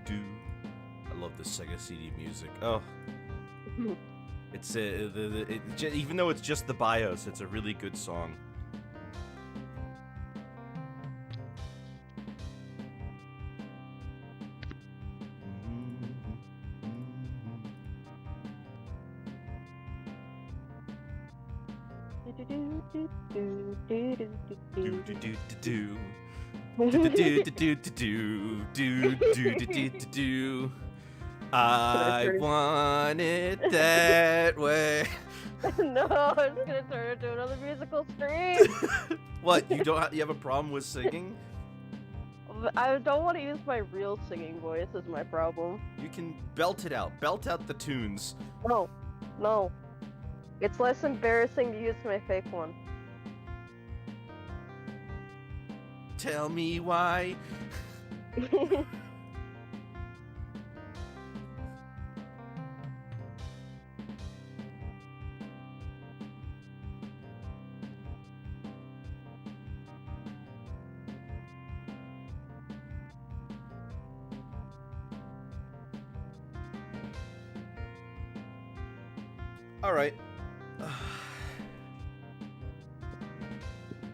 Do. I love the Sega CD music. Oh, it's even though it's just the BIOS, it's a really good song. I want it that way. No, I'm just gonna turn it into another musical stream. What? You have a problem with singing? I don't want to use my real singing voice is my problem. You can belt it out. Belt out the tunes. No. It's less embarrassing to use my fake one. Tell me why. All right.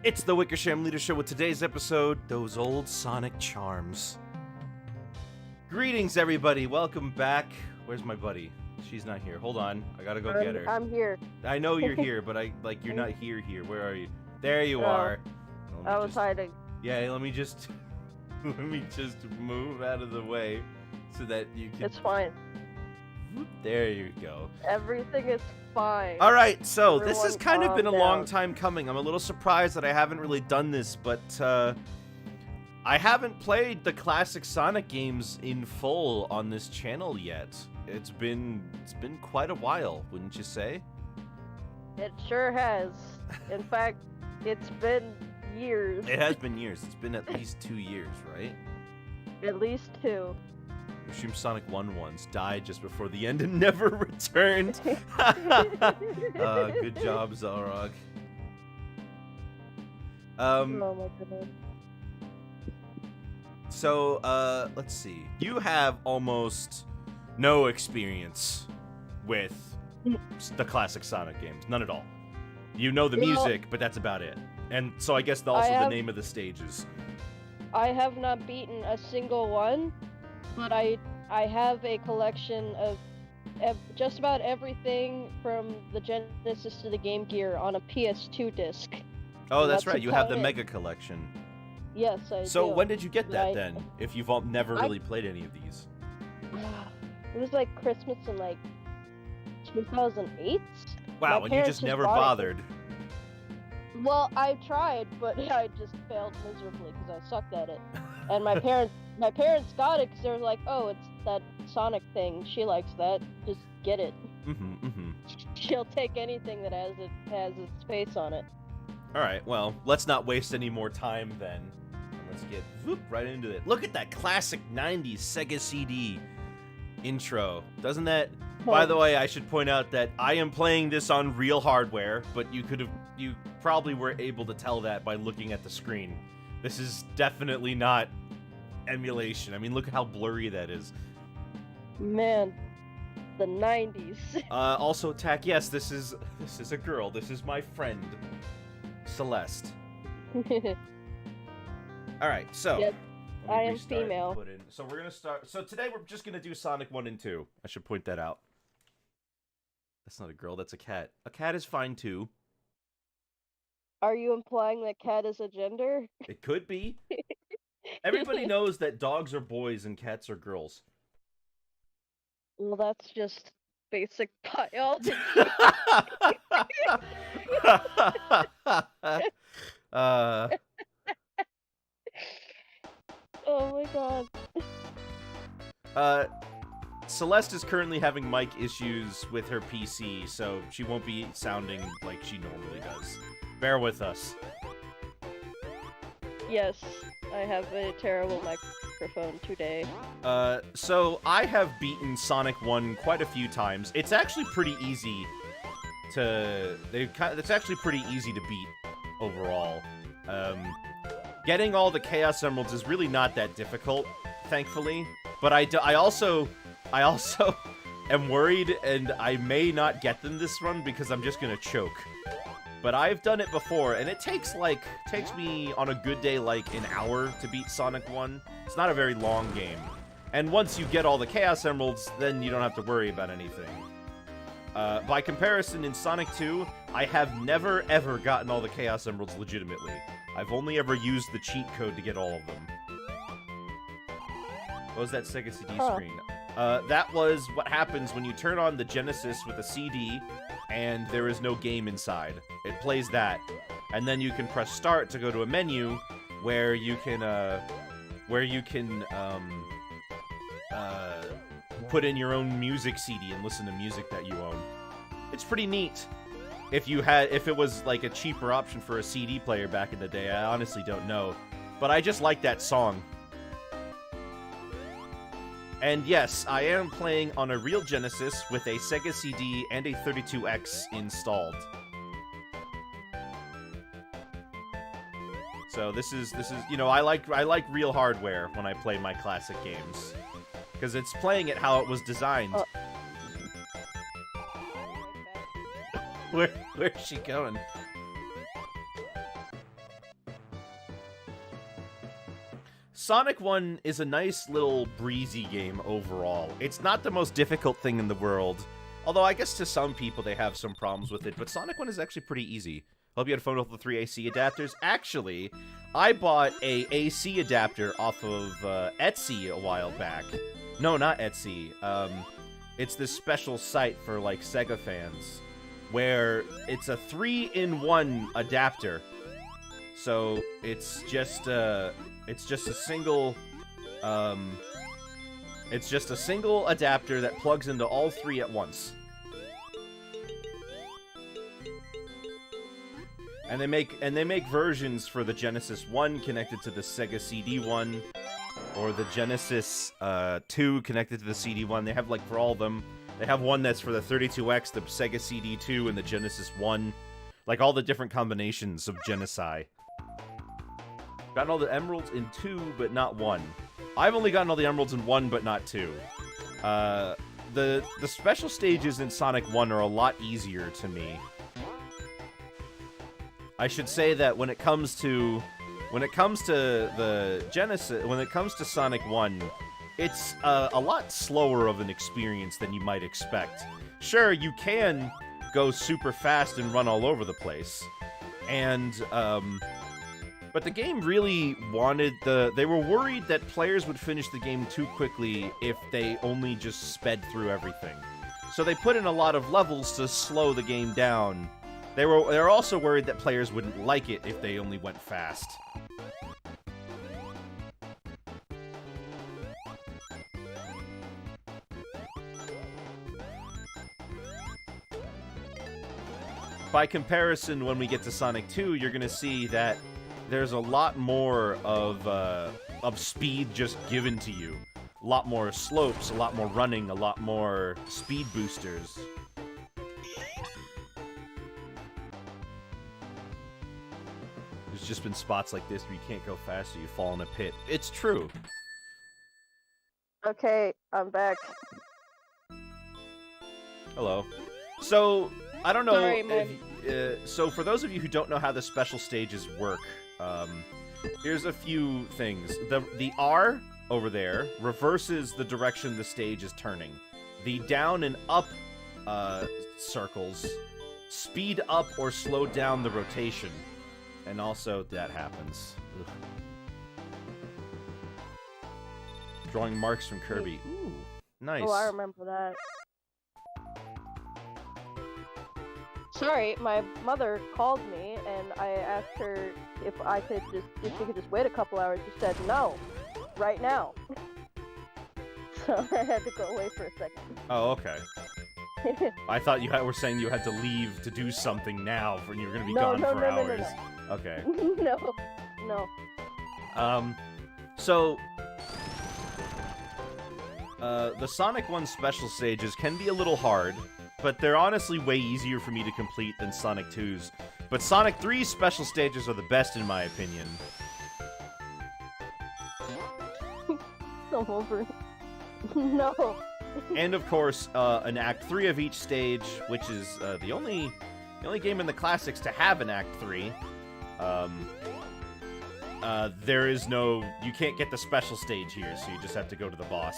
It's the Wickersham Leader Show with today's episode, Those Old Sonic Charms. Greetings, everybody. Welcome back. Where's my buddy? She's not here. Hold on. I gotta go get her. I'm here. I know you're here, but you're not here. Where are you? There you are. I was hiding. Yeah, let me just move out of the way so that you can... It's fine. There you go. Everything is fine. All right, so this has Everyone kind of been a calm long down. time coming. I'm a little surprised that I haven't really done this, but I haven't played the classic Sonic games in full on this channel yet. It's been quite a while, wouldn't you say? It sure has. In fact, it's been years. It has been years. It's been at least 2 years, right? At least 2. Assume Sonic 1 once died just before the end and never returned. Good job, Zalrog. Oh my goodness. So, let's see. You have almost no experience with the classic Sonic games. None at all. You know the music, but that's about it. And so I guess the name of the stages. I have not beaten a single one, but I have a collection of just about everything from the Genesis to the Game Gear on a PS2 disc. Oh, that's right. You have the about it. Mega Collection. Yes, I do. So when did you get that I- then? If you've never really played any of these. It was like Christmas in like 2008. Wow, My and you parents just never bought it. bothered. Well, I tried, but I just failed miserably because I sucked at it. And my parents got it because they were like, "Oh, it's that Sonic thing. She likes that. Just get it. She'll take anything that has its face on it." All right, well, let's not waste any more time then. And let's get right into it. Look at that classic 90s Sega CD intro. Doesn't that... By the way, I should point out that I am playing this on real hardware, but you probably were able to tell that by looking at the screen. This is definitely not emulation. I mean, look at how blurry that is. Man, the 90s. Also, Tack, yes, this is a girl. This is my friend, Celeste. All right, so Yep, let me I am restart and female. put in- So we're gonna start. So today we're just gonna do Sonic 1 and 2. I should point that out. That's not a girl. That's a cat. A cat is fine too. Are you implying that cat is a gender? It could be. Everybody knows that dogs are boys and cats are girls. Well, that's just basic biology. Oh my god. Celeste is currently having mic issues with her PC, so she won't be sounding like she normally does. Bear with us. Yes, I have a terrible microphone today. So I have beaten Sonic 1 quite a few times. It's actually pretty easy to... It's actually pretty easy to beat overall. Getting all the Chaos Emeralds is really not that difficult, thankfully. But I also am worried, and I may not get them this run because I'm just gonna choke. But I've done it before, and it takes me on a good day like an hour to beat Sonic 1. It's not a very long game. And once you get all the Chaos Emeralds, then you don't have to worry about anything. By comparison, in Sonic 2, I have never ever gotten all the Chaos Emeralds legitimately. I've only ever used the cheat code to get all of them. What was that Sega CD screen? That was what happens when you turn on the Genesis with a CD and there is no game inside. It plays that. And then you can press start to go to a menu where you can put in your own music CD and listen to music that you own. It's pretty neat. If it was like a cheaper option for a CD player back in the day, I honestly don't know. But I just like that song. And yes, I am playing on a real Genesis with a Sega CD and a 32X installed. So this is you know, I like real hardware when I play my classic games, because it's playing it how it was designed. Where's she going? Sonic 1 is a nice little breezy game overall. It's not the most difficult thing in the world, although I guess to some people they have some problems with it, but Sonic 1 is actually pretty easy. Hope you had fun with the 3 AC adapters. Actually, I bought a AC adapter off of Etsy a while back. No, not Etsy. It's this special site for like Sega fans, where it's a 3-in-1 adapter. So it's just a single adapter that plugs into all 3 at once. And they make versions for the Genesis 1 connected to the Sega CD 1, or the Genesis 2 connected to the CD 1. They have like for all of them. They have one that's for the 32X, the Sega CD 2, and the Genesis 1. Like all the different combinations of Genocide. Gotten all the emeralds in 2, but not 1. I've only gotten all the emeralds in 1, but not 2. The special stages in Sonic 1 are a lot easier to me. I should say that when it comes to the Genesis, when it comes to Sonic 1, it's a lot slower of an experience than you might expect. Sure, you can go super fast and run all over the place, and but the game really wanted they were worried that players would finish the game too quickly if they only just sped through everything. So they put in a lot of levels to slow the game down. They were also worried that players wouldn't like it if they only went fast. By comparison, when we get to Sonic 2, you're gonna see that there's a lot more of speed just given to you. A lot more slopes, a lot more running, a lot more speed boosters. There's just been spots like this where you can't go fast or you fall in a pit. It's true. Okay, I'm back. Hello. So, I don't know. Sorry, so for those of you who don't know how the special stages work, here's a few things. The R over there reverses the direction the stage is turning. The down and up circles speed up or slow down the rotation. And also, that happens. Ugh. Drawing marks from Kirby. Ooh, nice. Oh, I remember that. Sorry, my mother called me, and I asked her if she could just wait a couple hours. She said no, right now. So I had to go away for a second. Oh, okay. I thought you were saying you had to leave to do something now, and you were going to be gone for hours. No. Okay. No. So the Sonic 1 special stages can be a little hard, but they're honestly way easier for me to complete than Sonic 2's. But Sonic 3's special stages are the best in my opinion. I'm over it. No. And of course, an Act 3 of each stage, which is the only game in the classics to have an Act 3. There is no... You can't get the special stage here, so you just have to go to the boss.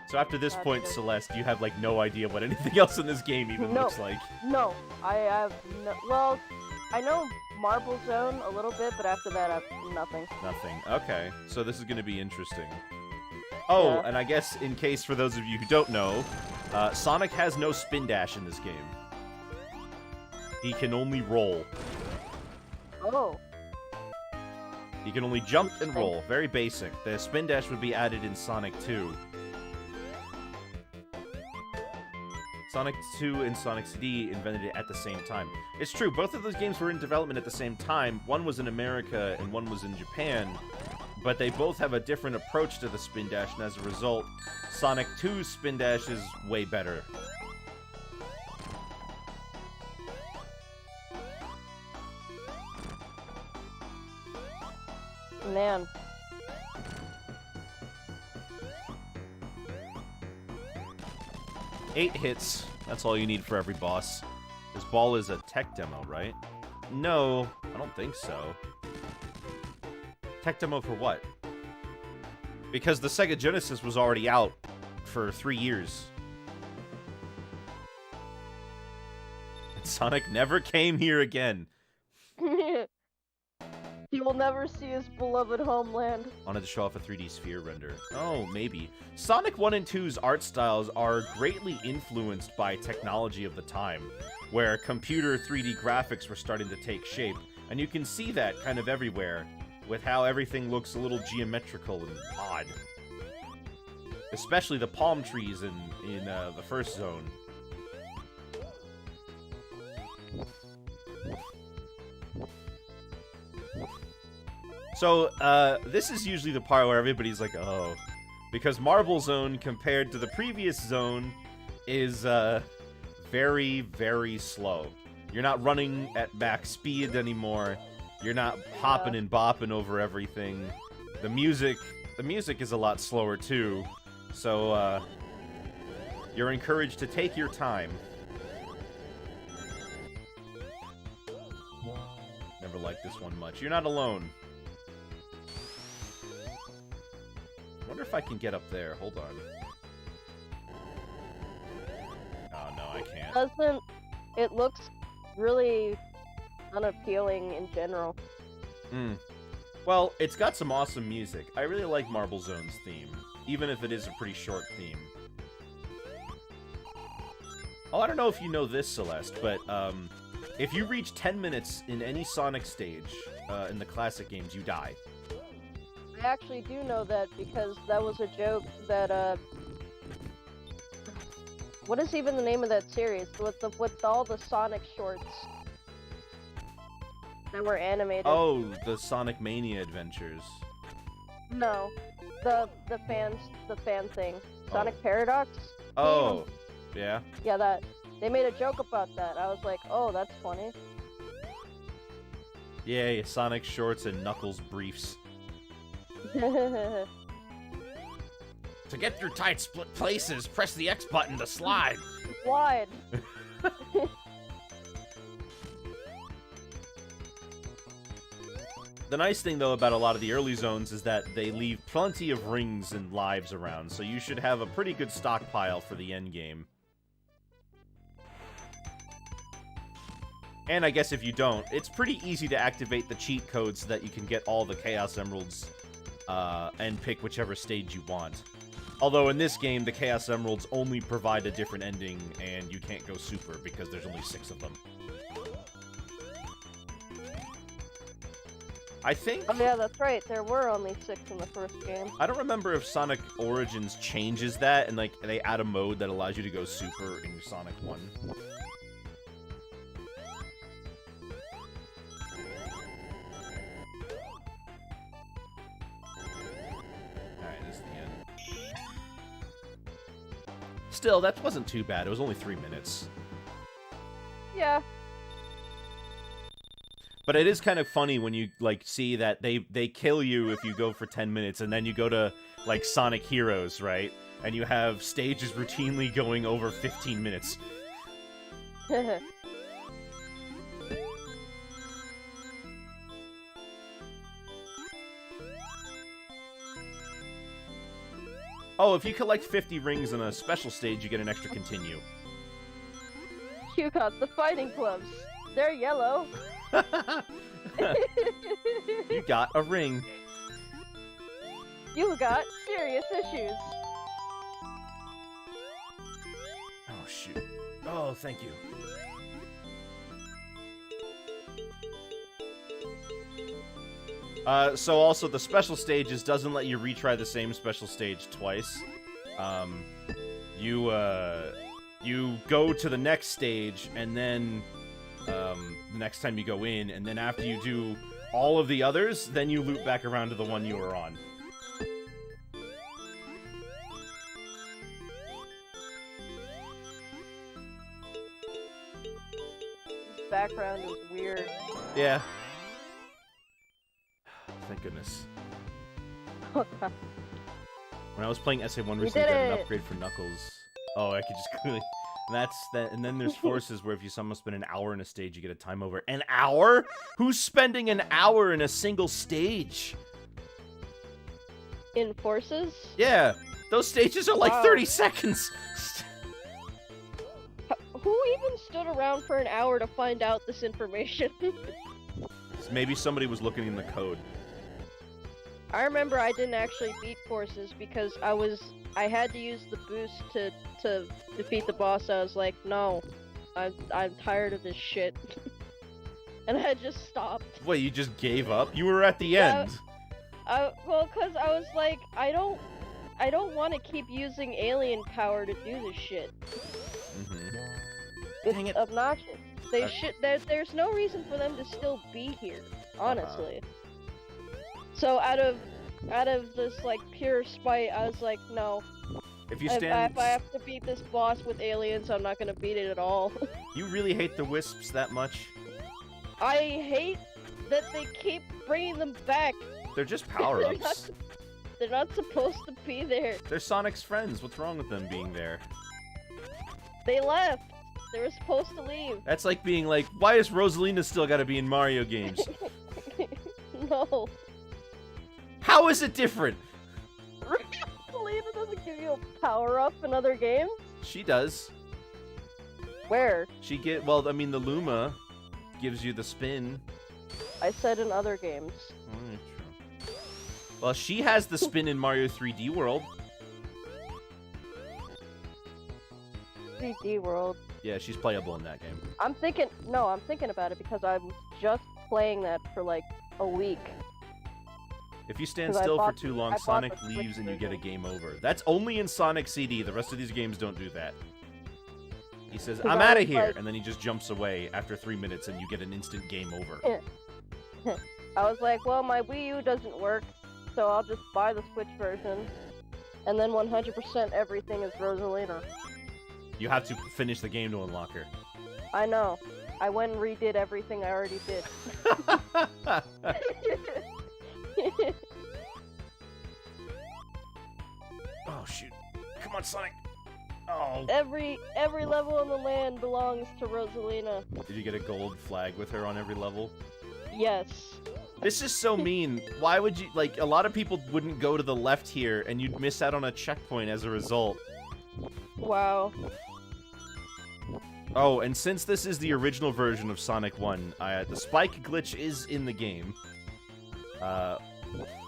So after this point, Celeste, you have, like, no idea what anything else in this game even looks like. No, I have no... Well, I know Marble Zone a little bit, but after that, I have nothing. Nothing. Okay, so this is going to be interesting. Oh, Yeah. and I guess in case for those of you who don't know, Sonic has no spin dash in this game. He can only roll. Oh. He can only jump and roll. Very basic. The spin dash would be added in Sonic 2. Sonic 2 and Sonic CD invented it at the same time. It's true, both of those games were in development at the same time. One was in America and one was in Japan, but they both have a different approach to the spin dash, and as a result, Sonic 2's spin dash is way better. Man. Eight hits. That's all you need for every boss. This ball is a tech demo, right? No, I don't think so. Tech demo for what? Because the Sega Genesis was already out for 3 years. And Sonic never came here again. He will never see his beloved homeland. Wanted to show off a 3D sphere render. Oh, maybe. Sonic 1 and 2's art styles are greatly influenced by technology of the time, where computer 3D graphics were starting to take shape, and you can see that kind of everywhere, with how everything looks a little geometrical and odd. Especially the palm trees in the first zone. So, this is usually the part where everybody's like, oh. Because Marble Zone, compared to the previous zone, is, very, very slow. You're not running at max speed anymore. You're not hopping and bopping over everything. The music is a lot slower, too. So, you're encouraged to take your time. Never liked this one much. You're not alone. I wonder if I can get up there. Hold on. Oh, no, I can't. It looks really unappealing in general. Well, it's got some awesome music. I really like Marble Zone's theme, even if it is a pretty short theme. Oh, I don't know if you know this, Celeste, but if you reach 10 minutes in any Sonic stage in the classic games, you die. I actually do know that because that was a joke that, what is even the name of that series? With all the Sonic shorts that were animated. Oh, the Sonic Mania Adventures. No. The fan thing. Sonic Paradox? Oh, yeah? Yeah, that. They made a joke about that. I was like, oh, that's funny. Yay, Sonic shorts and Knuckles briefs. To get through tight split places, press the X button to slide. Slide. The nice thing, though, about a lot of the early zones is that they leave plenty of rings and lives around, so you should have a pretty good stockpile for the end game. And I guess if you don't, it's pretty easy to activate the cheat codes so that you can get all the Chaos Emeralds and pick whichever stage you want. Although in this game, the Chaos Emeralds only provide a different ending, and you can't go super because there's only 6 of them. I think... Oh yeah, that's right. There were only 6 in the first game. I don't remember if Sonic Origins changes that, and like they add a mode that allows you to go super in Sonic 1. Still, that wasn't too bad. It was only 3 minutes. Yeah. But it is kind of funny when you, like, see that they kill you if you go for 10 minutes, and then you go to, like, Sonic Heroes, right? And you have stages routinely going over 15 minutes. Oh, if you collect 50 rings in a special stage, you get an extra continue. You got the fighting gloves. They're yellow. You got a ring. You got serious issues. Oh, shoot. Oh, thank you. So also the special stages doesn't let you retry the same special stage twice. You go to the next stage, and then, the next time you go in, and then after you do all of the others, then you loop back around to the one you were on. This background is weird. Yeah. Thank goodness. Oh, God. When I was playing SA1 recently, I got an upgrade for Knuckles. Oh, I could just clearly... And that's that. And then there's forces where if you somehow spend an hour in a stage, you get a time over. An hour? Who's spending an hour in a single stage? In forces? Yeah, those stages are like 30 seconds. Who even stood around for an hour to find out this information? Maybe somebody was looking in the code. I remember I didn't actually beat forces because I had to use the boost to defeat the boss. I was like, no, I'm tired of this shit. And I just stopped. Wait, you just gave up? You were at the end. Well, cause I was like, I don't want to keep using alien power to do this shit. Dang it. It's obnoxious. They should. There's no reason for them to still be here, honestly. So out of this like pure spite, I was like, no. If you stand, if I have to beat this boss with aliens, I'm not gonna beat it at all. You really hate the Wisps that much? I hate that they keep bringing them back. They're just power-ups. They're not supposed to be there. They're Sonic's friends. What's wrong with them being there? They left. They were supposed to leave. That's like being like, why is Rosalina still gotta be in Mario games? No. How is it different? Rosalina doesn't give you a power-up in other games? She does. Where? Well, I mean, the Luma gives you the spin. I said in other games. Oh, true. Well, she has the spin in Mario 3D World. 3D World. Yeah, she's playable in that game. I'm thinking about it because I'm just playing that for like a week. If you stand still for too long, Sonic leaves and you get a game over. That's only in Sonic CD. The rest of these games don't do that. He says, I'm out of here, and then he just jumps away after 3 minutes and you get an instant game over. I was like, well, my Wii U doesn't work, so I'll just buy the Switch version. And then 100% everything is Rosalina. You have to finish the game to unlock her. I know. I went and redid everything I already did. Oh, shoot. Come on, Sonic. Oh. Every level in the land belongs to Rosalina. Did you get a gold flag with her on every level? Yes. This is so mean. Why would you, like, a lot of people wouldn't go to the left here, and you'd miss out on a checkpoint as a result. Wow. Oh, and since this is the original version of Sonic 1, the spike glitch is in the game.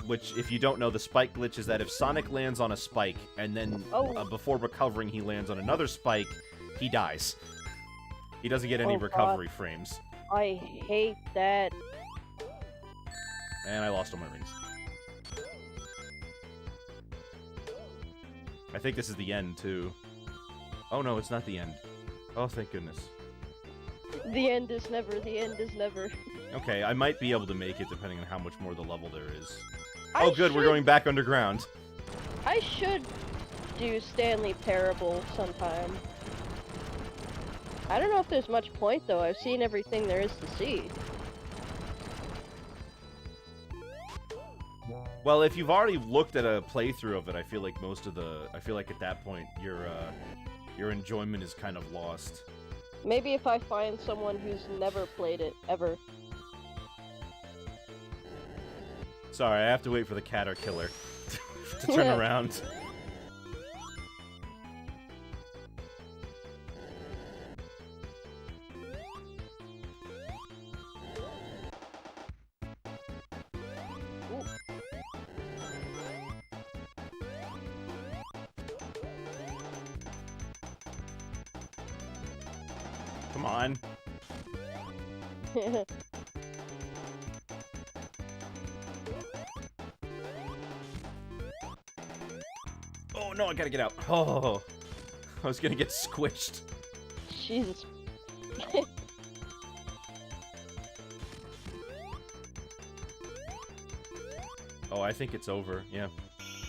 Which, if you don't know, the spike glitch is that if Sonic lands on a spike, and then before recovering he lands on another spike, he dies. He doesn't get any recovery frames. I hate that. And I lost all my rings. I think this is the end, too. Oh no, it's not the end. Oh, thank goodness. The end is never, the end is never. Okay, I might be able to make it depending on how much more the level there is. Oh good, we're going back underground. I should do Stanley Parable sometime. I don't know if there's much point though, I've seen everything there is to see. Well, if you've already looked at a playthrough of it, I feel like at that point your enjoyment is kind of lost. Maybe if I find someone who's never played it ever. Sorry, I have to wait for the caterpillar to turn around. Come on. Oh no, I gotta get out. Oh, I was gonna get squished. Jesus. Oh, I think it's over. Yeah.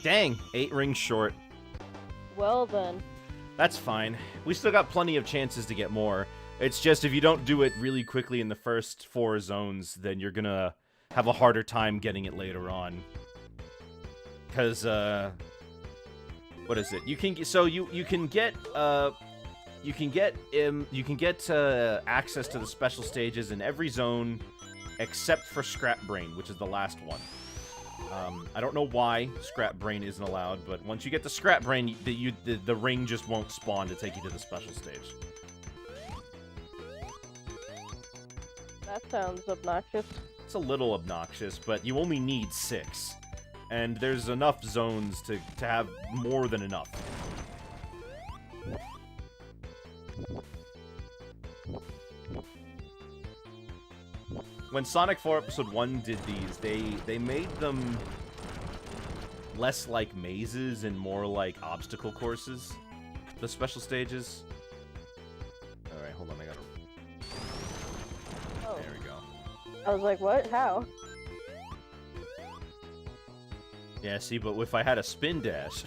Dang, 8 rings short. Well then. That's fine. We still got plenty of chances to get more. It's just if you don't do it really quickly in the first 4 zones, then you're gonna have a harder time getting it later on. Cause what is it? You can get access to the special stages in every zone except for Scrap Brain, which is the last one. I don't know why Scrap Brain isn't allowed, but once you get the Scrap Brain, the ring just won't spawn to take you to the special stage. That sounds obnoxious. It's a little obnoxious, but you only need 6. And there's enough zones to have more than enough. When Sonic 4 Episode 1 did these, they made them less like mazes and more like obstacle courses. The special stages. Alright, hold on, I gotta... Oh. There we go. I was like, what? How? Yeah, see, but if I had a spin dash...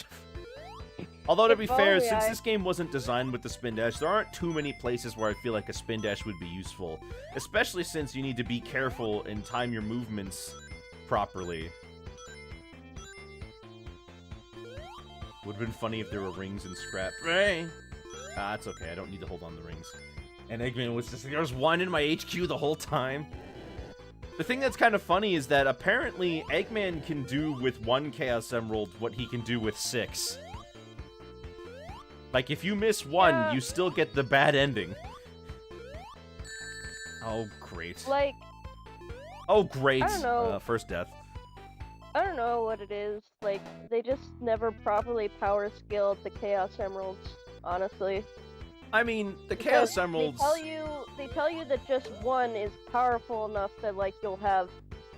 Although, to be fair, since this game wasn't designed with the spin dash, there aren't too many places where I feel like a spin dash would be useful. Especially since you need to be careful and time your movements properly. Would've been funny if there were rings in Scrap Brain. Ah, it's okay, I don't need to hold on the rings. And Eggman was just like, there was one in my HQ the whole time. The thing that's kind of funny is that apparently Eggman can do with 1 Chaos Emerald what he can do with 6. Like, if you miss 1, you still get the bad ending. Oh, great. Like... Oh, great. I don't know. First death. I don't know what it is. Like, they just never properly power skilled the Chaos Emeralds, honestly. I mean, the Chaos Emeralds... They tell you that just 1 is powerful enough that, like, you'll have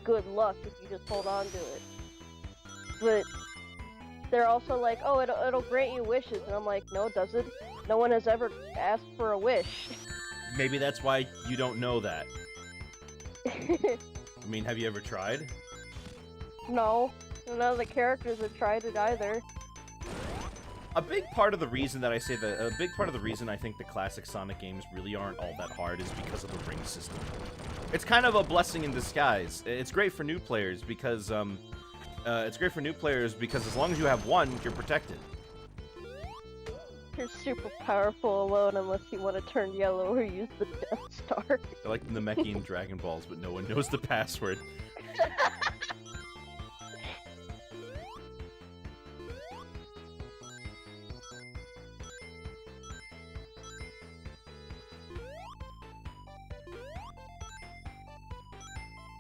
good luck if you just hold on to it. But... they're also like, oh, it'll grant you wishes, and I'm like, no, it doesn't. No one has ever asked for a wish. Maybe that's why you don't know that. I mean, have you ever tried? No. None of the characters have tried it either. A big part of the reason that I say that, a big part of the reason I think the classic Sonic games really aren't all that hard is because of the ring system. It's kind of a blessing in disguise. It's great for new players because, as long as you have 1, you're protected. You're super powerful alone unless you want to turn yellow or use the Death Star. I like the Namekian Dragon Balls, but no one knows the password.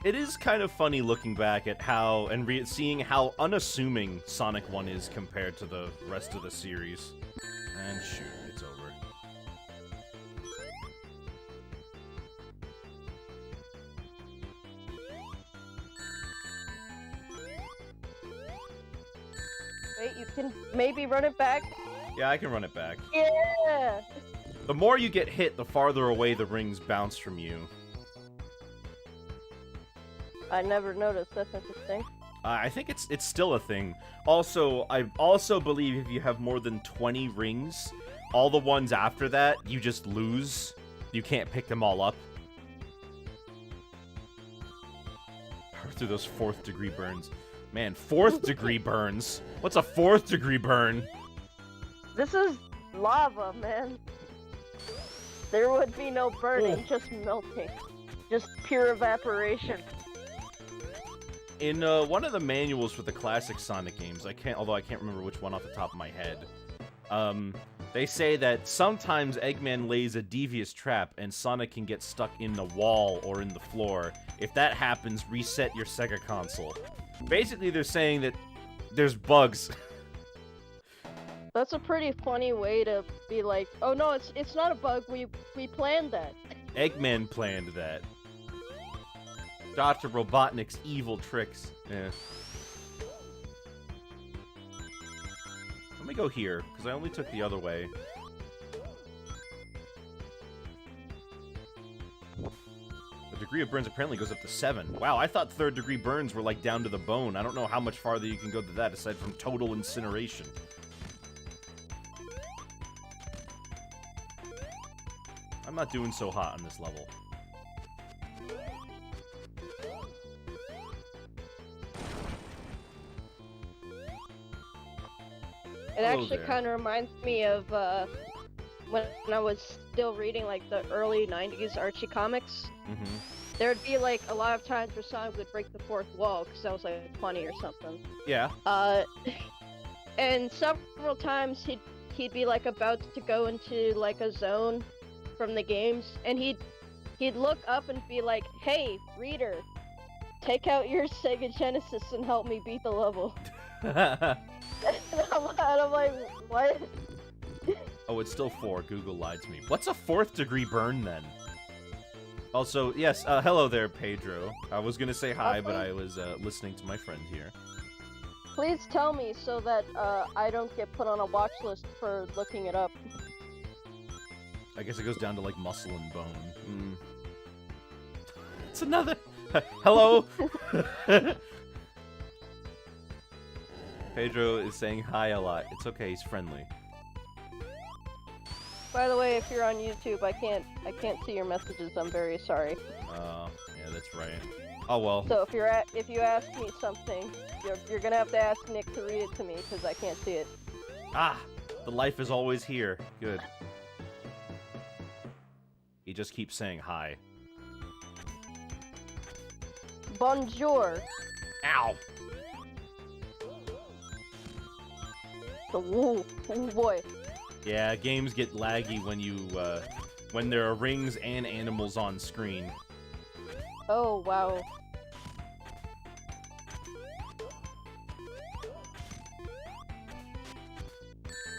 It is kind of funny looking back at how, and seeing how unassuming Sonic 1 is compared to the rest of the series. And shoot, it's over. Wait, you can maybe run it back? Yeah, I can run it back. Yeah! The more you get hit, the farther away the rings bounce from you. I never noticed. That's interesting. I think it's still a thing. Also, I also believe if you have more than 20 rings, all the ones after that, you just lose. You can't pick them all up. Power through those 4th degree burns. Man, 4th degree burns. What's a 4th degree burn? This is lava, man. There would be no burning, just melting. Just pure evaporation. In one of the manuals for the classic Sonic games, although I can't remember which one off the top of my head, they say that sometimes Eggman lays a devious trap and Sonic can get stuck in the wall or in the floor. If that happens, reset your Sega console. Basically, they're saying that there's bugs. That's a pretty funny way to be like, oh no, it's not a bug, we planned that. Eggman planned that. Dr. Robotnik's evil tricks. Yeah. Let me go here, because I only took the other way. The degree of burns apparently goes up to 7. Wow, I thought 3rd degree burns were like down to the bone. I don't know how much farther you can go to that aside from total incineration. I'm not doing so hot on this level. It actually kind of reminds me of when I was still reading like the early 90s Archie comics. Mm-hmm. There'd be like a lot of times where Sonic would break the 4th wall because that was like funny or something. Yeah. And several times he'd be like about to go into like a zone from the games, and he'd look up and be like, "Hey, reader, take out your Sega Genesis and help me beat the level." And I'm like, what? Oh, it's still 4. Google lied to me. What's a 4th degree burn then? Also, yes, hello there, Pedro. I was gonna say hi, but I was listening to my friend here. Please tell me so that I don't get put on a watch list for looking it up. I guess it goes down to like muscle and bone. It's another. Hello. Pedro is saying hi a lot. It's okay. He's friendly. By the way, if you're on YouTube, I can't see your messages. I'm very sorry. Yeah, that's right. Oh well. So if you ask me something, you're gonna have to ask Nick to read it to me because I can't see it. Ah, the life is always here. Good. He just keeps saying hi. Bonjour. Ow. Oh boy. Yeah, games get laggy when you when there are rings and animals on screen. Oh wow.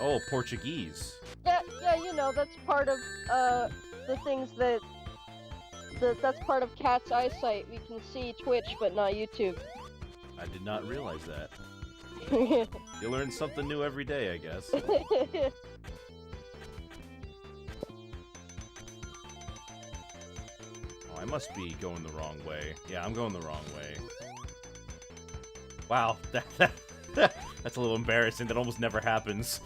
Oh, Portuguese. Yeah, you know, that's part of the things that's part of Cat's eyesight. We can see Twitch but not YouTube. I did not realize that. You learn something new every day, I guess. Oh, I must be going the wrong way. Yeah, I'm going the wrong way. Wow, that's a little embarrassing. That almost never happens.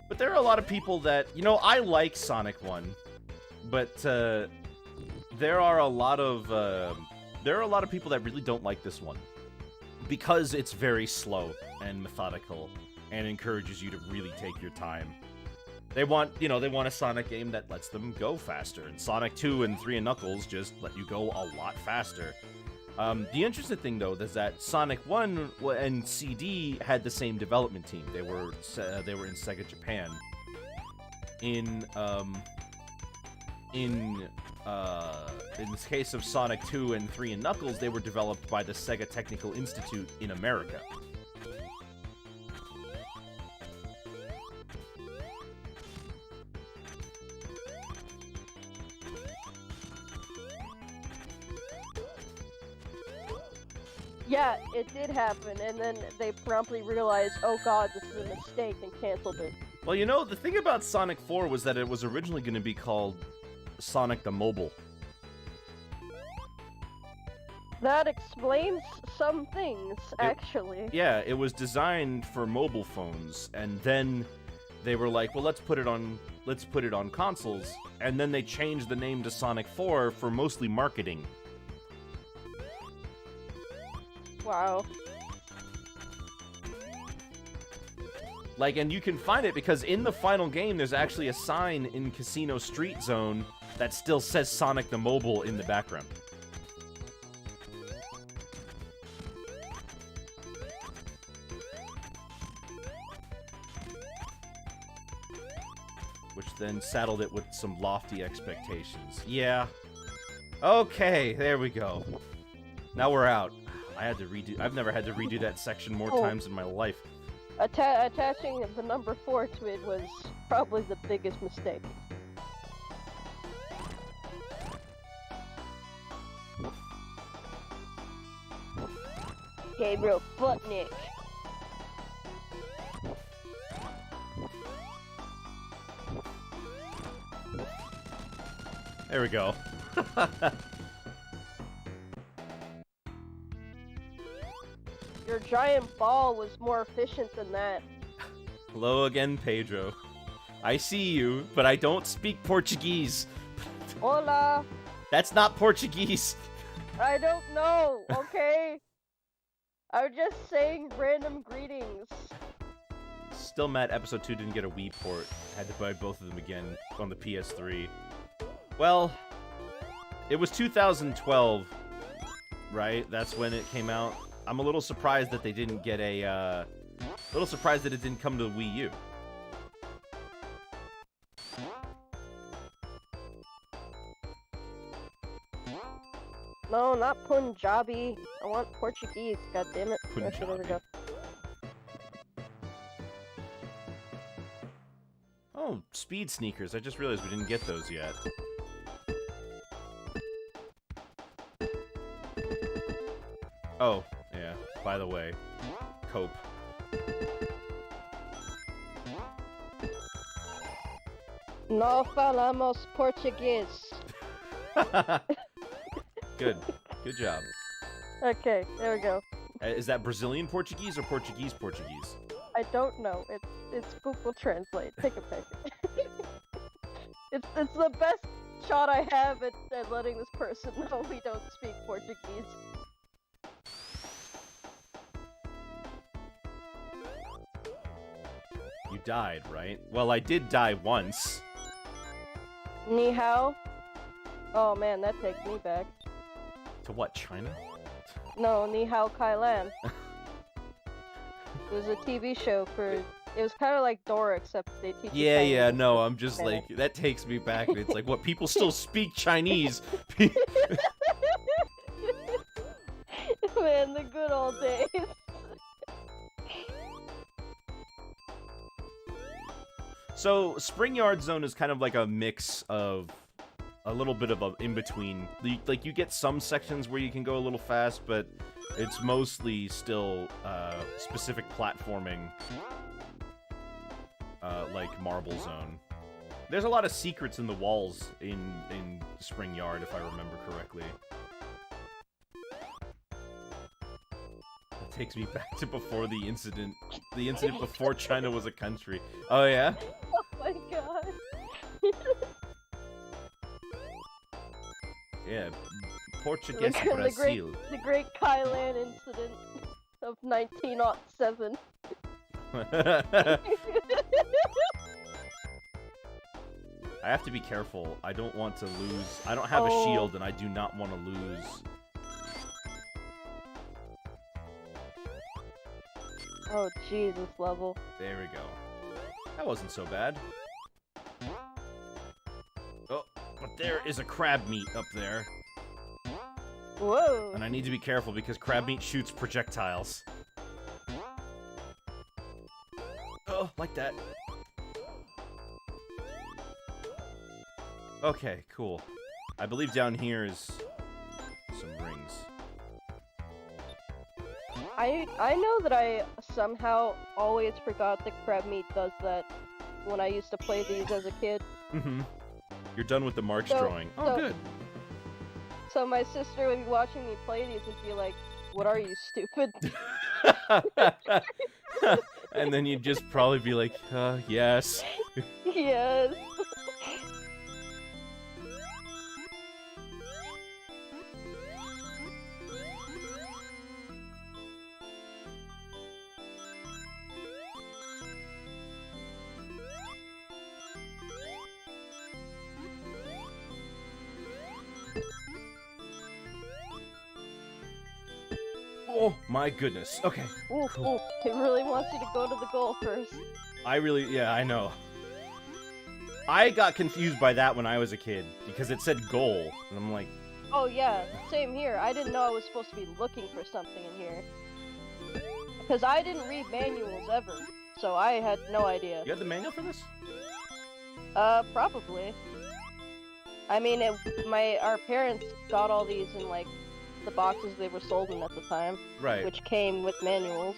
But there are a lot of people that, you know, I like Sonic 1, but there are a lot of people that really don't like this one because it's very slow and methodical and encourages you to really take your time. They want a Sonic game that lets them go faster, and Sonic 2 and 3 and Knuckles just let you go a lot faster. The interesting thing, though, is that Sonic 1 and CD had the same development team. They were in Sega Japan. In the case of Sonic 2 and 3 and Knuckles, they were developed by the Sega Technical Institute in America. Yeah, it did happen, and then they promptly realized, oh god, this is a mistake, and canceled it. Well, you know, the thing about Sonic 4 was that it was originally going to be called Sonic the Mobile. That explains some things, actually. Yeah, it was designed for mobile phones, and then they were like, well, let's put it on consoles, and then they changed the name to Sonic 4 for mostly marketing. Wow. Like, and you can find it because in the final game, there's actually a sign in Casino Street Zone that still says Sonic the Mobile in the background. Which then saddled it with some lofty expectations. Yeah. Okay, there we go. Now we're out. I had to redo. I've never had to redo that section more times in my life. Attaching the number 4 to it was probably the biggest mistake. Gabriel Futnik. There we go. Your giant ball was more efficient than that. Hello again, Pedro. I see you, but I don't speak Portuguese. Hola. That's not Portuguese. I don't know, okay? I'm just saying random greetings. Still mad Episode 2 didn't get a Wii port. Had to buy both of them again on the PS3. Well, it was 2012, right? That's when it came out. I'm a little surprised that they didn't get a, little surprised that it didn't come to the Wii U. No, not Punjabi. I want Portuguese, god damn it. Okay, there we go. Oh, speed sneakers. I just realized we didn't get those yet. Oh, yeah. By the way, cope. No falamos Portuguese. Good. Good job. Okay, there we go. Is that Brazilian Portuguese or Portuguese Portuguese? I don't know. It's Google Translate. Take a pic. it's the best shot I have at letting this person know we don't speak Portuguese. You died, right? Well, I did die once. Ni hao? Oh man, that takes me back. To what, China? No, Ni hao Kai Lan. It was a TV show for... It was kind of like Dora, except they teach you Chinese. Yeah, no, I'm just like... That takes me back. It's like, what, people still speak Chinese? Man, the good old days. So, Spring Yard Zone is kind of like a mix of a little bit of a in-between. Like, you get some sections where you can go a little fast, but it's mostly still specific platforming, like Marble Zone. There's a lot of secrets in the walls in Spring Yard, if I remember correctly. That takes me back to before the incident. The incident before China was a country. Oh, yeah? Oh my god. Yeah, Portuguese Brazil. The great Kai Lan incident of 1907. I have to be careful. I don't want to lose. I don't have a shield, and I do not want to lose. Oh, Jesus, level. There we go. That wasn't so bad. Oh, but there is a crab meat up there. Whoa. And I need to be careful because crab meat shoots projectiles. Oh, like that. Okay, cool. I believe down here is some rings. I know that I somehow always forgot that crab meat does that when I used to play these as a kid. Mm-hmm. You're done with the marks drawing. Oh, good. So my sister would be watching me play these and be like, "What are you, stupid?" And then you'd just probably be like, yes. Yes. Oh, my goodness. Okay. Ooh, Cool. ooh. It really wants you to go to the goal first. Yeah, I know. I got confused by that when I was a kid, because it said goal, and I'm like... Oh yeah, same here. I didn't know I was supposed to be looking for something in here. Because I didn't read manuals ever, so I had no idea. You had the manual for this? Probably. I mean, our parents got all these in, like, the boxes they were sold in at the time. Right. Which came with manuals.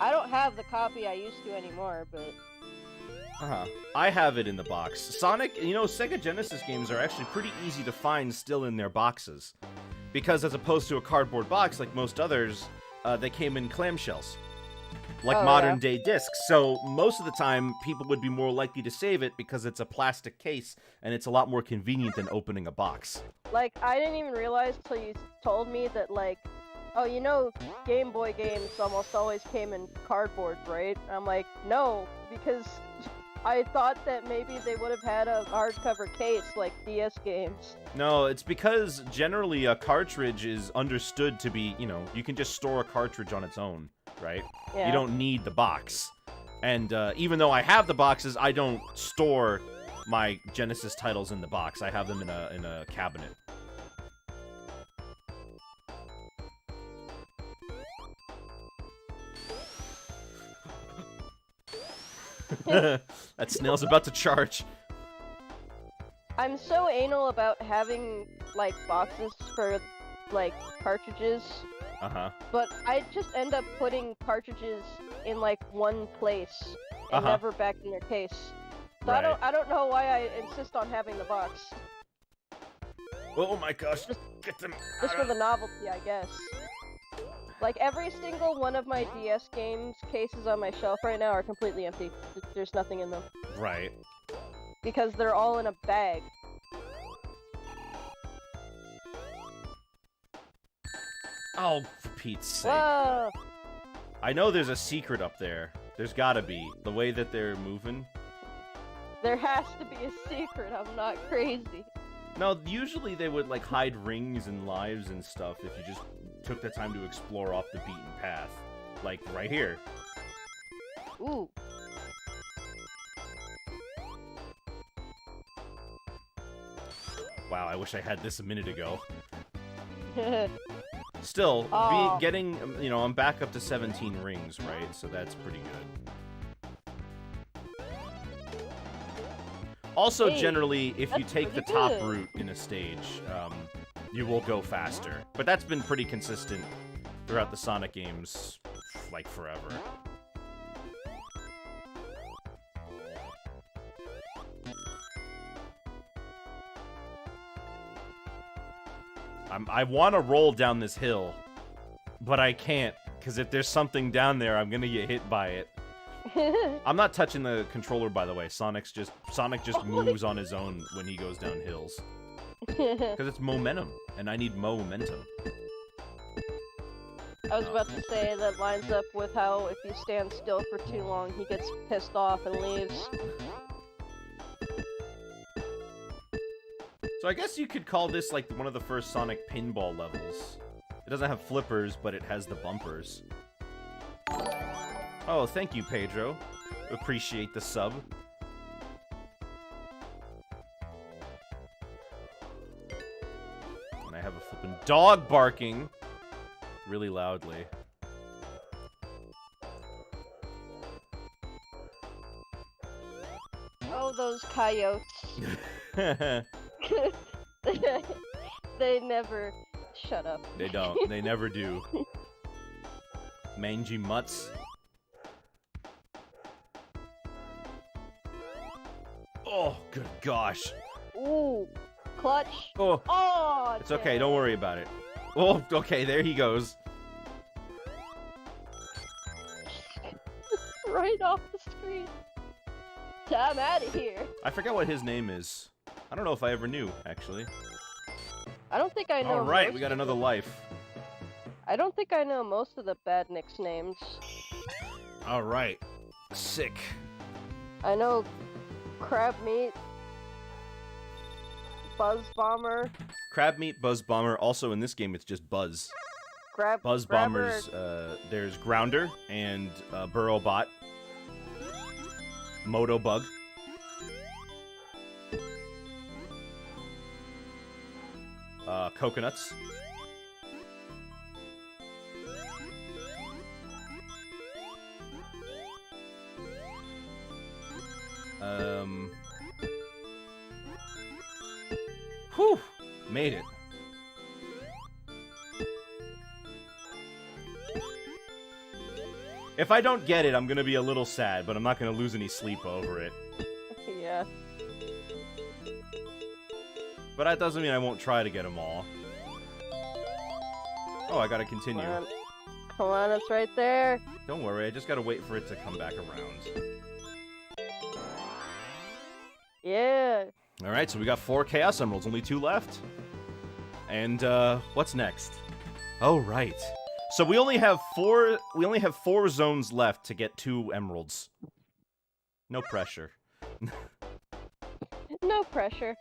I don't have the copy I used to anymore, but... I have it in the box. Sonic, Sega Genesis games are actually pretty easy to find still in their boxes. Because as opposed to a cardboard box like most others, they came in clamshells. Like modern day discs. So most of the time, people would be more likely to save it because it's a plastic case, and it's a lot more convenient than opening a box. Like, I didn't even realize till you told me that, like, oh, Game Boy games almost always came in cardboard, right? I'm like, no, because I thought that maybe they would have had a hardcover case like DS games. No, it's because generally a cartridge is understood to be, you can just store a cartridge on its own, right? Yeah. You don't need the box. And even though I have the boxes, I don't store my Genesis titles in the box. I have them in a cabinet. That snail's about to charge. I'm so anal about having, like, boxes for, like, cartridges. But I just end up putting cartridges in, like, one place and never back in their case. So Right. I don't know why I insist on having the box. Oh my gosh. Get them. Just for the novelty, I guess. Like, every single one of my DS games cases on my shelf right now are completely empty. There's nothing in them. Right. Because they're all in a bag. Oh, for Pete's sake. Whoa! I know there's a secret up there. There's gotta be. The way that they're moving. There has to be a secret, I'm not crazy. No, usually they would, like, hide rings and lives and stuff if you just took the time to explore off the beaten path. Like, right here. Ooh. Wow, I wish I had this a minute ago. Still, getting, I'm back up to 17 rings, right? So that's pretty good. Also, generally, if you take the top route in a stage, you will go faster. But that's been pretty consistent throughout the Sonic games, like, forever. I want to roll down this hill, but I can't, because if there's something down there, I'm gonna get hit by it. I'm not touching the controller, by the way. Sonic just moves on his own when he goes down hills. Because it's momentum, and I need momentum. I was about to say that lines up with how if you stand still for too long, he gets pissed off and leaves. So I guess you could call this like one of the first Sonic pinball levels. It doesn't have flippers, but it has the bumpers. Oh, thank you, Pedro. Appreciate the sub. And I have a flippin' dog barking really loudly. Oh, those coyotes. They never shut up. They don't. They never do. Mangy mutts. Oh, good gosh. Ooh, clutch. Oh, Oh, it's okay. Don't worry about it. Oh, okay. There he goes. Right off the screen. I'm out of here. I forgot what his name is. I don't know if I ever knew, actually. I don't think I know. All right, we got another life. I don't think I know most of the Badniks names. All right. Sick. I know Crab Meat, Buzz Bomber. Crab Meat, Buzz Bomber. Also, in this game, it's just Buzz. Buzz Bombers, there's Grounder and Burrowbot. Motobug. Coconuts. Whew! Made it. If I don't get it, I'm gonna be a little sad, but I'm not gonna lose any sleep over it. Yeah. But that doesn't mean I won't try to get them all. Oh, I gotta continue. Come on, it's right there. Don't worry, I just gotta wait for it to come back around. Yeah. Alright, so we got 4 Chaos Emeralds, only 2 left. And, what's next? Oh, right. So we only have 4 zones left to get 2 emeralds. No pressure. No pressure.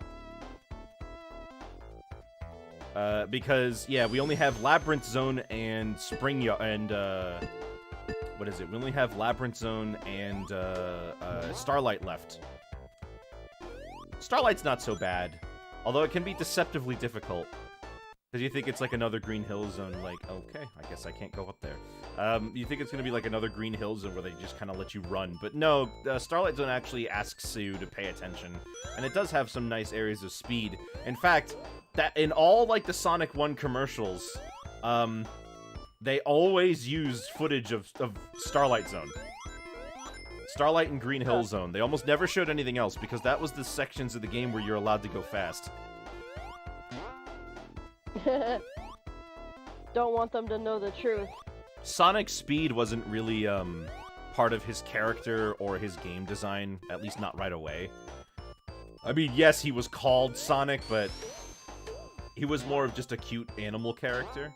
Because, yeah, we only have Labyrinth Zone and what is it? We only have Labyrinth Zone and, Starlight left. Starlight's not so bad, although it can be deceptively difficult. Because you think it's like another Green Hill Zone, like, okay, I guess I can't go up there. You think it's going to be like another Green Hill Zone where they just kind of let you run. But no, Starlight Zone actually asks you to pay attention. And it does have some nice areas of speed. In fact, that in all, like, the Sonic 1 commercials, they always used footage of Starlight Zone. Starlight and Green Hill Zone. They almost never showed anything else, because that was the sections of the game where you're allowed to go fast. Don't want them to know the truth. Sonic's speed wasn't really, part of his character or his game design, at least not right away. I mean, yes, he was called Sonic, but he was more of just a cute animal character.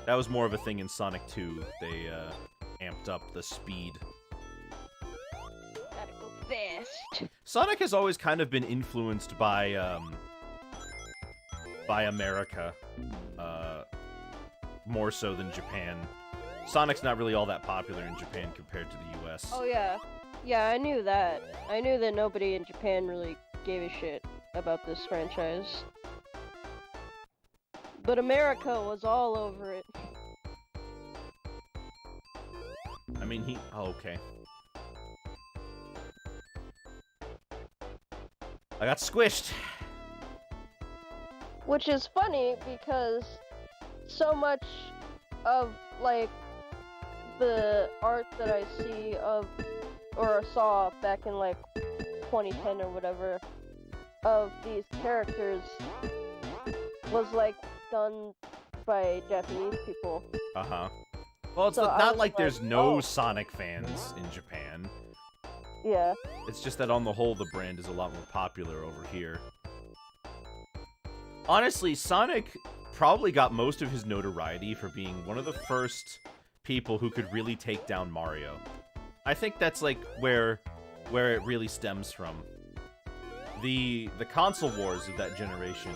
That was more of a thing in Sonic 2. They, amped up the speed. Gotta go fast. Sonic has always kind of been influenced by America, more so than Japan. Sonic's not really all that popular in Japan compared to the US. Oh yeah. Yeah, I knew that. I knew that nobody in Japan really gave a shit about this franchise. But America was all over it. I mean, oh, okay. I got squished. Which is funny because so much of, like, the art that I see of, or saw back in, like, 2010 or whatever, of these characters was, like, done by Japanese people. Uh-huh. Well, it's So not like there's like, no oh. Sonic fans in Japan. Yeah. It's just that on the whole, the brand is a lot more popular over here. Honestly, Sonic probably got most of his notoriety for being one of the first people who could really take down Mario. I think that's, like, where it really stems from. The console wars of that generation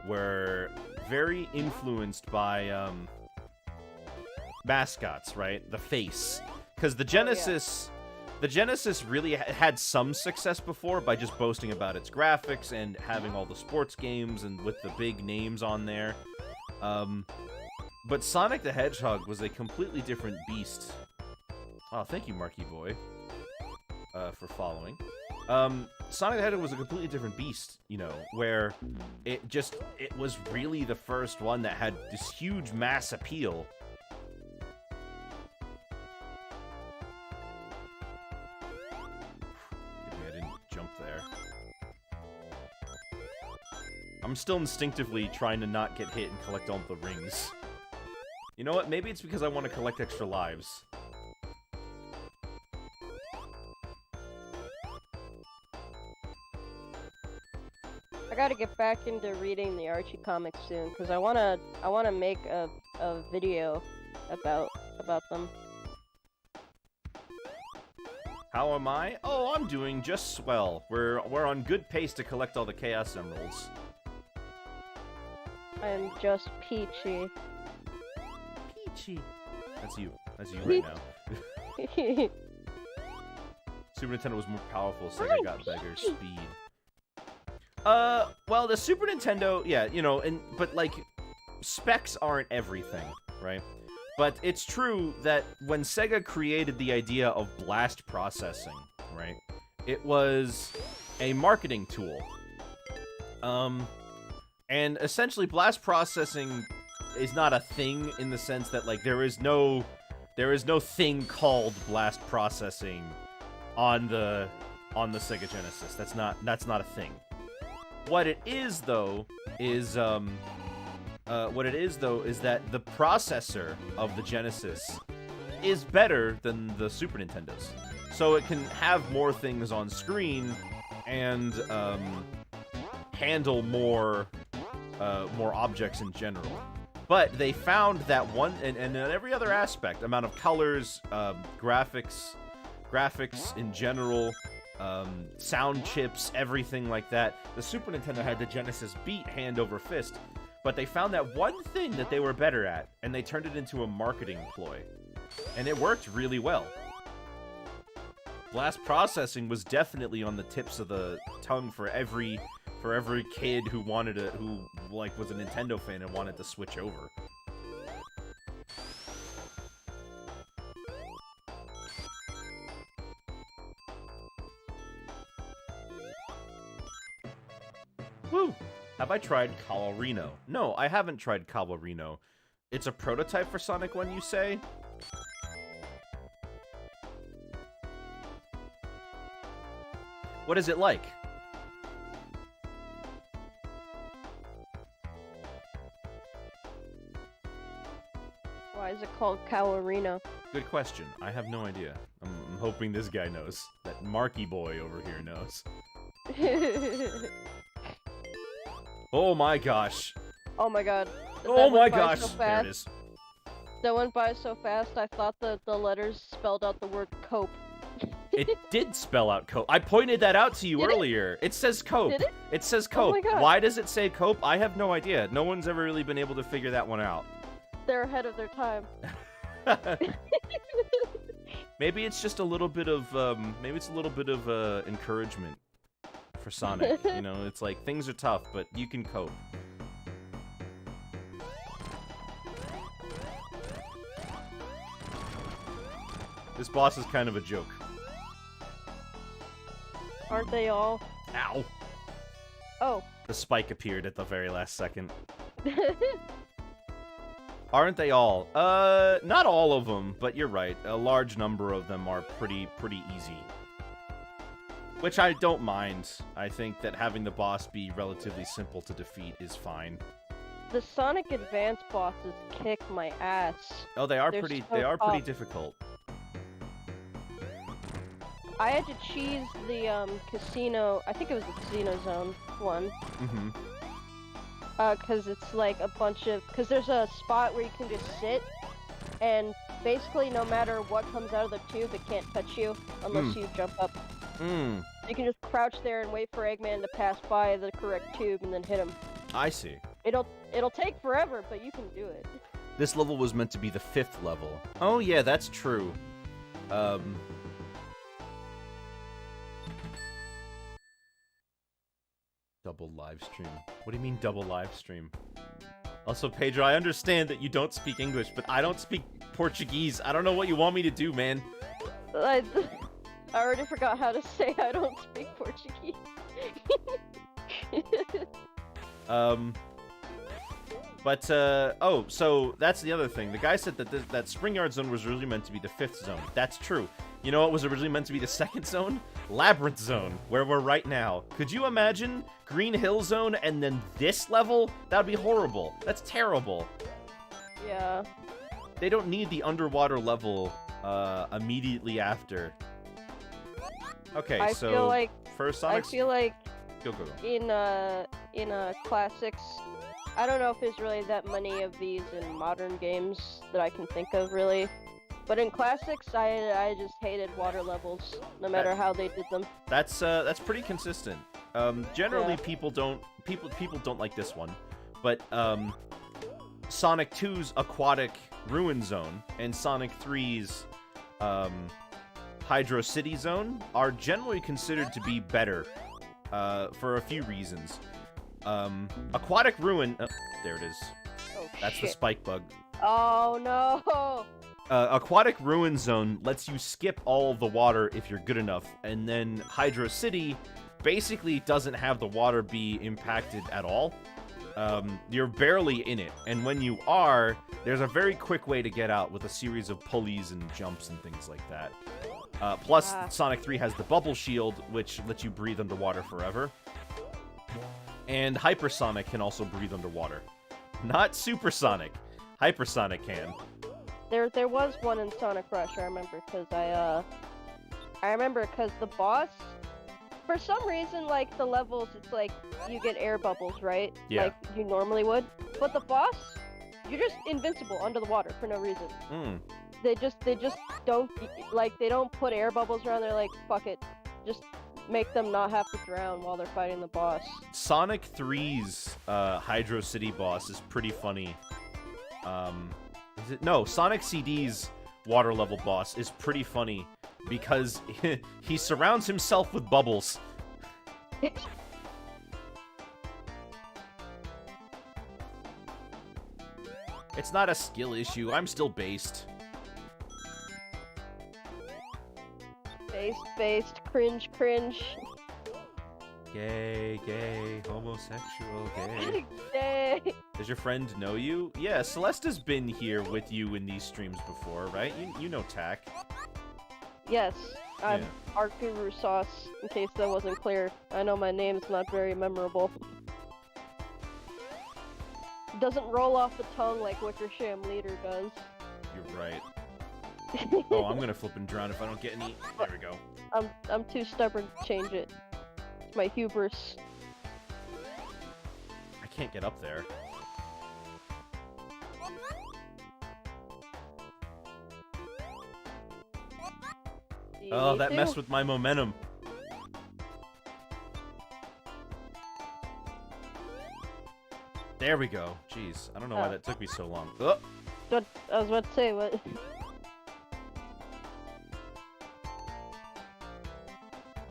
were very influenced by, mascots, right? The face. Because the Genesis... The Genesis really had some success before by just boasting about its graphics and having all the sports games and with the big names on there. But Sonic the Hedgehog was a completely different beast. Oh, thank you, Marky Boy, for following. Sonic the Hedgehog was a completely different beast, you know, where it was really the first one that had this huge mass appeal. I'm still instinctively trying to not get hit and collect all the rings. You know what? Maybe it's because I want to collect extra lives. I gotta get back into reading the Archie comics soon, because I wanna make a video about them. How am I? Oh, I'm doing just swell. We're on good pace to collect all the Chaos Emeralds. I'm just Peachy. Peachy. That's you. That's you right now. Super Nintendo was more powerful. Sega got bigger speed. Well, the Super Nintendo, yeah, you know, but like, specs aren't everything, right? But it's true that when Sega created the idea of blast processing, right, it was a marketing tool. And essentially blast processing is not a thing in the sense that, like, there is no thing called blast processing on the Sega Genesis. That's not a thing. What it is though is that the processor of the Genesis is better than the Super Nintendo's. So it can have more things on screen and handle more objects in general. But they found that one, and in every other aspect, amount of colors, graphics in general, sound chips, everything like that, the Super Nintendo had the Genesis beat hand over fist. But they found that one thing that they were better at, and they turned it into a marketing ploy. And it worked really well. Blast processing was definitely on the tips of the tongue for every kid who was a Nintendo fan and wanted to switch over. Woo! Have I tried Calorino? No, I haven't tried Calorino. It's a prototype for Sonic 1, you say? What is it like? Why is it called Calorino? Good question. I have no idea. I'm hoping this guy knows. That Marky boy over here knows. Oh my gosh. Oh my god. Oh my gosh. There it is. That went by so fast, I thought that the letters spelled out the word cope. It did spell out cope. I pointed that out to you earlier. It says cope. Did it? It says cope. Oh my god. Why does it say cope? I have no idea. No one's ever really been able to figure that one out. They're ahead of their time. Maybe it's just a little bit of encouragement for Sonic. You know, it's like things are tough, but you can cope. This boss is kind of a joke. Aren't they all? Ow! Oh. The spike appeared at the very last second. Aren't they all? Not all of them, but you're right. A large number of them are pretty easy. Which I don't mind. I think that having the boss be relatively simple to defeat is fine. The Sonic Advance bosses kick my ass. Oh, they are They're pretty so pretty tough. difficult. I had to cheese the casino. I think it was the Casino Zone one. Mm-hmm. Cause it's like a bunch of. Cause there's a spot where you can just sit, and basically no matter what comes out of the tube, it can't touch you unless you jump up. Mm. You can just crouch there and wait for Eggman to pass by the correct tube and then hit him. I see. It'll take forever, but you can do it. This level was meant to be the 5th level. Oh yeah, that's true. Double live stream. What do you mean double live stream? Also, Pedro, I understand that you don't speak English, but I don't speak Portuguese. I don't know what you want me to do, man. I already forgot how to say I don't speak Portuguese. Oh, so that's the other thing. The guy said that that Spring Yard Zone was originally meant to be the 5th zone. That's true. You know what was originally meant to be the 2nd zone? Labyrinth Zone, where we're right now. Could you imagine Green Hill Zone and then this level? That'd be horrible. That's terrible. Yeah. They don't need the underwater level immediately after. Okay, I so feel like first Sonic. I feel like Go. in classics, I don't know if there's really that many of these in modern games that I can think of really. But in classics, I just hated water levels, no matter how they did them. That's pretty consistent. Generally, Yeah. people don't like this one. But Sonic 2's Aquatic Ruin Zone and Sonic 3's Hydro City Zone are generally considered to be better for a few reasons. Aquatic Ruin... Oh, there it is. Oh, That's shit. the spike bug. Oh, no! Aquatic Ruin Zone lets you skip all of the water if you're good enough, and then Hydro City basically doesn't have the water be impacted at all. You're barely in it, and when you are, there's a very quick way to get out with a series of pulleys and jumps and things like that. Plus, Sonic 3 has the Bubble Shield, which lets you breathe underwater forever. And Hypersonic can also breathe underwater. Not Supersonic. Hypersonic can. There was one in Sonic Rush, I remember, because the boss, for some reason, like, the levels, it's like, you get air bubbles, right? Yeah. Like you normally would. But the boss, you're just invincible under the water for no reason. They just don't, like, they don't put air bubbles around, they're like, fuck it. Just make them not have to drown while they're fighting the boss. Sonic 3's Hydro City boss is pretty funny. No, Sonic CD's water level boss is pretty funny because he surrounds himself with bubbles. It's not a skill issue. I'm still based. Based, cringe. Gay, homosexual, gay. Yay! Does your friend know you? Yeah, Celesta's been here with you in these streams before, right? You know Tak. Yes, I'm Art Guru Sauce, in case that wasn't clear. I know my name's not very memorable. Doesn't roll off the tongue like Wickersham Leader does. You're right. Oh, I'm gonna flip and drown if I don't get any. There we go. I'm too stubborn to change it. It's my hubris. I can't get up there. Oh, that messed with my momentum. There we go. Jeez, I don't know why that took me so long. Oh. I was about to say, what?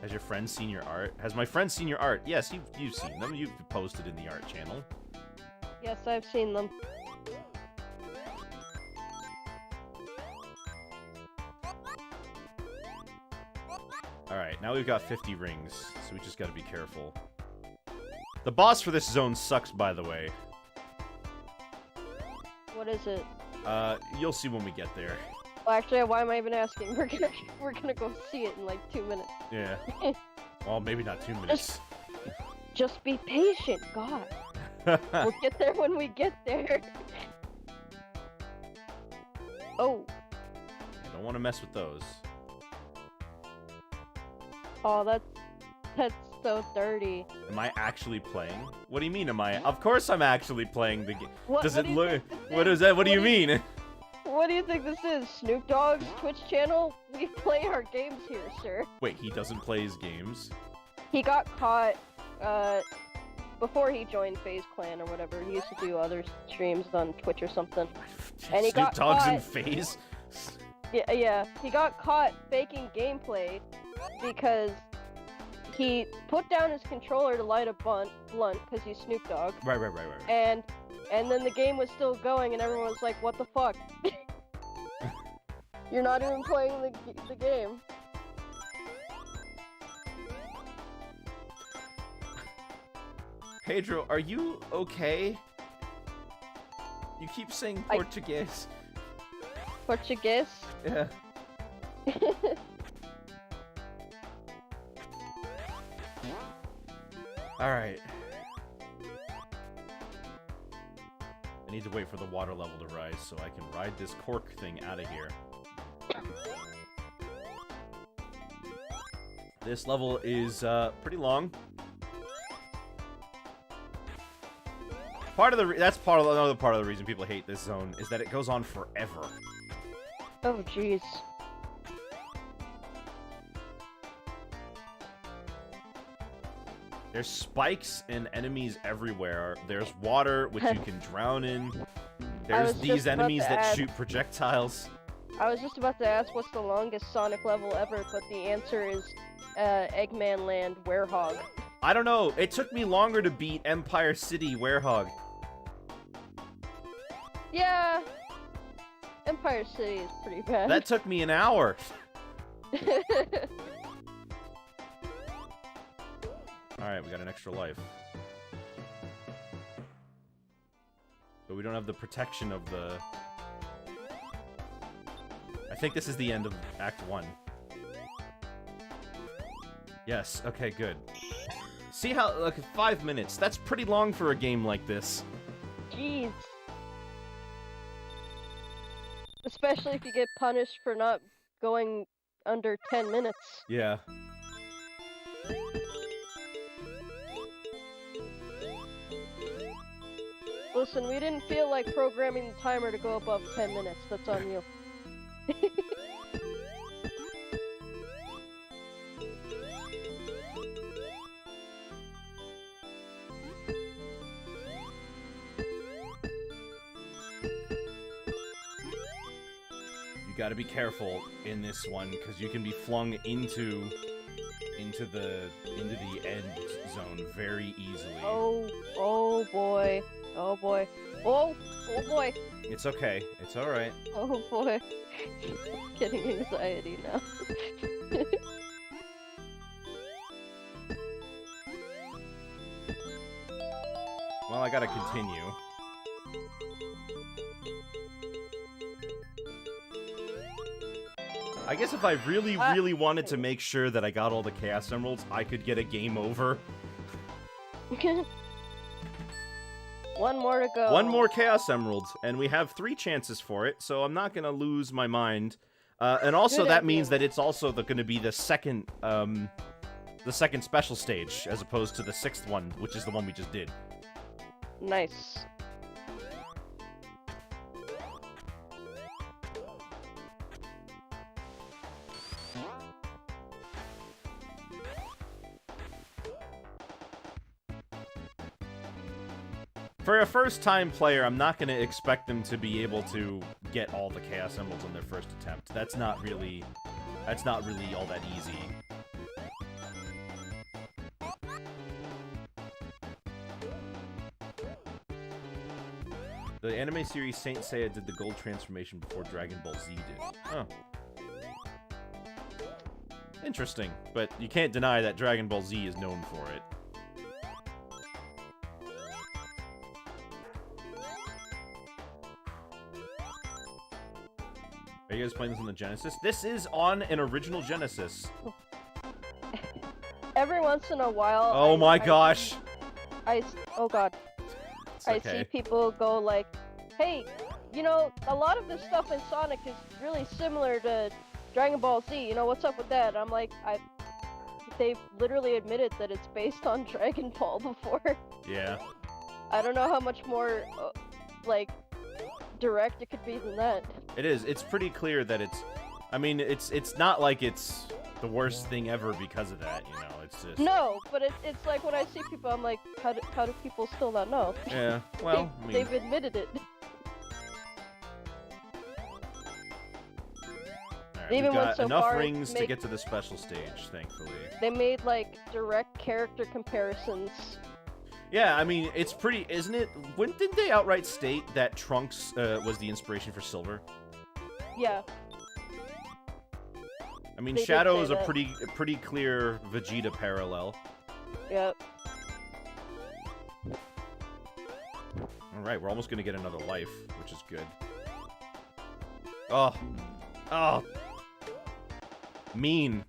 Has your friend seen your art? Has my friend seen your art? Yes, you've seen them. You've posted in the art channel. Yes, I've seen them. Alright, now we've got 50 rings, so we just gotta be careful. The boss for this zone sucks, by the way. What is it? You'll see when we get there. Well, actually, why am I even asking? We're gonna go see it in like 2 minutes. Yeah. Well, maybe not 2 minutes. Just be patient, God. We'll get there when we get there. Oh. I don't want to mess with those. Oh, that's so dirty. Am I actually playing? What do you mean, am I? Of course I'm actually playing the game. Does it look... What is that? What do you mean? What do you think this is? Snoop Dogg's Twitch channel? We play our games here, sir. Wait, he doesn't play his games? He got caught, before he joined FaZe Clan or whatever. He used to do other streams on Twitch or something. And he got Snoop Dogg's caught... in FaZe? Yeah. He got caught faking gameplay because he put down his controller to light a blunt because he's Snoop Dogg. Right. And then the game was still going and everyone was like, what the fuck? You're not even playing the game. Pedro, are you okay? You keep saying Portuguese. Portuguese? Yeah. Alright. I need to wait for the water level to rise so I can ride this cork thing out of here. This level is pretty long. Another part of the reason people hate this zone is that it goes on forever. Oh jeez. There's spikes and enemies everywhere. There's water, which you can drown in. There's these enemies that shoot projectiles. I was just about to ask what's the longest Sonic level ever, but the answer is Eggman Land Werehog. I don't know. It took me longer to beat Empire City Werehog. Yeah. Empire City is pretty bad. That took me an hour. Alright, we got an extra life. But we don't have the protection of the... I think this is the end of Act 1. Yes, okay, good. See how, like, 5 minutes. That's pretty long for a game like this. Jeez. Especially if you get punished for not going under 10 minutes. Yeah. Listen, we didn't feel like programming the timer to go above 10 minutes. That's on you. You gotta be careful in this one, because you can be flung into the end zone very easily. Oh boy. Oh boy. Oh boy. It's okay. It's alright. Oh boy. Getting anxiety now. Well, I gotta continue. I guess if I really wanted to make sure that I got all the Chaos Emeralds, I could get a game over. One more to go. One more Chaos Emerald, and we have 3 chances for it, so I'm not gonna lose my mind. And also that means that it's also gonna be the second special stage, as opposed to the 6th one, which is the one we just did. Nice. For a first-time player, I'm not going to expect them to be able to get all the Chaos Emeralds on their first attempt. That's not really all that easy. The anime series Saint Seiya did the gold transformation before Dragon Ball Z did. Oh. Interesting, but you can't deny that Dragon Ball Z is known for it. Are you guys playing this on the Genesis? This is on an original Genesis. Every once in a while... Oh my gosh! Oh god. It's okay. I see people go like, hey, you know, a lot of this stuff in Sonic is really similar to Dragon Ball Z, you know, what's up with that? I'm like, they've literally admitted that it's based on Dragon Ball before. Yeah. I don't know how much more, like, direct it could be than that. It is. It's pretty clear that it's... I mean, it's not like it's the worst thing ever because of that, you know? It's just... No, but it's like when I see people, I'm like, how do people still not know? Yeah, well, I mean... They've admitted it. Right, Even we've when got so enough far rings to get to the special stage, thankfully. They made, like, direct character comparisons. Yeah, I mean, it's pretty, isn't it? Didn't they outright state that Trunks was the inspiration for Silver? Yeah. I mean, They Shadow did is say a that. pretty clear Vegeta parallel. Yep. Alright, we're almost gonna get another life, which is good. Oh. Oh. Mean.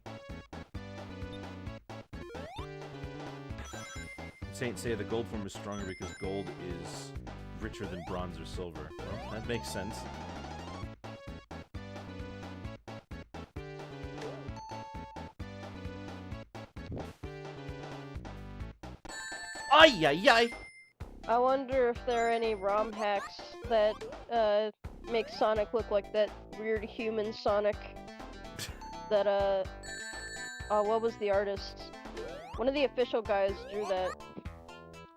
Saint Seiya, the gold form is stronger because gold is richer than bronze or silver. Well, that makes sense. Ay, ay, ay! I wonder if there are any ROM hacks that make Sonic look like that weird human Sonic that what was the artist? One of the official guys drew that.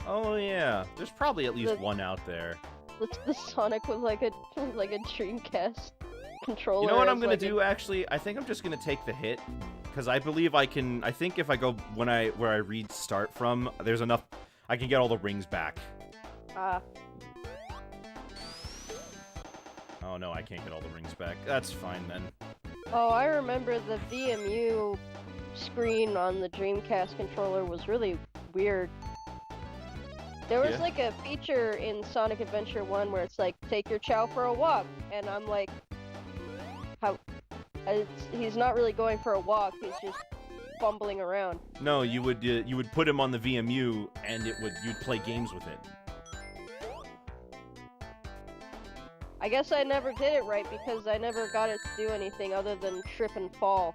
Oh yeah, there's probably at least one out there. It's the Sonic with like a Dreamcast controller. You know what I'm as, gonna like, do actually? I think I'm just gonna take the hit, because I believe I can. I think if I go where I read start from, there's enough. I can get all the rings back. Oh no, I can't get all the rings back. That's fine then. Oh, I remember the VMU screen on the Dreamcast controller was really weird. There was like a feature in Sonic Adventure 1 where it's like, take your Chow for a walk, and I'm like, how? He's not really going for a walk, he's just fumbling around. No, you would put him on the VMU, and you'd play games with it. I guess I never did it right because I never got it to do anything other than trip and fall.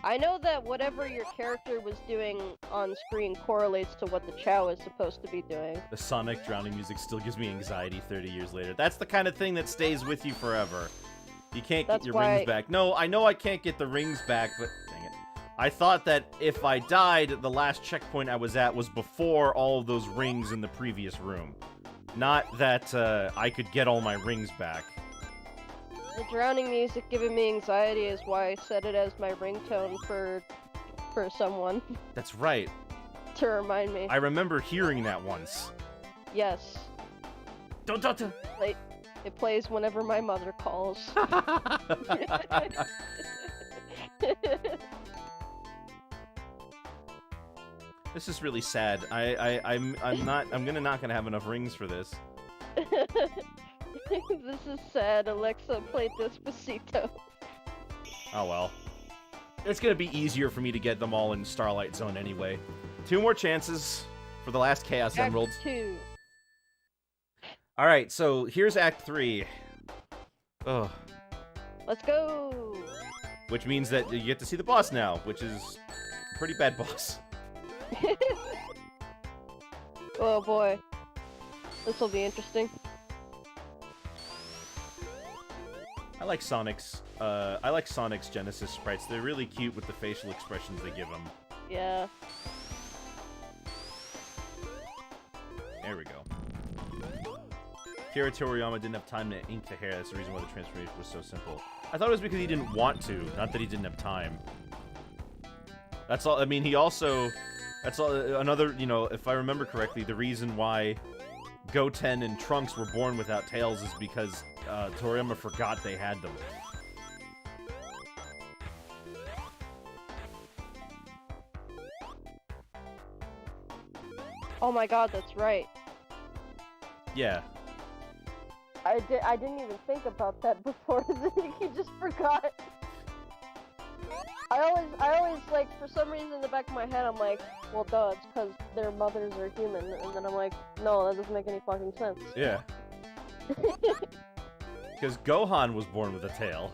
I know that whatever your character was doing on screen correlates to what the Chow is supposed to be doing. The Sonic drowning music still gives me anxiety 30 years later. That's the kind of thing that stays with you forever. You can't get your rings back. No, I know I can't get the rings back, but dang it. I thought that if I died, the last checkpoint I was at was before all of those rings in the previous room. Not that I could get all my rings back. The drowning music giving me anxiety is why I set it as my ringtone for someone. That's right. To remind me. I remember hearing that once. Yes. Don't. It plays whenever my mother calls. This is really sad. I'm not gonna have enough rings for this. This is sad. Alexa, play Despacito. Oh well. It's gonna be easier for me to get them all in Starlight Zone anyway. 2 more chances for the last Chaos Emerald. Act 2. Alright, so here's Act 3. Ugh. Let's go! Which means that you get to see the boss now, which is a pretty bad boss. Oh boy. This'll be interesting. I like Sonic's Genesis sprites. They're really cute with the facial expressions they give them. Yeah. There we go. Kira Toriyama didn't have time to ink the hair. That's the reason why the transformation was so simple. I thought it was because he didn't want to, not that he didn't have time. That's all. I mean, he also... That's all, another, you know, if I remember correctly, the reason why Goten and Trunks were born without tails is because Toriyama forgot they had them. Oh my god, that's right. Yeah. I didn't even think about that before. He just forgot. I always, like, for some reason in the back of my head, I'm like, well, duh, it's because their mothers are human. And then I'm like, no, that doesn't make any fucking sense. Yeah. Because Gohan was born with a tail.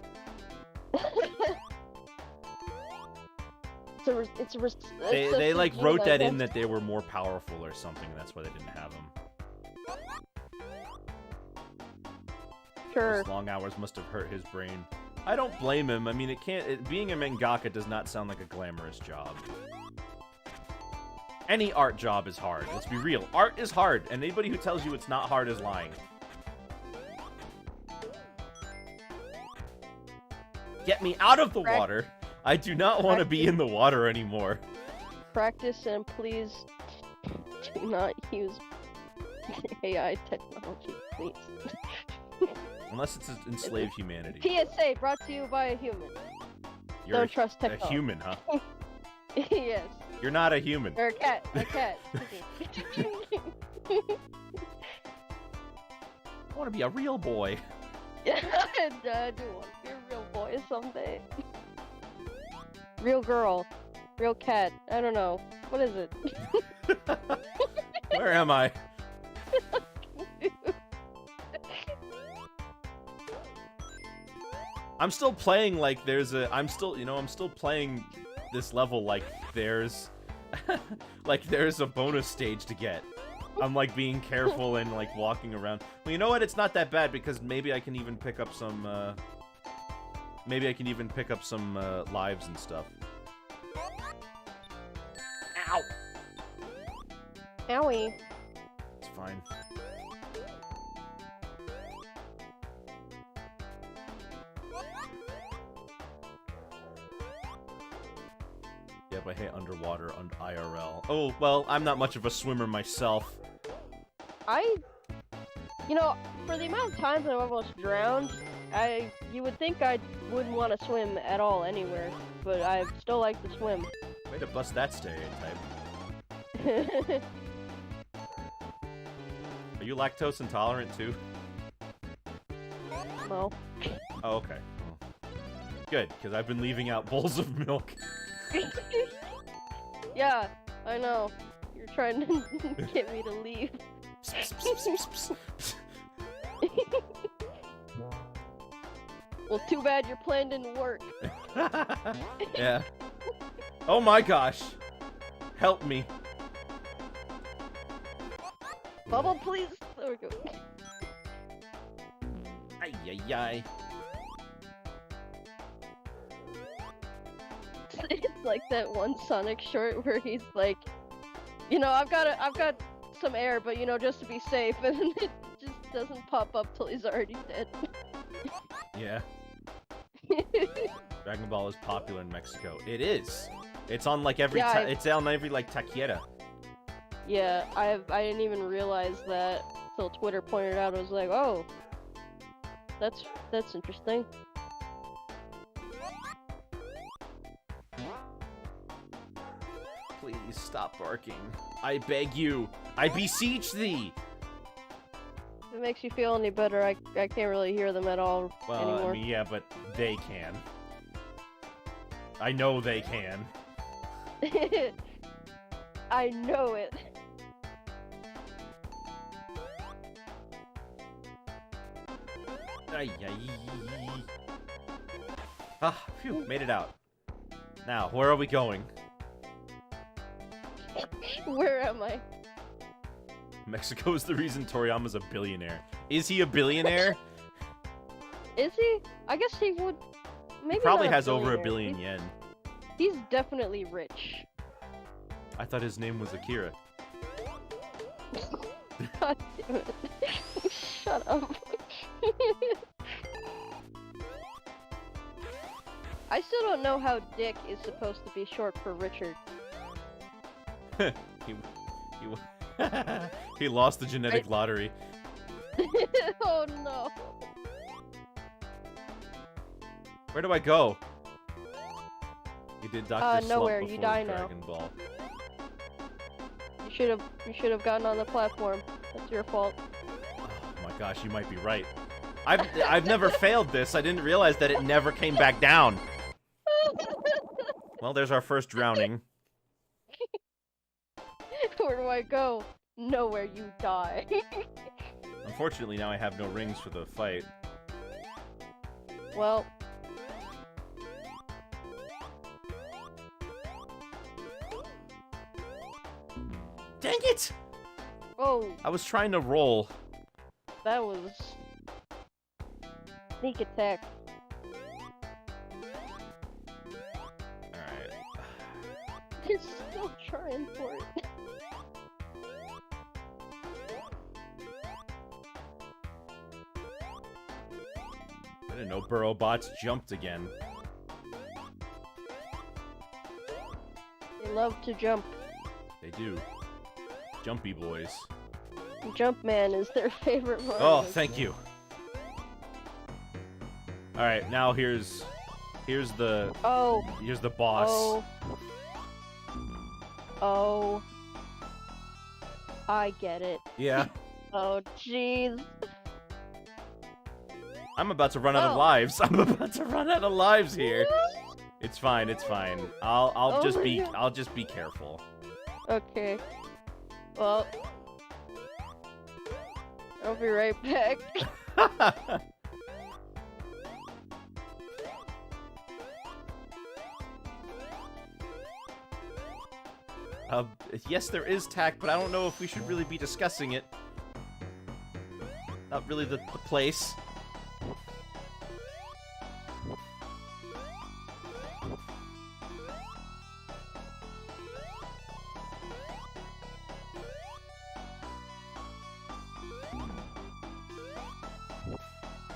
They like wrote that in that they were more powerful or something. That's why they didn't have them. Sure. Those long hours must have hurt his brain. I don't blame him. I mean, being a mangaka does not sound like a glamorous job. Any art job is hard. Let's be real. Art is hard, and anybody who tells you it's not hard is lying. Get me out of the water. I do not want to be in the water anymore. Practice and please do not use AI technology, please. Unless it's to enslave humanity. PSA brought to you by a human. Don't trust technology. A human, huh? Yes. You're not a human. Or a cat. A cat. I want to be a real boy. I do want to be a real boy someday. Real girl. Real cat. I don't know. What is it? Where am I? I'm still playing like I'm still playing this level like there's a bonus stage to get. I'm like being careful and like walking around. Well, you know what? It's not that bad because maybe I can even pick up some lives and stuff. Ow! Owie. It's fine. Yep, I hate underwater on IRL. Oh, well, I'm not much of a swimmer myself. You know, for the amount of times I've almost drowned, you would think I wouldn't want to swim at all anywhere, but I still like to swim. Way to bust that stereotype. Are you lactose intolerant too? No. Oh, okay. Well, good, because I've been leaving out bowls of milk. Yeah, I know. You're trying to get me to leave. Well, too bad your plan didn't work. Yeah. Oh my gosh. Help me. Bubble, please. There we go. Ay, ay, ay. It's like that one Sonic short where he's like, you know, I've got some air, but you know, just to be safe, and then it just doesn't pop up till he's already dead. Yeah. Dragon Ball is popular in Mexico. It is. It's on like every. Yeah, it's on every like taquera. Yeah, I didn't even realize that till Twitter pointed out. I was like, oh, that's interesting. Please stop barking. I beg you. I beseech thee. If it makes you feel any better, I can't really hear them at all anymore. I mean, yeah, but they can. I know they can. I know it. Ay, ay. Ah, phew, made it out. Now, where are we going? Where am I? Mexico is the reason Toriyama's a billionaire. Is he a billionaire? Is he? I guess he would. Maybe He probably not a has over $1 billionaire. billion yen. He's definitely rich. I thought his name was Akira. God damn it. Shut up. I still don't know how Dick is supposed to be short for Richard. He lost the genetic lottery. Oh no. Where do I go? You did Dr. Slump nowhere. before You die now. Dragon Ball. You should have gotten on the platform. That's your fault. Oh my gosh, you might be right. I've never failed this. I didn't realize that it never came back down. Well, there's our first drowning. Where do I go? Nowhere. You die. Unfortunately, now I have no rings for the fight. Well. Dang it! Oh, I was trying to roll. that was sneak attack. Alright. He's still trying for it. I didn't know Burrow bots jumped again. They love to jump. They do. Jumpy boys. Jumpman is their favorite one. Oh, thank you. Alright, now here's the boss. Oh. Oh. I get it. Yeah. Oh, jeez. I'm about to run out of lives. I'm about to run out of lives here. It's fine, it's fine. I'll just be careful. Okay. Well, I'll be right back. Yes, there is tack, but I don't know if we should really be discussing it. Not really the place.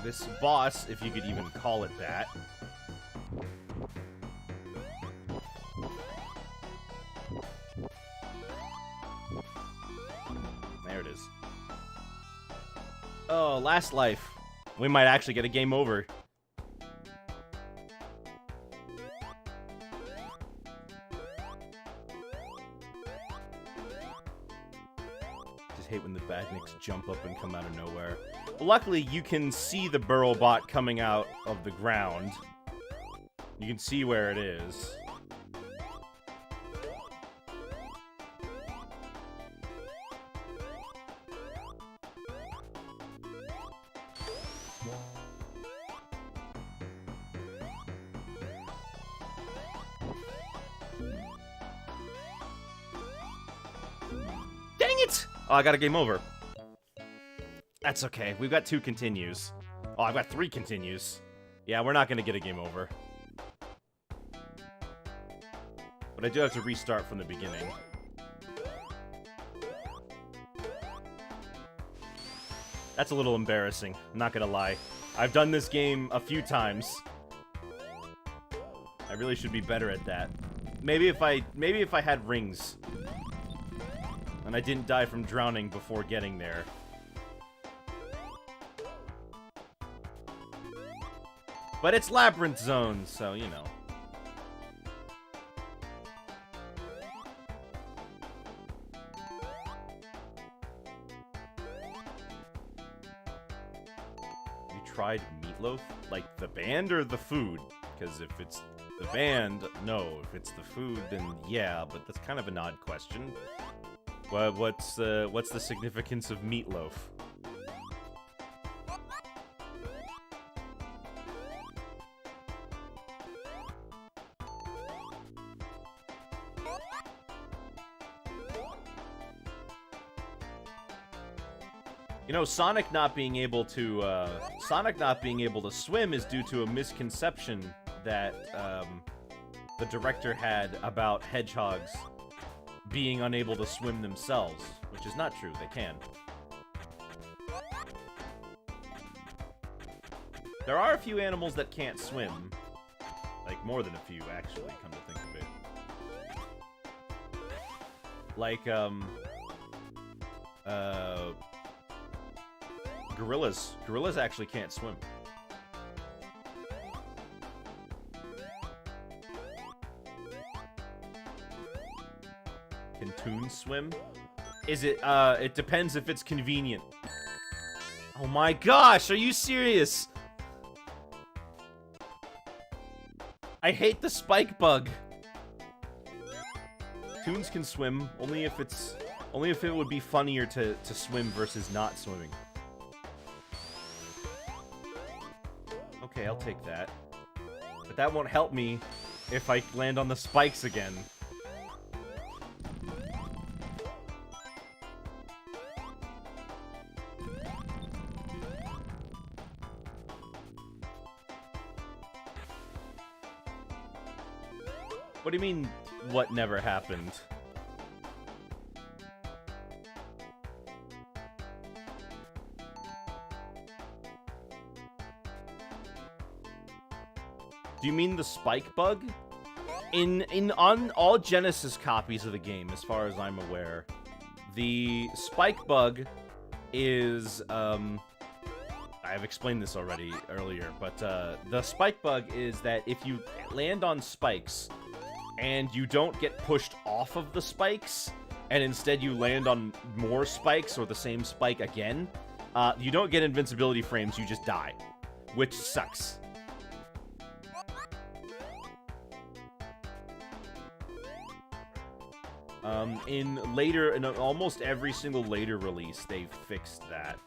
this boss, if you could even call it that. There it is. Oh, last life. We might actually get a game over. Just hate when the badniks jump up and come out of nowhere. Well, luckily, you can see the burrow bot coming out of the ground. You can see where it is. Dang it! Oh, I got a game over. That's okay. We've got 2 continues. Oh, I've got 3 continues. Yeah, we're not going to get a game over. But I do have to restart from the beginning. That's a little embarrassing. I'm not going to lie. I've done this game a few times. I really should be better at that. Maybe if I had rings. And I didn't die from drowning before getting there. But it's Labyrinth Zone, so, you know. You tried Meatloaf? Like the band or the food? Because if it's the band, no. If it's the food, then yeah, but that's kind of an odd question. Well, what's the significance of Meatloaf? You know, Sonic not being able to swim is due to a misconception that the director had about hedgehogs being unable to swim themselves, which is not true. They can. There are a few animals that can't swim. Like, more than a few, actually, come to think of it. Like, gorillas. Gorillas actually can't swim. Can Toons swim? Is it, it depends if it's convenient. Oh my gosh, are you serious? I hate the spike bug. Toons can swim, only if it would be funnier to swim versus not swimming. Okay, I'll take that. But that won't help me if I land on the spikes again. What do you mean, what never happened? Do you mean the spike bug? On all Genesis copies of the game, as far as I'm aware, the spike bug is, I've explained this already earlier, but the spike bug is that if you land on spikes and you don't get pushed off of the spikes, and instead you land on more spikes or the same spike again, you don't get invincibility frames, you just die, which sucks. In almost every single later release, they've fixed that.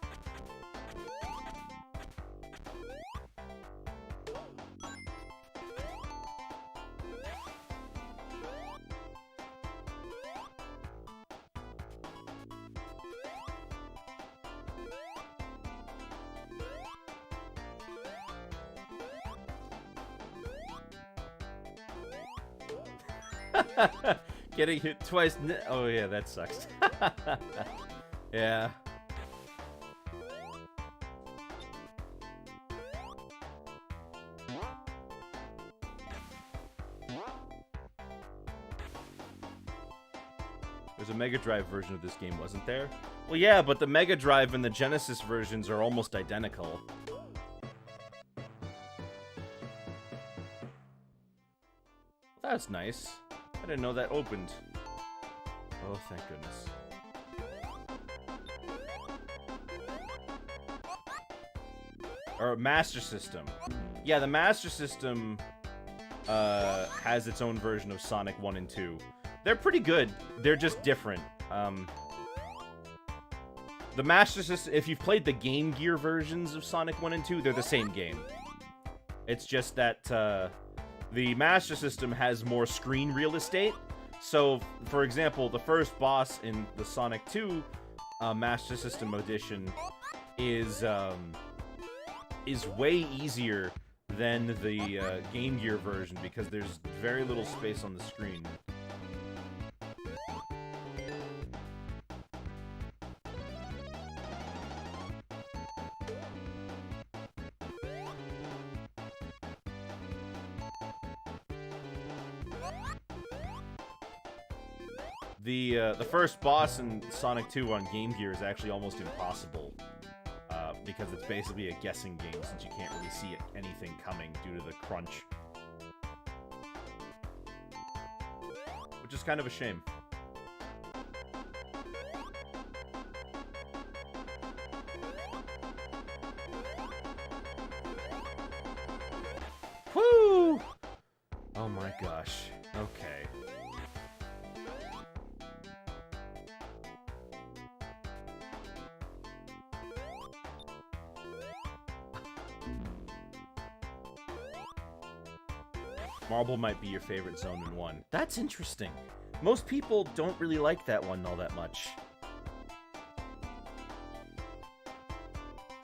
Getting hit twice. Oh yeah, that sucks. Yeah. There's a Mega Drive version of this game, wasn't there? Well, yeah, but the Mega Drive and the Genesis versions are almost identical. That's nice. I didn't know that opened. Oh, thank goodness. Or Master System. Yeah, the Master System has its own version of Sonic 1 and 2. They're pretty good. They're just different. The Master System, if you've played the Game Gear versions of Sonic 1 and 2, they're the same game. It's just that the Master System has more screen real estate. So, for example, the first boss in the Sonic 2 Master System edition is way easier than the Game Gear version because there's very little space on the screen. The first boss in Sonic 2 on Game Gear is actually almost impossible. Because it's basically a guessing game since you can't really see anything coming due to the crunch. Which is kind of a shame. Whoo! Oh my gosh. Okay. Marble might be your favorite zone in 1. That's interesting. Most people don't really like that one all that much.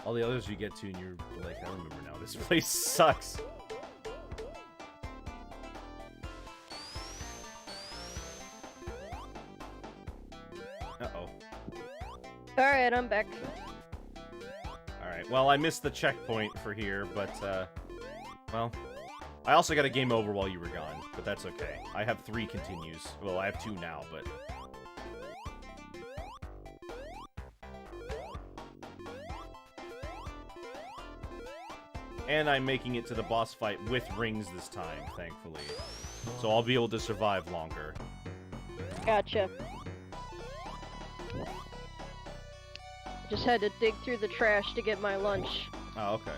All the others you get to and you're like, I remember now, this place sucks. Uh-oh. Alright, I'm back. Alright, well, I missed the checkpoint for here, but, well... I also got a game over while you were gone, but that's okay. I have 3 continues. Well, I have 2 now, but... And I'm making it to the boss fight with rings this time, thankfully. So I'll be able to survive longer. Gotcha. Just had to dig through the trash to get my lunch. Oh, okay.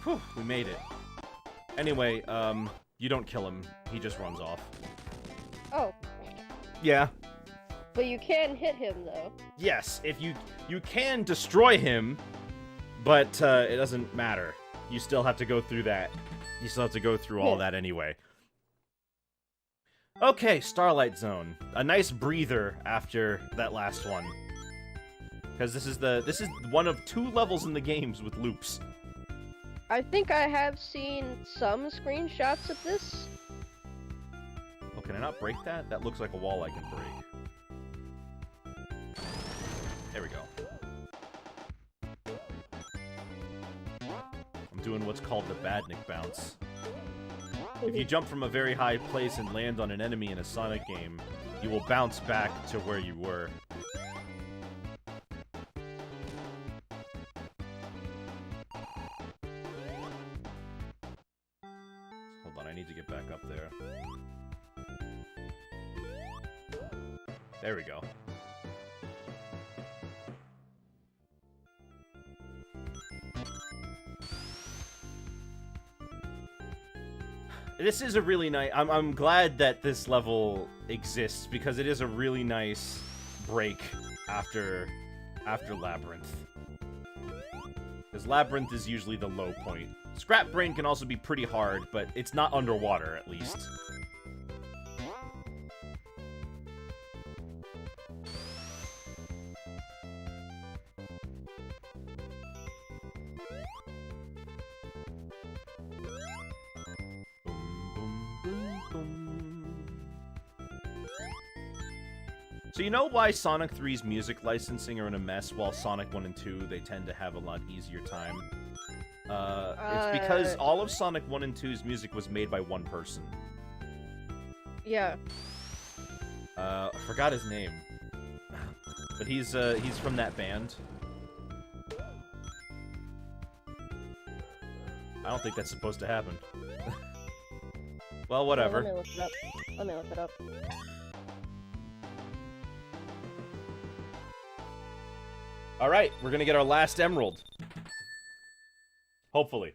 Whew, we made it. Anyway, you don't kill him. He just runs off. Oh. Yeah. But you can hit him, though. Yes, if you can destroy him, but it doesn't matter. You still have to go through that. You still have to go through all that anyway. Okay, Starlight Zone. A nice breather after that last one. Because this is one of 2 levels in the games with loops. I think I have seen some screenshots of this. Oh, can I not break that? That looks like a wall I can break. There we go. I'm doing what's called the Badnik bounce. If you jump from a very high place and land on an enemy in a Sonic game, you will bounce back to where you were. Hold on, I need to get back up there. There we go. This is a really nice... I'm glad that this level exists, because it is a really nice break after Labyrinth. Because Labyrinth is usually the low point. Scrap Brain can also be pretty hard, but it's not underwater, at least. So you know why Sonic 3's music licensing are in a mess, while Sonic 1 and 2, they tend to have a lot easier time? It's because all of Sonic 1 and 2's music was made by one person. Yeah. I forgot his name. But he's from that band. I don't think that's supposed to happen. Well, whatever. Let me look it up. Let me look it up. Alright, we're gonna get our last emerald. Hopefully.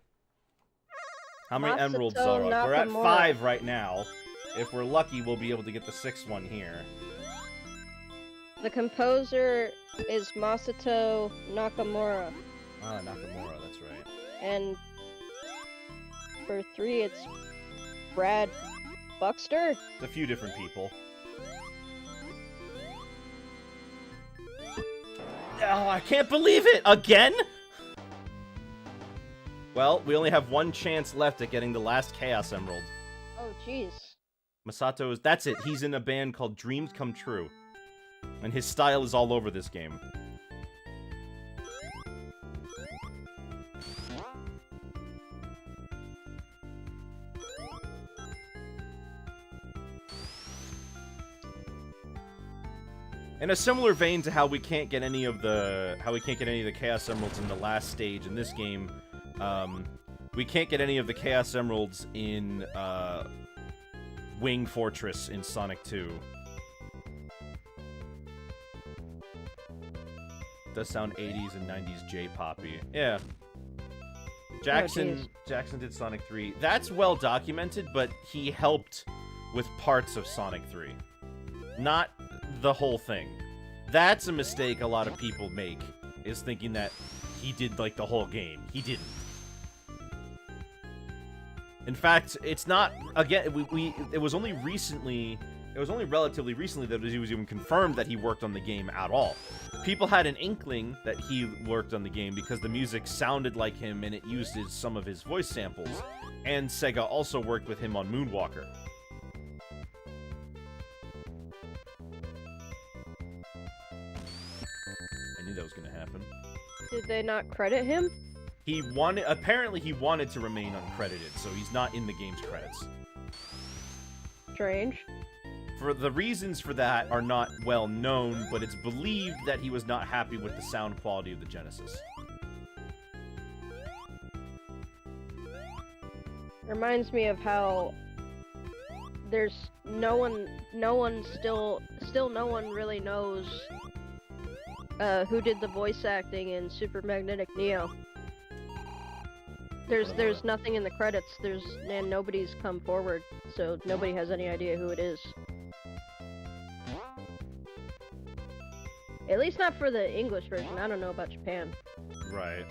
How many emeralds are we? We're at 5 right now. If we're lucky, we'll be able to get the 6th one here. The composer is Masato Nakamura. Ah, Nakamura, that's right. And for 3, it's Brad Buxter. It's a few different people. Oh, I can't believe it! Again? Well, we only have one chance left at getting the last Chaos Emerald. Oh, jeez. Masato is... That's it. He's in a band called Dreams Come True. And his style is all over this game. In a similar vein to how we can't get any of the Chaos Emeralds in the last stage in this game, we can't get any of the Chaos Emeralds in Wing Fortress in Sonic 2. It does sound 80s and 90s J-poppy. Yeah. Jackson did Sonic 3. That's well documented, but he helped with parts of Sonic 3. Not the whole thing. That's a mistake a lot of people make, is thinking that he did, like, the whole game. He didn't. In fact, it's not, again, it was only relatively recently that he was even confirmed that he worked on the game at all. People had an inkling that he worked on the game because the music sounded like him and it used some of his voice samples, and Sega also worked with him on Moonwalker. That was gonna happen. Did they not credit him? Apparently he wanted to remain uncredited, so he's not in the game's credits. Strange. For the reasons for that are not well known, but it's believed that he was not happy with the sound quality of the Genesis. Reminds me of how there's no one really knows who did the voice acting in Super Magnetic Neo. There's nothing in the credits. And nobody's come forward, so nobody has any idea who it is. At least not for the English version. I don't know about Japan. Right.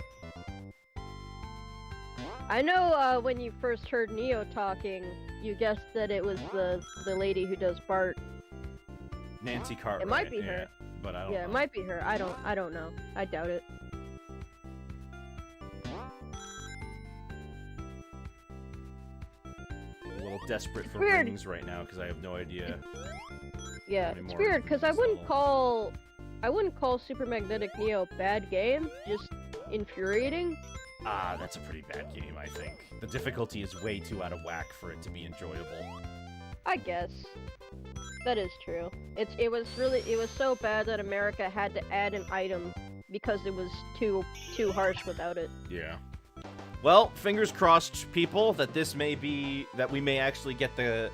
I know when you first heard Neo talking, you guessed that it was the lady who does Bart. Nancy Cartwright. It might be her. But I don't know. Yeah, it might be her. I don't know. I doubt it. I'm a little desperate for rings right now because I have no idea. Yeah, it's weird because I wouldn't call Super Magnetic Neo a bad game, just infuriating. Ah, that's a pretty bad game, I think. The difficulty is way too out of whack for it to be enjoyable. I guess. That is true. It was so bad that America had to add an item because it was too harsh without it. Yeah. Well, fingers crossed, people, that we may actually get the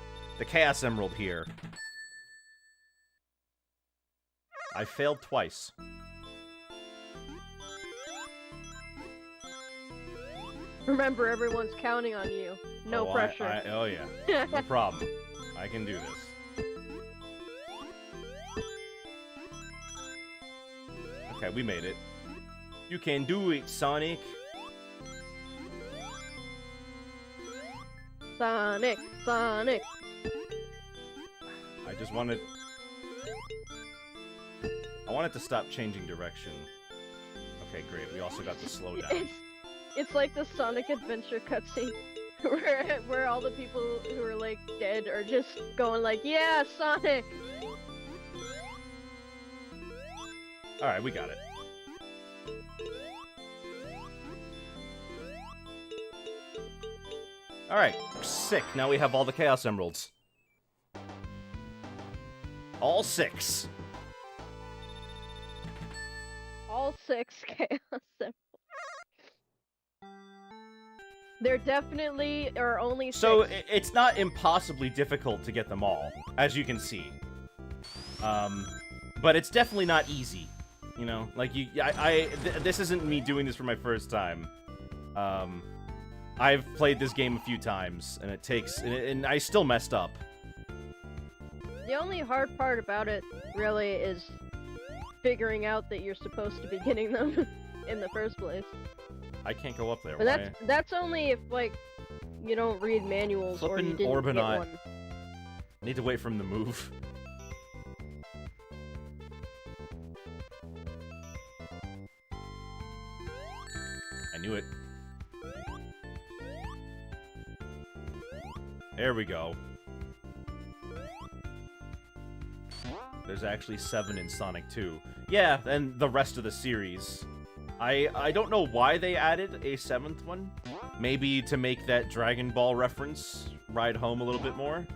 Chaos Emerald here. I failed twice. Remember, everyone's counting on you. No pressure. Oh yeah. No problem. I can do this. Okay, we made it. You can do it, Sonic. Sonic, Sonic. I just wanted... I wanted to stop changing direction. Okay, great. We also got the slowdown. It's like the Sonic Adventure cutscene, where all the people who are like dead are just going like, "Yeah, Sonic." Alright, we got it. Alright, sick. Now we have all the Chaos Emeralds. All 6. All 6 Chaos Emeralds. There definitely are only 6. So it's not impossibly difficult to get them all, as you can see. But it's definitely not easy. You know, like this isn't me doing this for my first time. I've played this game a few times, and it takes, and I still messed up. The only hard part about it, really, is figuring out that you're supposed to be getting them in the first place. I can't go up there. But that's only if, like, you don't read manuals or you didn't get one. I need to wait for him to move. I knew it. There we go. There's actually 7 in Sonic 2. Yeah, and the rest of the series. I don't know why they added a 7th one. Maybe to make that Dragon Ball reference ride home a little bit more.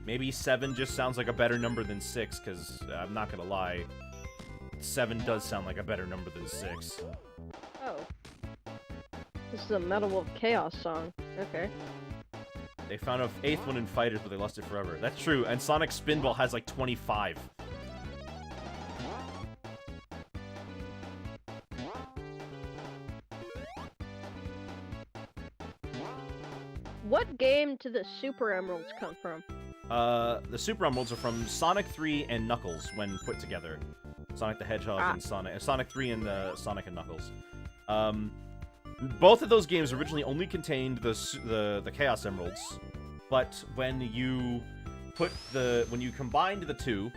Maybe 7 just sounds like a better number than 6, because I'm not gonna lie, 7 does sound like a better number than 6. Oh. This is a Metal of Chaos song. Okay. They found an 8th one in Fighters, but they lost it forever. That's true, and Sonic Spinball has like 25. What game do the Super Emeralds come from? The Super Emeralds are from Sonic 3 and Knuckles when put together. Sonic the Hedgehog and Sonic 3 and Sonic and Knuckles. Both of those games originally only contained the Chaos Emeralds, but when you combined the two,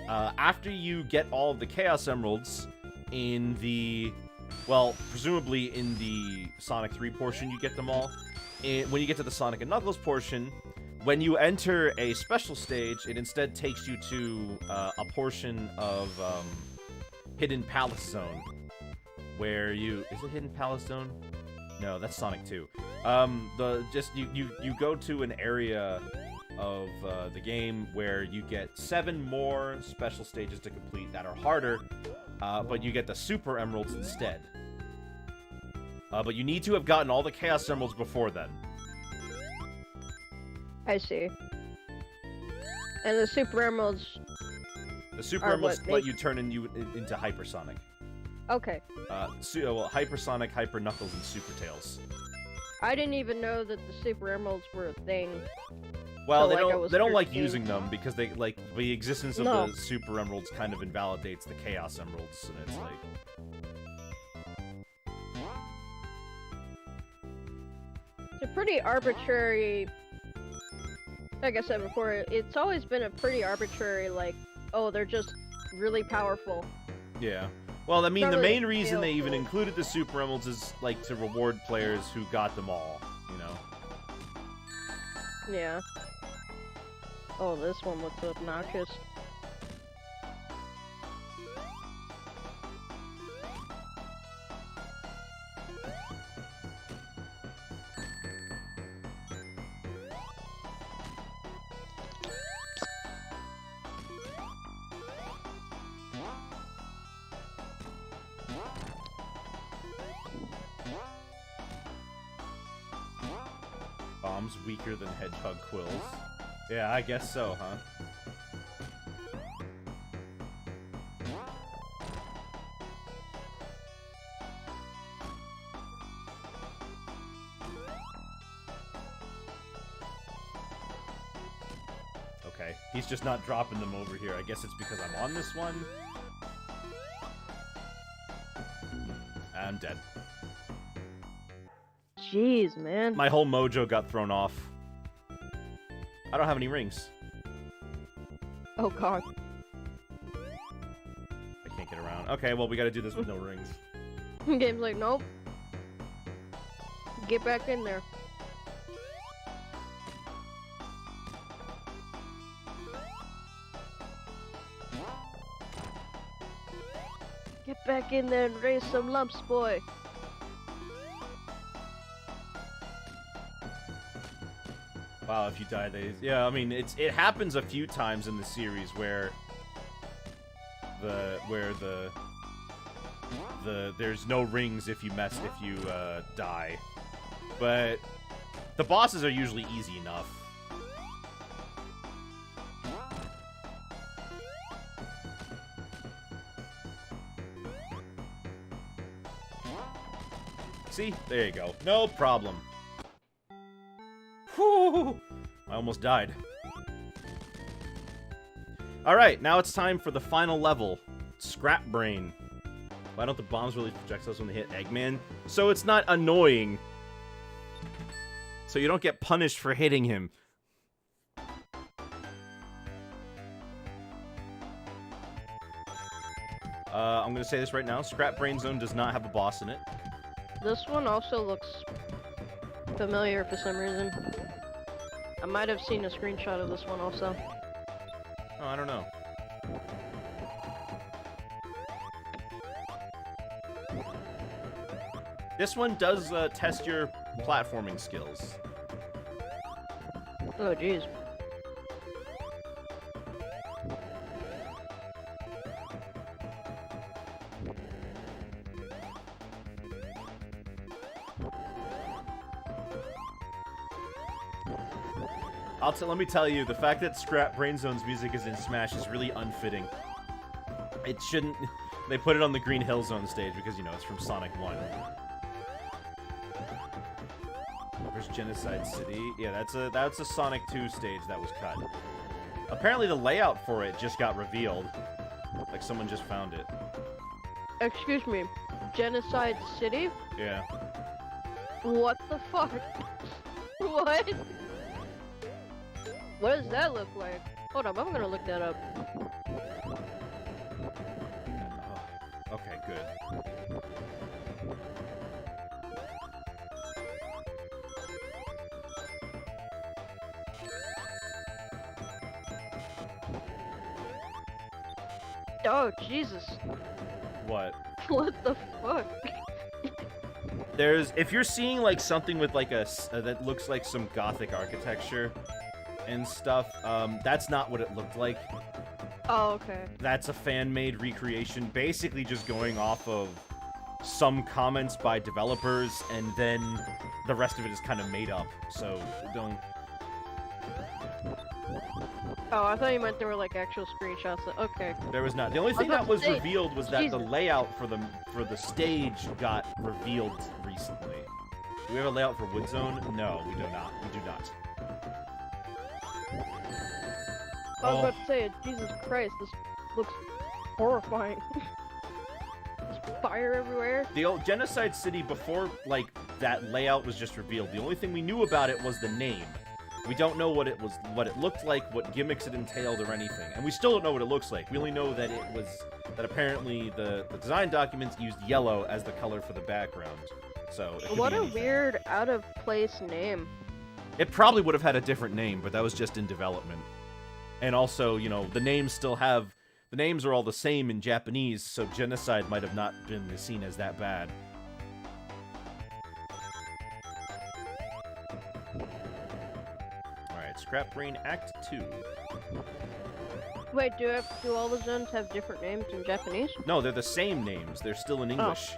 after you get all of the Chaos Emeralds in the, well, presumably in the Sonic 3 portion, you get them all. When you get to the Sonic and Knuckles portion, when you enter a special stage, it instead takes you to a portion of Hidden Palace Zone, where is it Hidden Palace Zone? No, that's Sonic 2. You go to an area of the game where you get 7 more special stages to complete that are harder, but you get the Super Emeralds instead. But you need to have gotten all the Chaos Emeralds before then. I see. And the Super Emeralds... The Super Emeralds let you turn into Hypersonic. Okay. Well, Hypersonic, Hyper Knuckles, and Super Tails. I didn't even know that the Super Emeralds were a thing. Well, so, they don't like using them because they like the existence of the Super Emeralds kind of invalidates the Chaos Emeralds, and it's like... It's a pretty arbitrary... Like I said before, it's always been a pretty arbitrary, like, oh, they're just really powerful. Yeah. Well, I mean, the main reason they even included the Super Emeralds is, like, to reward players who got them all, you know? Yeah. Oh, this one looks obnoxious. Bombs weaker than hedgehog quills. Yeah, I guess so, huh? Okay, he's just not dropping them over here. I guess it's because I'm on this one. I'm dead. Jeez, man. My whole mojo got thrown off. I don't have any rings. Oh, God. I can't get around. Okay, well, we gotta do this with no rings. Game's like, nope. Get back in there. back in there and raise some lumps, boy. Wow, if you die, yeah. I mean, it happens a few times in the series where there's no rings if you die, but the bosses are usually easy enough. See, there you go. No problem. Whew! I almost died. Alright, now it's time for the final level. Scrap Brain. Why don't the bombs release projectiles when they hit Eggman? So it's not annoying. So you don't get punished for hitting him. I'm gonna say this right now. Scrap Brain Zone does not have a boss in it. This one also looks familiar for some reason. I might have seen a screenshot of this one also. Oh, I don't know. This one does test your platforming skills. Oh, jeez. Let me tell you, the fact that Scrap Brain Zone's music is in Smash is really unfitting. It shouldn't... They put it on the Green Hill Zone stage because, you know, it's from Sonic 1. Where's Genocide City? Yeah, that's a Sonic 2 stage that was cut. Apparently the layout for it just got revealed. Like someone just found it. Excuse me. Genocide City? Yeah. What the fuck? What? What does that look like? Hold up, I'm gonna look that up. Oh, okay, good. Oh, Jesus. What? What the fuck? If you're seeing like something with like that looks like some Gothic architecture and stuff, that's not what it looked like. Oh, okay. That's a fan-made recreation, basically just going off of some comments by developers, and then the rest of it is kind of made up, so don't... Oh, I thought you meant there were like actual screenshots. Okay. There was not. The only thing that was revealed was that Jesus. the layout for the stage got revealed recently. Do we have a layout for Wood Zone? No, we do not. We do not. I was about to say, Jesus Christ, this looks horrifying. There's fire everywhere. The old Genocide City, before, like, that layout was just revealed, the only thing we knew about it was the name. We don't know what it looked like, what gimmicks it entailed, or anything. And we still don't know what it looks like. We only know that that apparently the design documents used yellow as the color for the background. So, it could What be a anything. weird, out-of-place name. It probably would have had a different name, but that was just in development. And also, you know, the names are all the same in Japanese, so Genocide might have not been seen as that bad. Alright, Scrap Brain Act 2. Wait, do all the zones have different names in Japanese? No, they're the same names. They're still in English.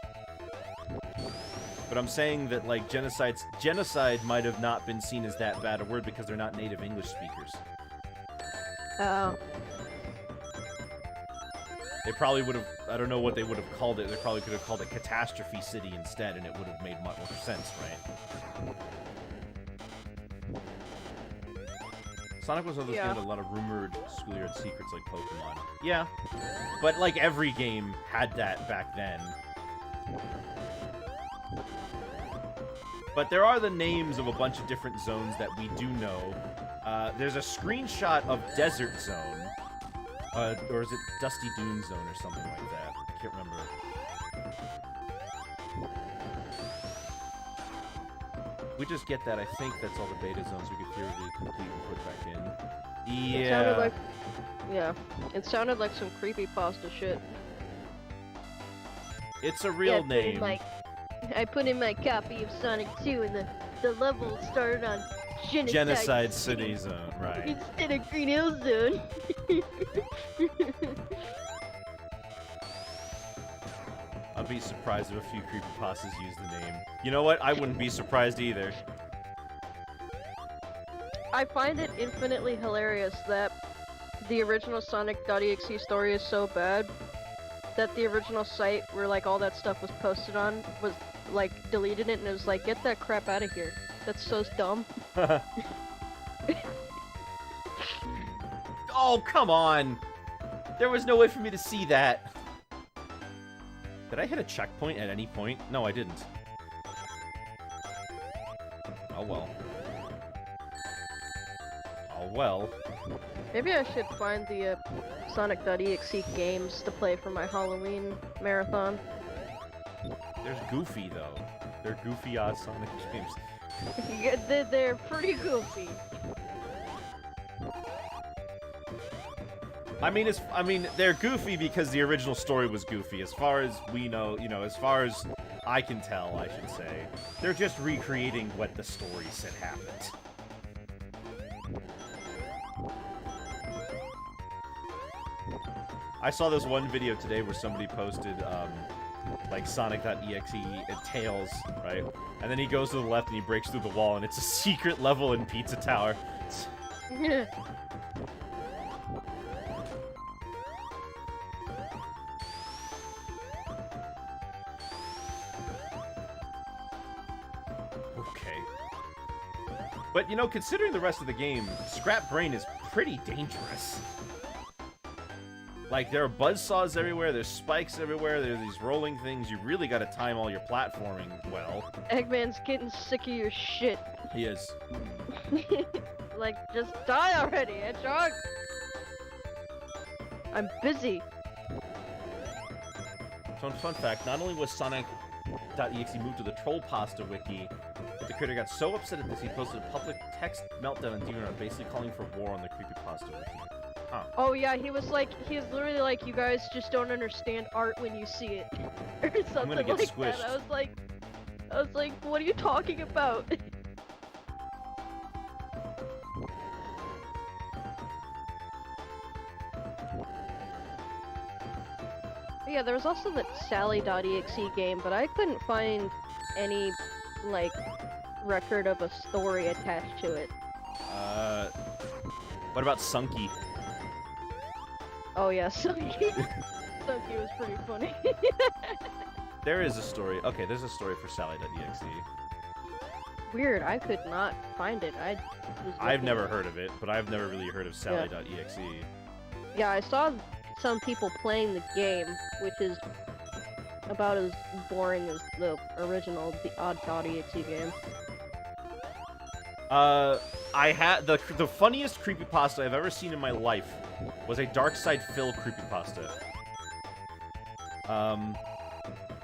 But I'm saying that, like, Genocide might have not been seen as that bad a word because they're not native English speakers. Oh. They probably would have, I don't know what they would have called it. They probably could have called it Catastrophe City instead, and it would have made much more sense, right? Sonic was one of those games with a lot of rumored schoolyard secrets like Pokemon. Yeah, but like every game had that back then. But there are the names of a bunch of different zones that we do know. There's a screenshot of Desert Zone. Or is it Dusty Dune Zone or something like that? I can't remember. We just get that. I think that's all the beta zones we could theoretically complete and put back in. Yeah. It sounded like some creepypasta shit. It's a real name. I put in my copy of Sonic 2 and the level started on Genocide City Zone, right. instead of Green Hill Zone. I'd be surprised if a few creepypastas use the name. You know what? I wouldn't be surprised either. I find it infinitely hilarious that the original Sonic.exe story is so bad that the original site where like all that stuff was posted on was like deleted it and it was like, get that crap out of here. That's so dumb. Oh, come on! There was no way for me to see that. Did I hit a checkpoint at any point? No, I didn't. Oh well. Oh well. Maybe I should find the Sonic.exe games to play for my Halloween marathon. There's Goofy, though. They're goofy-ass Sonic games. Yeah, they're pretty goofy. I mean, they're goofy because the original story was goofy. As far as we know, as far as I can tell, I should say. They're just recreating what the story said happened. I saw this one video today where somebody posted, like, Sonic.exe Tails, right? And then he goes to the left and he breaks through the wall, and it's a secret level in Pizza Tower. Okay. But, considering the rest of the game, Scrap Brain is pretty dangerous. Like, there are buzzsaws everywhere, there's spikes everywhere, there's these rolling things. You really gotta time all your platforming well. Eggman's getting sick of your shit. He is. Like, just die already, Hedgehog! I'm busy. Fun fact, not only was Sonic.exe moved to the Troll Pasta wiki, but the creator got so upset at this he posted a public text meltdown on DeviantArt basically calling for war on the creepypasta wiki. Huh. Oh yeah, he was literally like, you guys just don't understand art when you see it. Or something I'm gonna get like squished. that. I was like, what are you talking about? Yeah, there was also that Sally.exe game, but I couldn't find any, like, record of a story attached to it. What about Sunky? Oh yeah, Sunky. Sunky was pretty funny. There is a story. Okay, there's a story for Sally.exe. Weird, I could not find it. I've never heard of it, but I've never really heard of Sally.exe. Yeah, I saw some people playing the game, which is about as boring as the original Odd.exe game. I had the funniest creepypasta I've ever seen in my life was a Dark Side Phil creepypasta.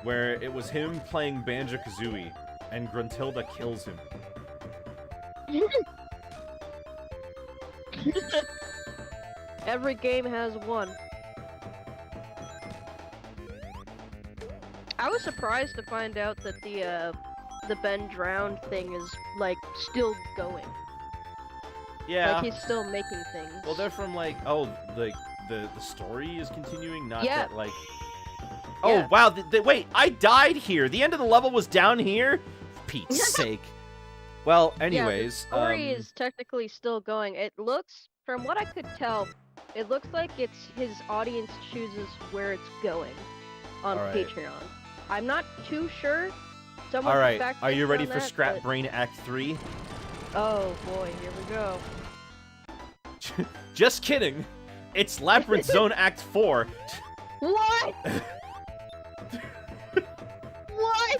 Where it was him playing Banjo-Kazooie, and Gruntilda kills him. Every game has one. I was surprised to find out that the Ben Drowned thing is, like, still going. Yeah. Like, he's still making things. Well, they're from, like, the story is continuing, not Yeah. that, like... Yeah. Oh, wow, wait, I died here! The end of the level was down here? For Pete's sake. Well, anyways, yeah, the story is technically still going. It looks, from what I could tell, it looks like his audience chooses where it's going on Patreon. I'm not too sure. Alright, are you ready for Scrap Brain Act 3? Oh boy, here we go. Just kidding! It's Labyrinth Zone Act 4. What? What?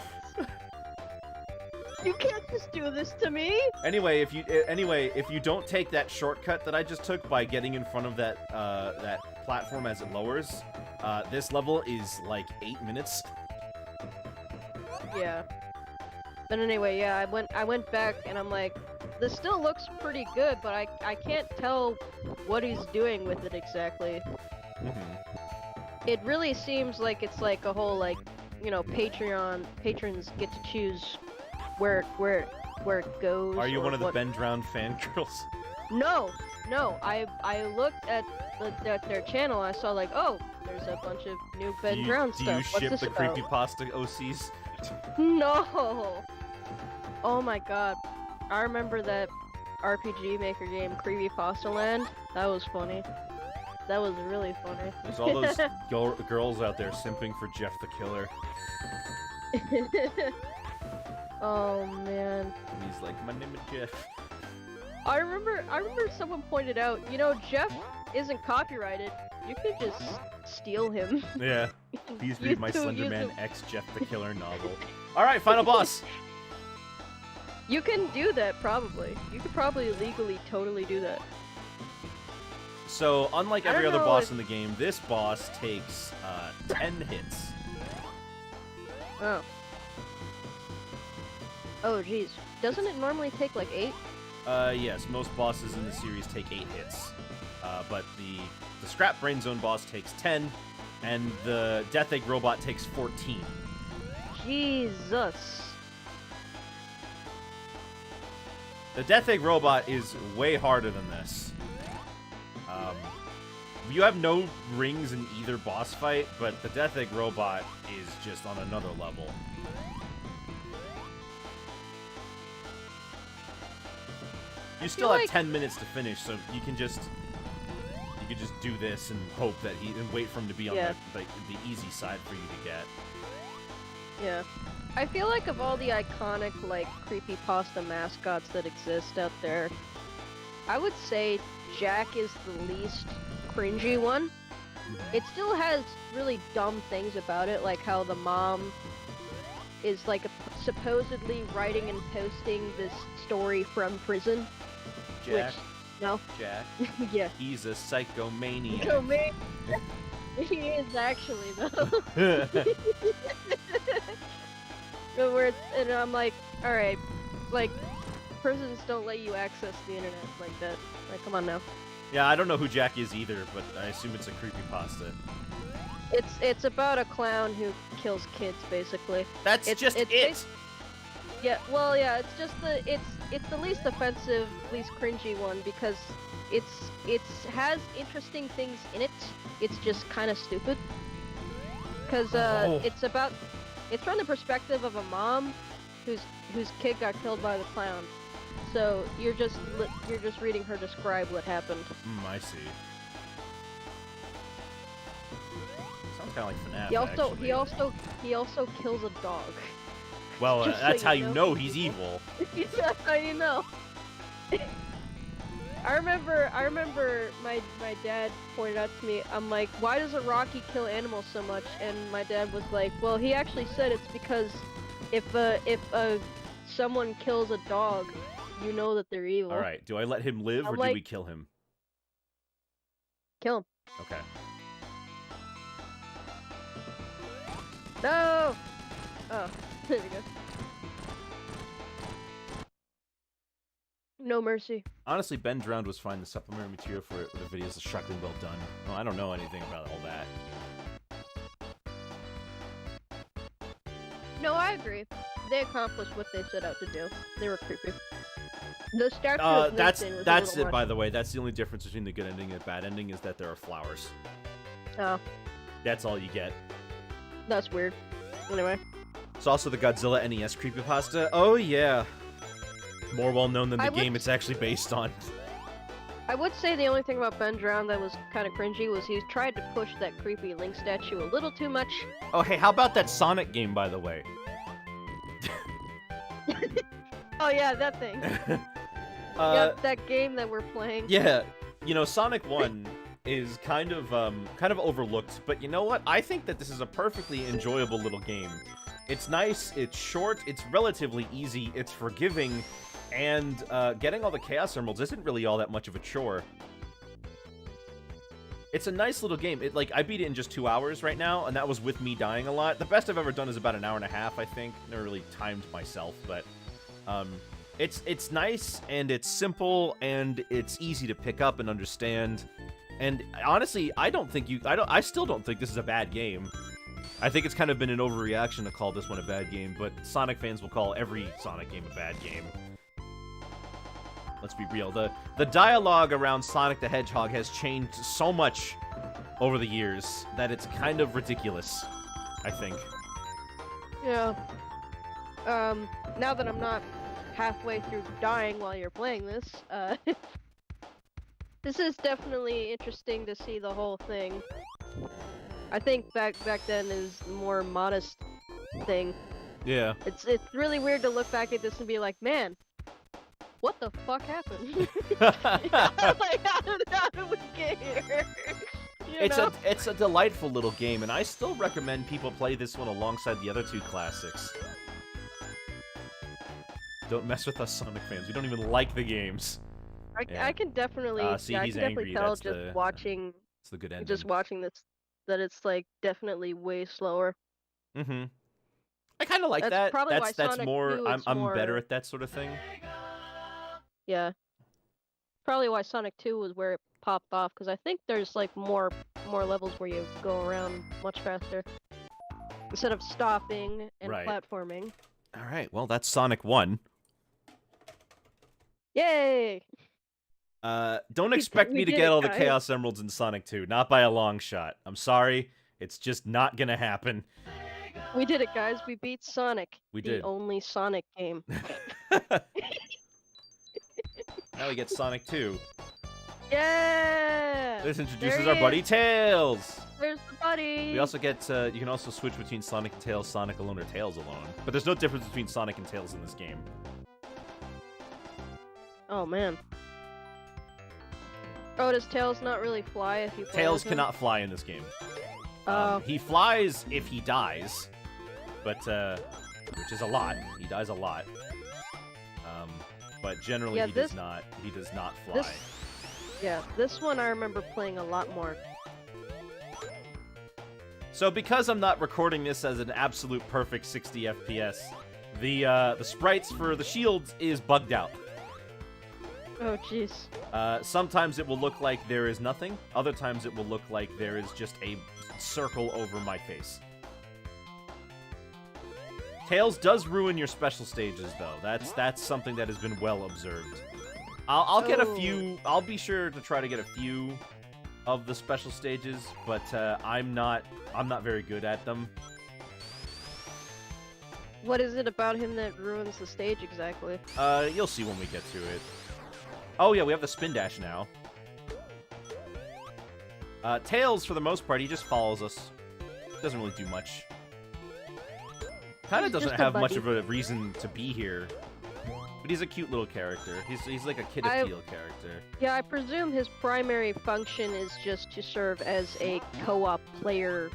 You can't just do this to me! Anyway, if you don't take that shortcut that I just took by getting in front of that that platform as it lowers, this level is like 8 minutes. Yeah. But anyway, yeah, I went back and I'm like, this still looks pretty good, but I can't tell what he's doing with it exactly. Mm-hmm. It really seems like it's like a whole, like, patrons get to choose where it goes. Are you or one of the what... Ben Drowned fangirls? No. I looked at their channel. I saw like, oh, there's a bunch of new Ben Drowned stuff. Do you What's ship this the about? creepypasta OCs? No. Oh my god. I remember that RPG Maker game, Creepypasta Land. That was funny. That was really funny. There's all those girls out there simping for Jeff the Killer. Oh man. And he's like, my name is Jeff. I remember someone pointed out, Jeff isn't copyrighted. You could just steal him. Yeah. Please read my use Slenderman him. X Jeff the Killer novel. Alright, final boss! You can do that, probably. You could probably legally totally do that. So, unlike I every don't other know boss if- in the game, this boss takes 10 hits. Oh. Oh, jeez. Doesn't it normally take like 8? Yes, most bosses in the series take 8 hits. But the Scrap Brain Zone boss takes 10, and the Death Egg Robot takes 14. Jesus. The Death Egg Robot is way harder than this. You have no rings in either boss fight, but the Death Egg Robot is just on another level. You still have 10 minutes to finish, so you can just do this and hope that and wait for him to be on the easy side for you to get. Yeah. I feel like of all the iconic, like, creepypasta mascots that exist out there, I would say Jack is the least cringy one. It still has really dumb things about it, like how the mom is, like, supposedly writing and posting this story from prison. Jack. Which, no. Jack. Yeah. He's a psychomaniac. So me. He is actually, though. And I'm like, alright, like, prisons don't let you access the internet like that. Like, come on now. Yeah, I don't know who Jack is either, but I assume it's a creepypasta. It's about a clown who kills kids, basically. That's just it! Yeah, well, yeah, it's just it's the least offensive, least cringy one, because it has interesting things in it. It's just kind of stupid. Because it's from the perspective of a mom whose kid got killed by the clown. So you're just reading her describe what happened. I see. Sounds kind of like FNAF. He also kills a dog. Well, Just that's so how you you know. know he's evil. That's how you know. I remember my dad pointed out to me, I'm like, why does a Rocky kill animals so much? And my dad was like, well, he actually said it's because if someone kills a dog, you know that they're evil. Alright, do I let him live or do we kill him? Kill him. Okay. No! Oh, there we go. No mercy. Honestly, Ben Drowned was fine. The supplementary material for the video is shockingly well done. Well, I don't know anything about all that. No, I agree. They accomplished what they set out to do. They were creepy. The statue of that's Nathan was that's a little it. By much. the way, that's the only difference between the good ending and the bad ending is that there are flowers. Oh, That's all you get. that's weird. Anyway. It's also the Godzilla NES creepypasta. Oh yeah. More well known than the game it's actually based on. I would say the only thing about Ben Drowned that was kind of cringy was he tried to push that creepy Link statue a little too much. Oh hey, how about that Sonic game, by the way? Oh yeah, that thing. Yep, that game that we're playing. Yeah, you know, Sonic 1 is kind of overlooked, but you know what? I think that this is a perfectly enjoyable little game. It's nice, it's short, it's relatively easy, it's forgiving, and getting all the Chaos Emeralds isn't really all that much of a chore. It's a nice little game. I beat it in just 2 hours right now, and that was with me dying a lot. The best I've ever done is about an hour and a half, I think. Never really timed myself, but it's nice, and it's simple, and it's easy to pick up and understand. And honestly, I still don't think this is a bad game. I think it's kind of been an overreaction to call this one a bad game, but Sonic fans will call every Sonic game a bad game. Let's be real. The dialogue around Sonic the Hedgehog has changed so much over the years that it's kind of ridiculous, I think. Yeah. Now that I'm not halfway through dying while you're playing this, this is definitely interesting to see the whole thing. I think back then is a more modest thing. Yeah. It's really weird to look back at this and be like, man, what the fuck happened? Like, how did we get here? It's a delightful little game, and I still recommend people play this one alongside the other two classics. Don't mess with us, Sonic fans. We don't even like the games. I can definitely, see, I he's can definitely angry. tell That's just watching, it's the good ending. just watching this, that it's like definitely way slower. Mm-hmm. I kind of like That's that. probably why That's Sonic more. 2 is I'm more- better at that sort of thing. Yeah. Probably why Sonic 2 was where it popped off, because I think there's like more levels where you go around much faster instead of stopping and Right. platforming. All right. Well, that's Sonic 1. Yay! Don't expect we me to did get it, all the guys. Chaos Emeralds in Sonic 2. Not by a long shot. I'm sorry. It's just not gonna happen. We did it, guys. We beat Sonic. We the did. only Sonic game. Now we get Sonic 2. Yeah! This There introduces he our buddy is. Tails. There's the buddy. We also get, you can also switch between Sonic and Tails, Sonic alone, or Tails alone. But there's no difference between Sonic and Tails in this game. Oh man. Oh, does Tails not really fly if you play Tails as him? cannot fly in this game. Oh. He flies if he dies, but, which is a lot. He dies a lot. But generally Yeah, he does not fly. This one I remember playing a lot more. So because I'm not recording this as an absolute perfect 60 FPS, the sprites for the shields is bugged out. Oh jeez. Sometimes it will look like there is nothing. Other times it will look like there is just a circle over my face. Tails does ruin your special stages, though. That's something that has been well observed. I'll get a few. I'll be sure to try to get a few of the special stages, but I'm not very good at them. What is it about him that ruins the stage exactly? You'll see when we get to it. Oh yeah, we have the spin dash now. Tails, for the most part, he just follows us. Doesn't really do much. Kind of He's doesn't just a have much buddy. of a reason to be here. But he's a cute little character. He's like a Kid I- Appeal character. Yeah, I presume his primary function is just to serve as a co-op player.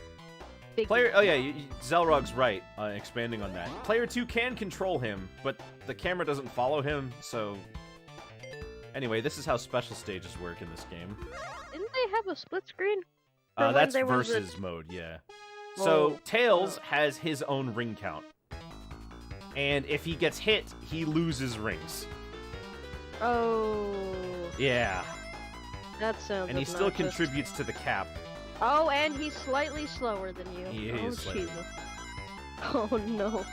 Oh yeah, Zelrog's right, expanding on that. Player 2 can control him, but the camera doesn't follow him, so... Anyway, this is how special stages work in this game. Didn't they have a split screen? For when That's there was a- versus mode, yeah. Oh, So, Tails has his own ring count. And if he gets hit, he loses rings. Oh, Yeah. that sounds. And he still obnoxious. contributes to the cap. Oh, and he's slightly slower than you. He oh, is slightly. Jesus. Oh no.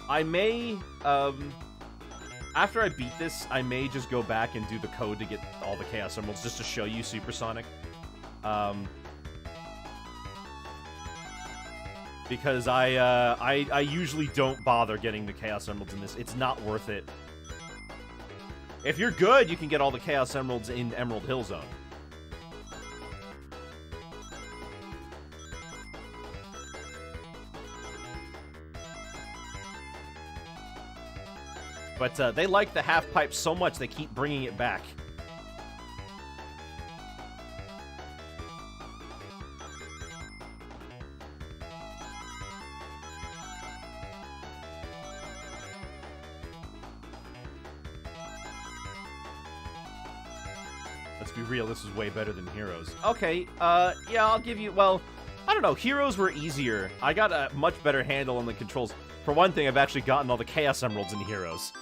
I may, after I beat this, I may just go back and do the code to get all the Chaos Emeralds just to show you Supersonic. Because I usually don't bother getting the Chaos Emeralds in this. It's not worth it. If you're good, you can get all the Chaos Emeralds in Emerald Hill Zone. But they like the half pipe so much they keep bringing it back. Let's be real, this is way better than Heroes. Okay, yeah, I'll give you, well, I don't know, Heroes were easier. I got a much better handle on the controls. For one thing, I've actually gotten all the Chaos Emeralds in Heroes.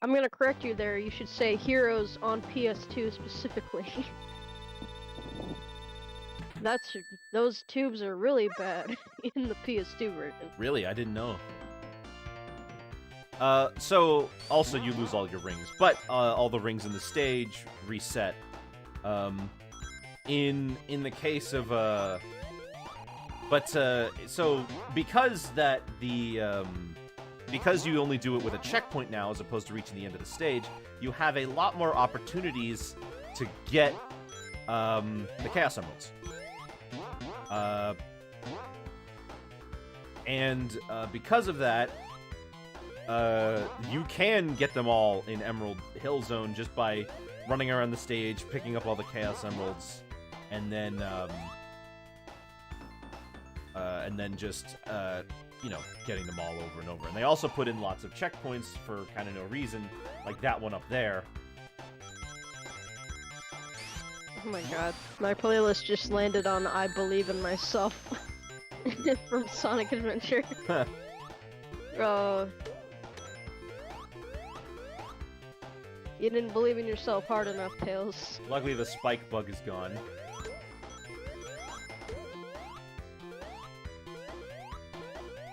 I'm gonna correct you there. You should say Heroes on PS2 specifically. Those tubes are really bad in the PS2 version. Really? I didn't know. So, also you lose all your rings, but all the rings in the stage reset. In the case of, so, because that because you only do it with a checkpoint now as opposed to reaching the end of the stage, you have a lot more opportunities to get, the Chaos Emeralds. Because of that, you can get them all in Emerald Hill Zone just by running around the stage, picking up all the Chaos Emeralds, and then just, you know, getting them all over and over. And they also put in lots of checkpoints for kind of no reason, like that one up there. Oh my god. My playlist just landed on I Believe in Myself from Sonic Adventure. You didn't believe in yourself hard enough, Tails. Luckily, the spike bug is gone.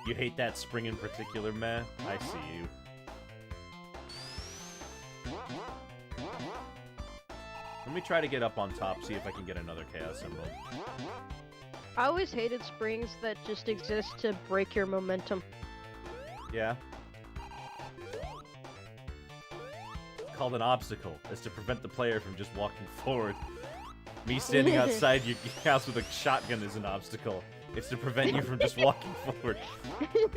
You hate that spring in particular, meh? I see you. Let me try to get up on top, see if I can get another Chaos Emerald. I always hated springs that just exist to break your momentum. Yeah. It's called an obstacle. It's to prevent the player from just walking forward. Me standing outside your house with a shotgun is an obstacle. It's to prevent you from just walking forward. Oh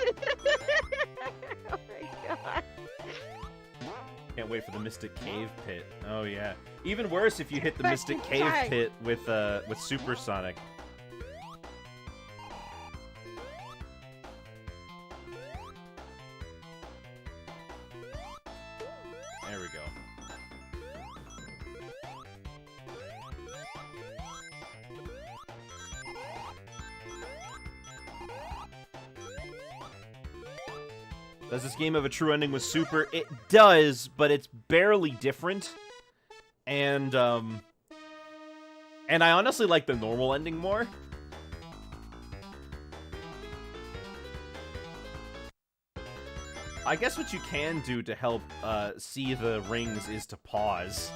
my god. Can't wait for the Mystic Cave Pit. Oh yeah. Even worse if you hit the Mystic Cave Pit with Supersonic. There we go. Does this game have a true ending with Super? It does, but it's barely different. And I honestly like the normal ending more. I guess what you can do to help see the rings is to pause.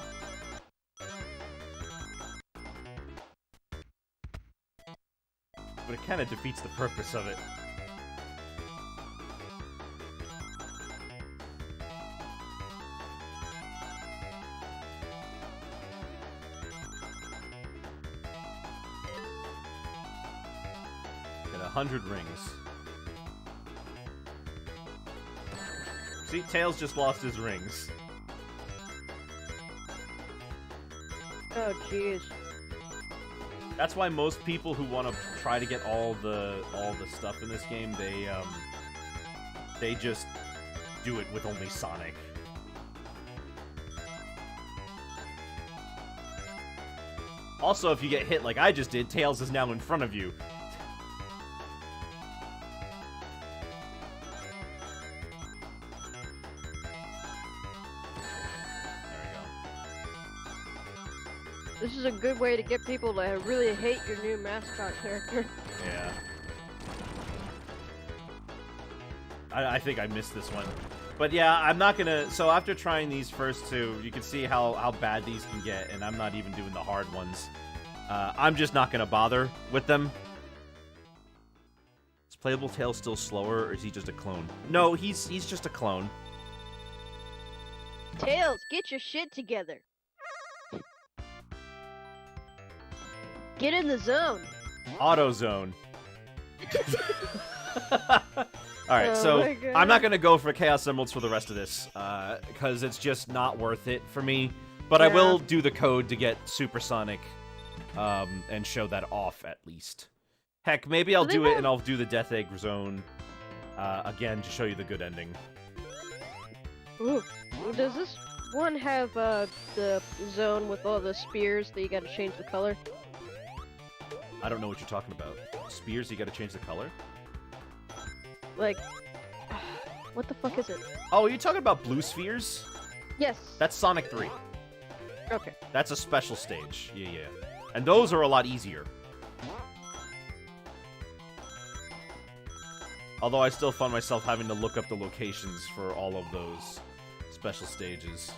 But it kind of defeats the purpose of it. Got 100 rings. See, Tails just lost his rings. Oh jeez. That's why most people who want to try to get all the stuff in this game, they just do it with only Sonic. Also, if you get hit like I just did, Tails is now in front of you. This is a good way to get people to really hate your new mascot character. Yeah. I think I missed this one. But yeah, I'm not gonna... So after trying these first two, you can see how bad these can get, and I'm not even doing the hard ones. I'm just not gonna bother with them. Is Playable Tails still slower, or is he just a clone? No, he's just a clone. Tails, get your shit together. Get in the zone. Auto zone. Alright, Oh so my God. I'm not gonna go for Chaos Emeralds for the rest of this, because it's just not worth it for me. But I Yeah. will do the code to get Supersonic, and show that off at least. Heck, maybe I'll Do they do it have- and I'll do the Death Egg Zone, again to show you the good ending. Ooh. Does this one have the zone with all the spears that you gotta change the color? I don't know what you're talking about. Spears, you gotta change the color? Like, what the fuck is it? Oh, are you talking about Blue Spheres? Yes. That's Sonic 3. Okay. That's a special stage. Yeah. And those are a lot easier. Although I still found myself having to look up the locations for all of those special stages.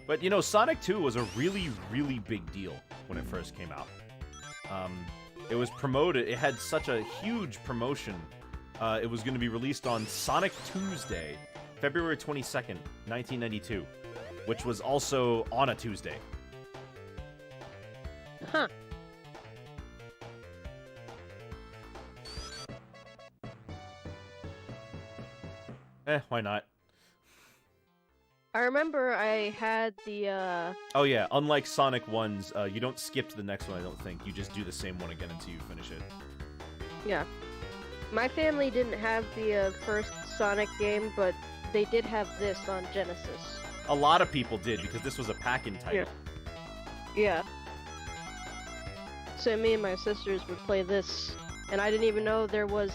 But, you know, Sonic 2 was a really, really big deal when it first came out. It was promoted, it had such a huge promotion. It was going to be released on Sonic Tuesday, February 22nd, 1992, which was also on a Tuesday. Huh. Why not? I remember I had the, Oh yeah, unlike Sonic 1's, you don't skip to the next one, I don't think. You just do the same one again until you finish it. Yeah. My family didn't have the first Sonic game, but they did have this on Genesis. A lot of people did, because this was a pack-in title. Yeah. So me and my sisters would play this, and I didn't even know there was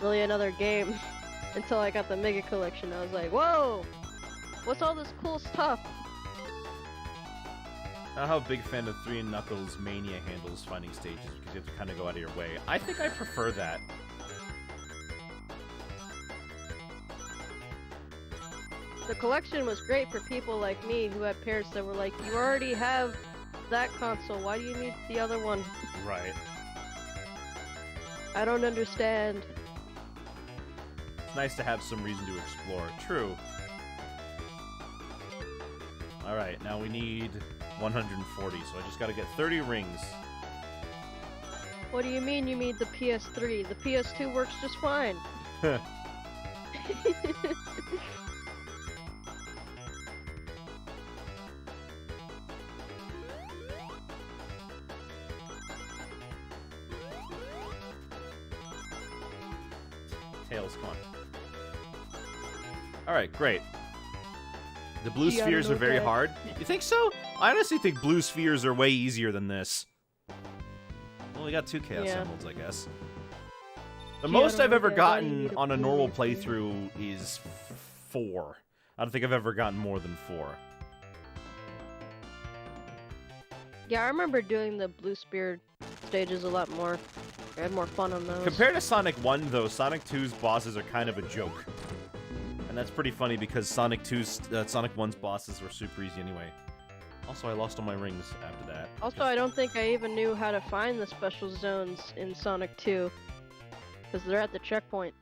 really another game until I got the Mega Collection. I was like, whoa! What's all this cool stuff? Not how a big fan of 3 and Knuckles Mania handles finding stages, because you have to kind of go out of your way. I think I prefer that. The collection was great for people like me who had parents that were like, you already have that console, why do you need the other one? Right. I don't understand. It's nice to have some reason to explore. True. Alright, now we need 140, so I just gotta get 30 rings. What do you mean you need the PS3? The PS2 works just fine. Tails, come on. Alright, great. The blue Gee, I spheres don't are know very that. hard. You think so? I honestly think blue spheres are way easier than this. Well, we got 2 Chaos Yeah. Emeralds, I guess. The Gee, I most don't I've know ever that. Why do you gotten need a on a blue normal sphere? playthrough is 4. I don't think I've ever gotten more than 4. Yeah, I remember doing the blue spear stages a lot more. I had more fun on those. Compared to Sonic 1, though, Sonic 2's bosses are kind of a joke. And that's pretty funny because Sonic 1's bosses were super easy anyway. Also, I lost all my rings after that. Also, I don't think I even knew how to find the special zones in Sonic 2. Because they're at the checkpoint.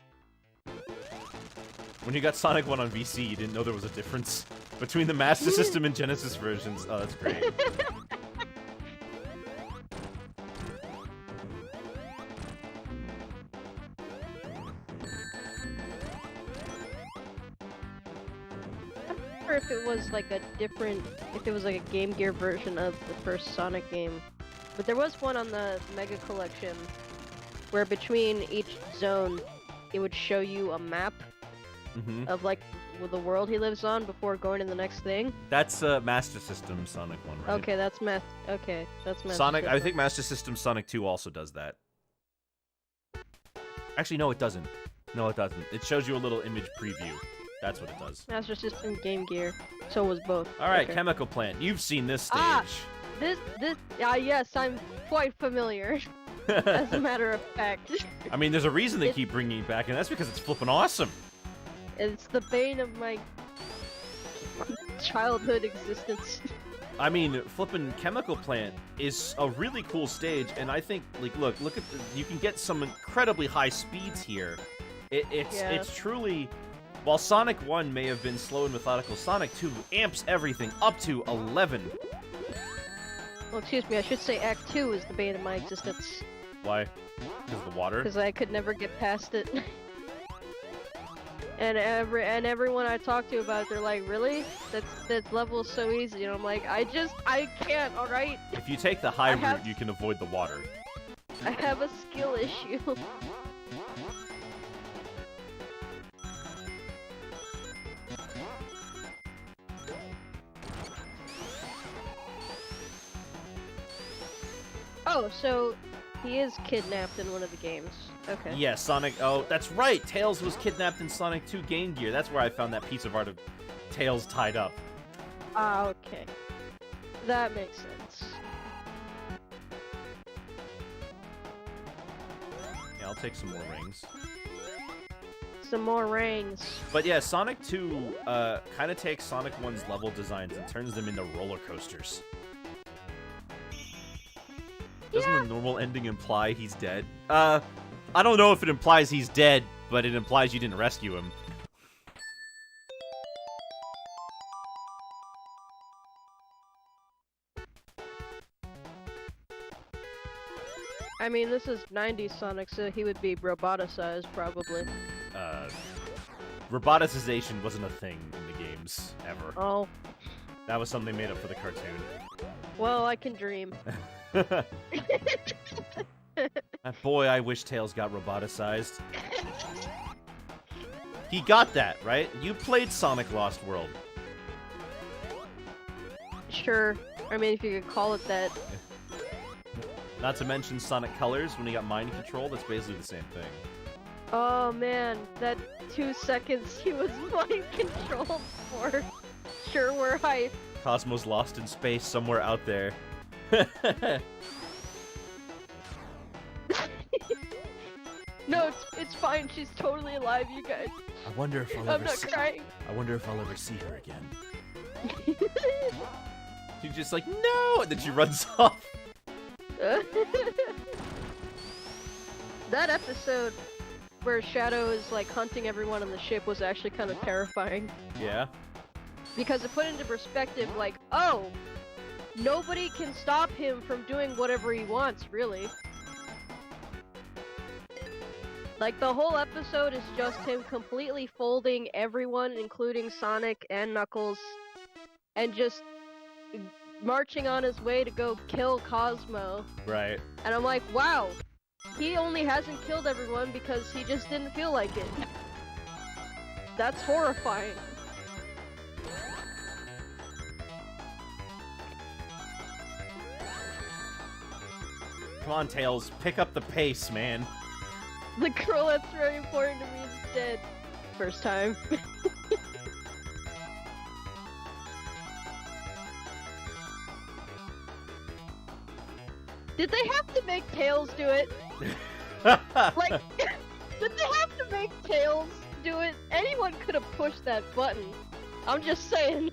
When you got Sonic 1 on VC, you didn't know there was a difference between the Master System and Genesis versions. Oh, that's great. I wonder if it was like a different, if it was like a Game Gear version of the first Sonic game. But there was one on the Mega Collection where between each zone it would show you a map of like the world he lives on before going to the next thing. That's Master System Sonic 1, right? Okay, that's Master Sonic, I System. think Master System Sonic 2 also does that. Actually, no, it doesn't. No, it doesn't. It shows you a little image preview. That's what it does. Master System, Game Gear. So was both. Alright, Okay. Chemical Plant. You've seen this stage. Ah! Yes, I'm quite familiar. As a matter of fact. I mean, there's a reason they keep bringing it back, and that's because it's flipping awesome. It's the bane of my childhood existence. I mean, flipping Chemical Plant is a really cool stage, and I think, like, look at you can get some incredibly high speeds here. It's truly, while Sonic 1 may have been slow and methodical, Sonic 2 amps everything up to 11. Well, excuse me, I should say Act 2 is the bane of my existence. Why? Because of the water? Because I could never get past it. And everyone I talk to about it, they're like, really? That level is so easy. And I'm like, I can't, alright? If you take the high I route, have- you can avoid the water. I have a skill issue. Oh, so he is kidnapped in one of the games. Okay. Yeah, Sonic. Oh, that's right. Tails was kidnapped in Sonic 2 Game Gear. That's where I found that piece of art of Tails tied up. Ah, okay. That makes sense. Yeah, I'll take some more rings. Some more rings. But yeah, Sonic 2 kind of takes Sonic 1's level designs and turns them into roller coasters. Doesn't the normal ending imply he's dead? I don't know if it implies he's dead, but it implies you didn't rescue him. I mean, this is 90s Sonic, so he would be roboticized, probably. Roboticization wasn't a thing in the games, ever. Oh. That was something made up for the cartoon. Well, I can dream. Boy, I wish Tails got roboticized. He got that, right? You played Sonic Lost World. Sure. I mean, if you could call it that. Not to mention Sonic Colors, when he got mind control, that's basically the same thing. Oh man, that 2 seconds he was mind controlled for. Sure were hype. Cosmos lost in space somewhere out there. No, it's fine. She's totally alive, you guys. I wonder if I'm not crying. I wonder if I'll ever see her again. She's just like, no, and then she runs off. That episode where Shadow is like hunting everyone on the ship was actually kind of terrifying. Yeah. Because it put into perspective, like, oh, nobody can stop him from doing whatever he wants, really. Like, the whole episode is just him completely folding everyone, including Sonic and Knuckles, and just marching on his way to go kill Cosmo. Right. And I'm like, wow, he only hasn't killed everyone because he just didn't feel like it. That's horrifying. Come on, Tails, pick up the pace, man. The girl that's very important to me is dead. First time. Did they have to make Tails do it? Like, did they have to make Tails do it? Anyone could have pushed that button. I'm just saying.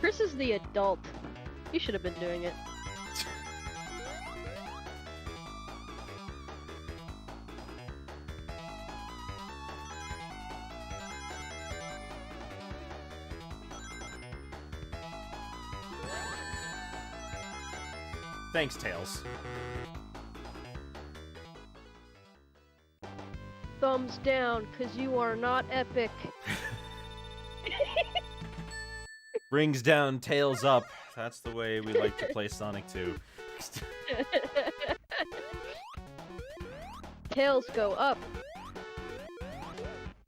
Chris is the adult. He should have been doing it. Thanks, Tails. Thumbs down, cause you are not epic. Rings down, tails up. That's the way we like to play Sonic 2. Tails go up.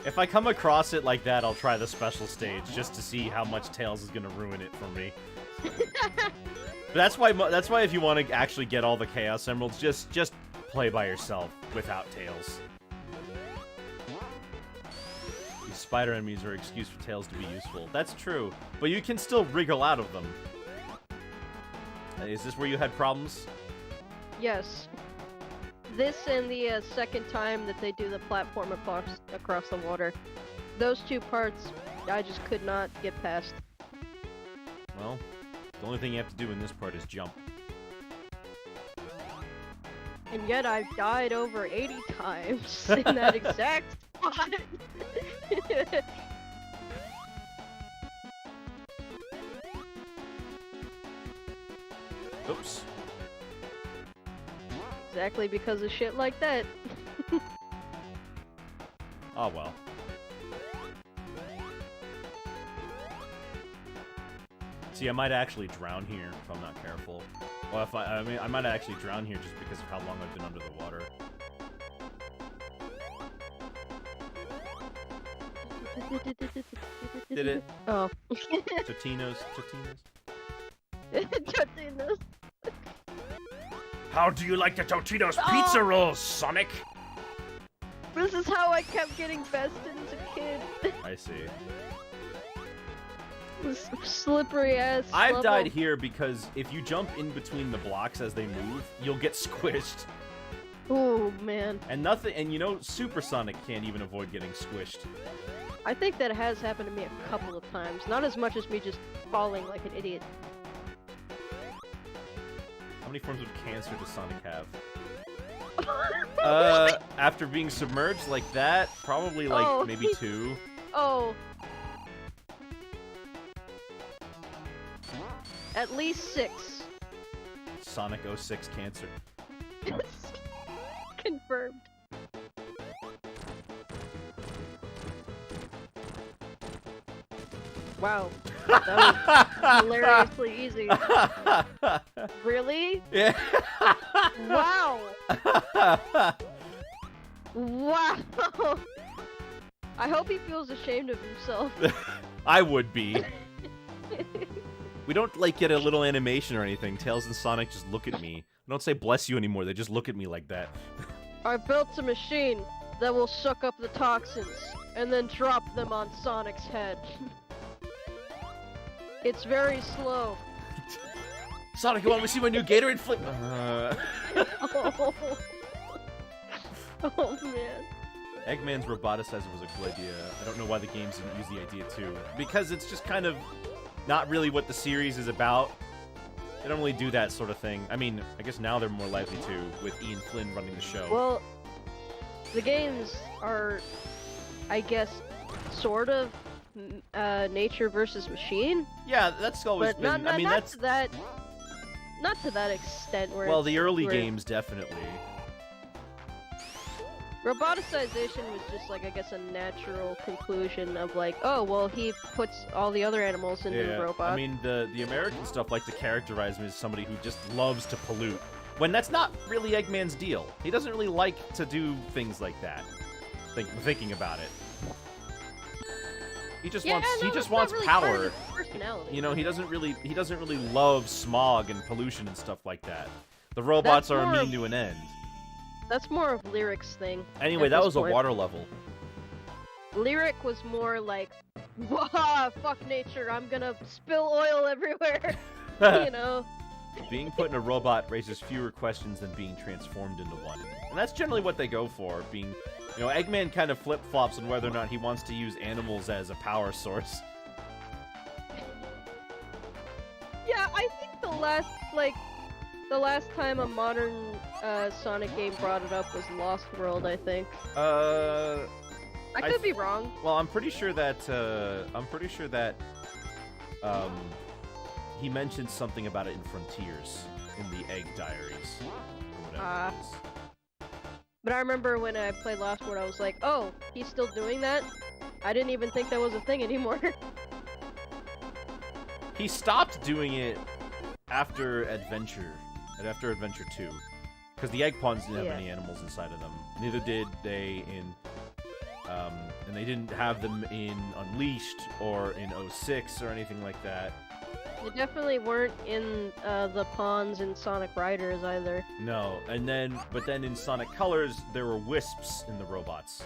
If I come across it like that, I'll try the special stage just to see how much Tails is gonna ruin it for me. That's why if you want to actually get all the Chaos Emeralds, just play by yourself without Tails. These spider enemies are an excuse for Tails to be useful. That's true, but you can still wriggle out of them. Is this where you had problems? Yes. This and the second time that they do the platform across the water. Those two parts, I just could not get past. Well, the only thing you have to do in this part is jump. And yet I've died over 80 times in that exact spot. Oops. Exactly because of shit like that. Oh well. See, I might actually drown here if I'm not careful. Well, if I mean, I might actually drown here just because of how long I've been under the water. Did it? Oh. Totino's. Totino's. How do you like the Totino's pizza rolls, Sonic? This is how I kept getting bested as a kid. I see. This slippery ass. I've died here because if you jump in between the blocks as they move, you'll get squished. Oh man. And nothing, and you know, Supersonic can't even avoid getting squished. I think that has happened to me a couple of times. Not as much as me just falling like an idiot. How many forms of cancer does Sonic have? After being submerged like that, probably like maybe 2. Oh. At least 6. Sonic 06 cancer. Confirmed. Wow. That was hilariously easy. Really? Yeah. Wow. Wow. I hope he feels ashamed of himself. I would be. We don't, like, get a little animation or anything. Tails and Sonic just look at me. They don't say bless you anymore, they just look at me like that. I built a machine that will suck up the toxins and then drop them on Sonic's head. It's very slow. Sonic, you want me to see my new Gatorade flip? Oh. Oh man. Eggman's roboticizer was a cool idea. I don't know why the games didn't use the idea too. Because it's just kind of not really what the series is about. They don't really do that sort of thing. I mean, I guess now they're more likely to, with Ian Flynn running the show. Well, the games are, I guess, sort of nature versus machine. Yeah, that's always but been. Not, I mean, not that's not to that extent. Where well, the early games definitely. Roboticization was just like, I guess, a natural conclusion of like, oh, well, he puts all the other animals into robots. I mean, the American stuff like to characterize him as somebody who just loves to pollute, when that's not really Eggman's deal. He doesn't really like to do things like that. Thinking about it. He just wants really power. Part of his personality. You know, he doesn't really love smog and pollution and stuff like that. The robots are a mean to an end. That's more of Lyric's thing. Anyway, that was a water level. Lyric was more like, wah, fuck nature, I'm gonna spill oil everywhere. You know? Being put in a robot raises fewer questions than being transformed into one. And that's generally what they go for, being... You know, Eggman kind of flip-flops on whether or not he wants to use animals as a power source. Yeah, I think the last time a modern Sonic game brought it up was Lost World, I think. I could be wrong. Well, I'm pretty sure that he mentioned something about it in Frontiers, in the Egg Diaries, or whatever it is. But I remember when I played Lost World, I was like, oh, he's still doing that? I didn't even think that was a thing anymore. He stopped doing it after Adventure 2. Because the Egg Pawns didn't have any animals inside of them. Neither did they in... and they didn't have them in Unleashed or in 06 or anything like that. They definitely weren't in the pawns in Sonic Riders either. No, but then in Sonic Colors, there were wisps in the robots.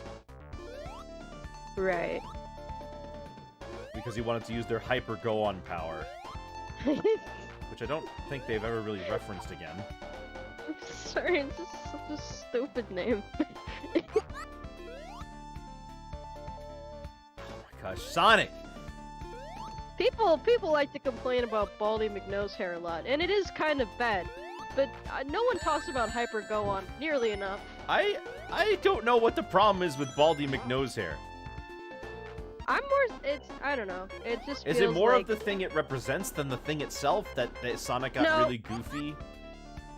Right. Because he wanted to use their Hyper Go-On power. Which I don't think they've ever really referenced again. I'm sorry, it's just such a stupid name. Oh my gosh, Sonic! People like to complain about Baldy McNosehair a lot, and it is kind of bad. But no one talks about Hyper Go-On nearly enough. I don't know what the problem is with Baldy McNosehair. I don't know. It just is feels it more like... of the thing it represents than the thing itself that Sonic got really goofy?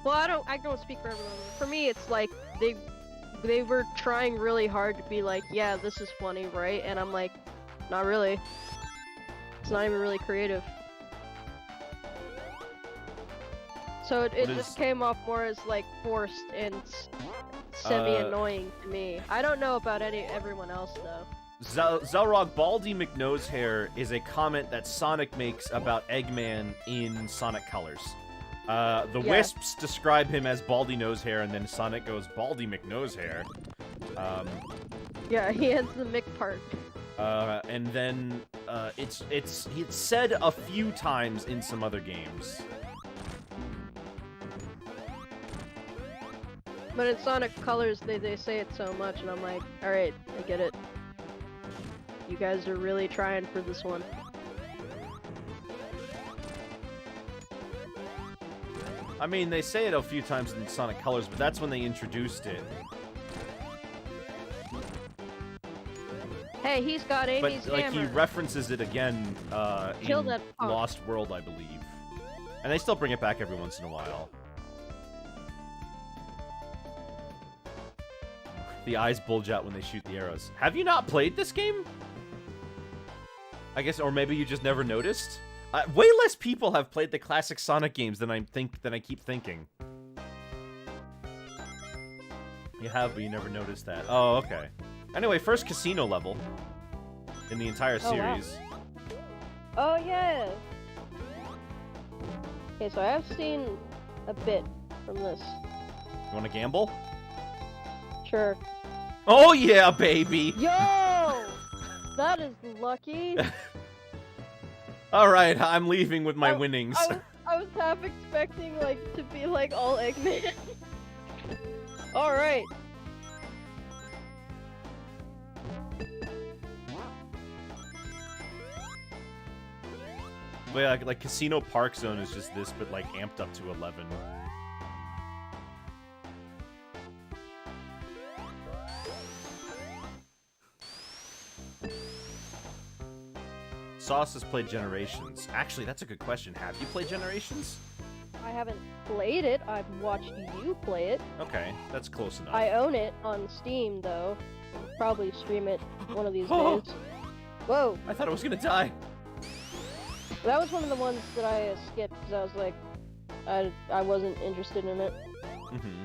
Well, I don't speak for everyone. For me, it's like they were trying really hard to be like, yeah, this is funny, right? And I'm like, not really. It's not even really creative. So it just came off more as like forced and semi-annoying to me. I don't know about everyone else though. Zelrog, Baldy McNosehair is a comment that Sonic makes about Eggman in Sonic Colors. The Wisps describe him as Baldy Nosehair, and then Sonic goes, Baldy McNosehair. Yeah, he has the Mick part. And then it's said a few times in some other games. But in Sonic Colors, they say it so much, and I'm like, alright, I get it. You guys are really trying for this one. I mean, they say it a few times in Sonic Colors, but that's when they introduced it. Hey, he's got Amy's But, like, hammer. he references it again Kill in that punk. Lost World, I believe. And they still bring it back every once in a while. The eyes bulge out when they shoot the arrows. Have you not played this game? I guess, or maybe you just never noticed? Way less people have played the classic Sonic games than I keep thinking. You have, but you never noticed that. Oh, okay. Anyway, first casino level in the entire series. Wow. Oh, yeah! Okay, so I have seen a bit from this. You want to gamble? Sure. Oh yeah, baby! Yo! That is lucky! Alright, I'm leaving with my winnings. I was half expecting, like, to be, like, all Eggman. Alright. But yeah, like Casino Park Zone is just this, but like amped up to 11. Sauce has played Generations. Actually, that's a good question. Have you played Generations? I haven't played it. I've watched you play it. Okay, that's close enough. I own it on Steam, though. I'll probably stream it one of these days. Whoa! I thought I was gonna die. That was one of the ones that I skipped because I was like, I wasn't interested in it. Mm-hmm.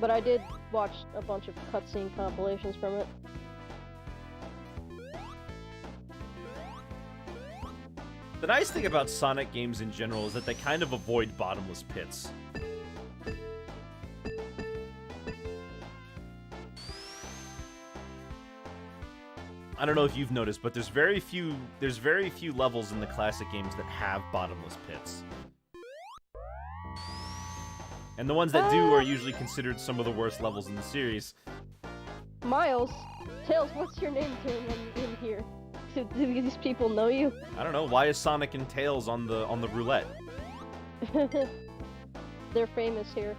But I did watch a bunch of cutscene compilations from it. The nice thing about Sonic games in general is that they kind of avoid bottomless pits. I don't know if you've noticed, but there's very few levels in the classic games that have bottomless pits. And the ones that do are usually considered some of the worst levels in the series. Miles, Tails, what's your name in here? Do these people know you? I don't know. Why is Sonic and Tails on the roulette? They're famous here.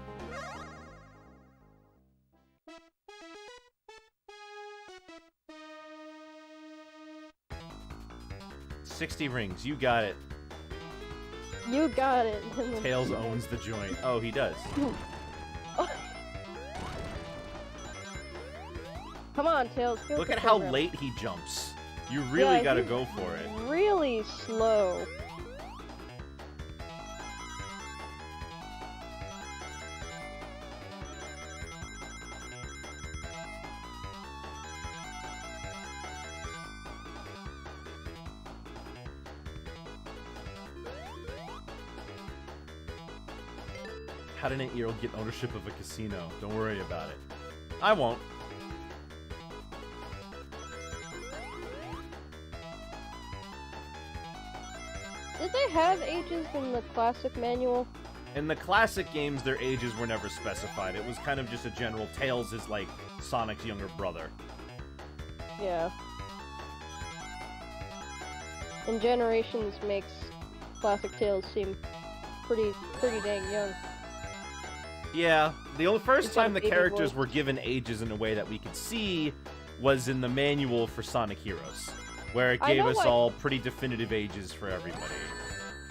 $60 rings. You got it. You got it. Tails owns the joint. Oh, he does. Come on, Tails. Look at how late he jumps. You really gotta go for it. Really slow. How did an 8-year-old get ownership of a casino? Don't worry about it. I won't. Did they have ages in the classic manual? In the classic games, their ages were never specified. It was kind of just a general. Tails is like Sonic's younger brother. Yeah. And Generations makes classic Tails seem pretty dang young. Yeah, the first time the baby characters voice. were given ages in a way that we could see was in the manual for Sonic Heroes, where it gave us all pretty definitive ages for everybody.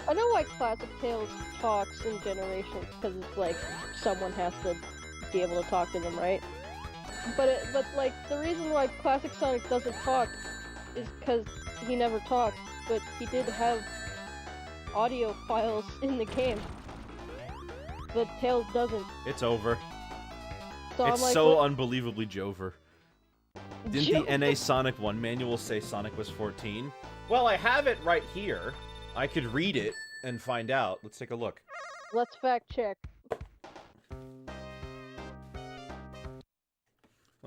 I know why classic Tails talks in Generations, because it's like someone has to be able to talk to them, right? But like the reason why classic Sonic doesn't talk is because he never talked, but he did have audio files in the game. But Tails doesn't. It's over. So It's I'm like, so what? unbelievably Jover. Didn't the NA Sonic 1 manual say Sonic was 14? Well, I have it right here. I could read it and find out. Let's take a look. Let's fact check.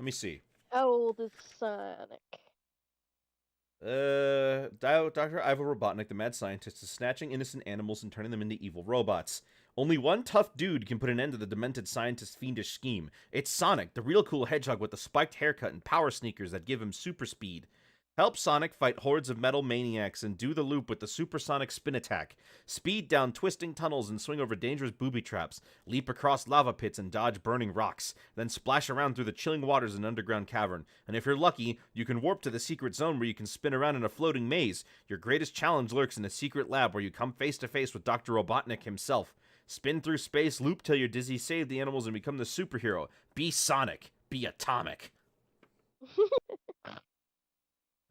Let me see. How old is Sonic? Dr. Ivo Robotnik, the mad scientist, is snatching innocent animals and turning them into evil robots. Only one tough dude can put an end to the demented scientist's fiendish scheme. It's Sonic, the real cool hedgehog with the spiked haircut and power sneakers that give him super speed. Help Sonic fight hordes of metal maniacs and do the loop with the supersonic spin attack. Speed down twisting tunnels and swing over dangerous booby traps. Leap across lava pits and dodge burning rocks. Then splash around through the chilling waters in an underground cavern. And if you're lucky, you can warp to the secret zone where you can spin around in a floating maze. Your greatest challenge lurks in a secret lab where you come face to face with Dr. Robotnik himself. Spin through space, loop till you're dizzy, save the animals, and become the superhero. Be Sonic. Be atomic.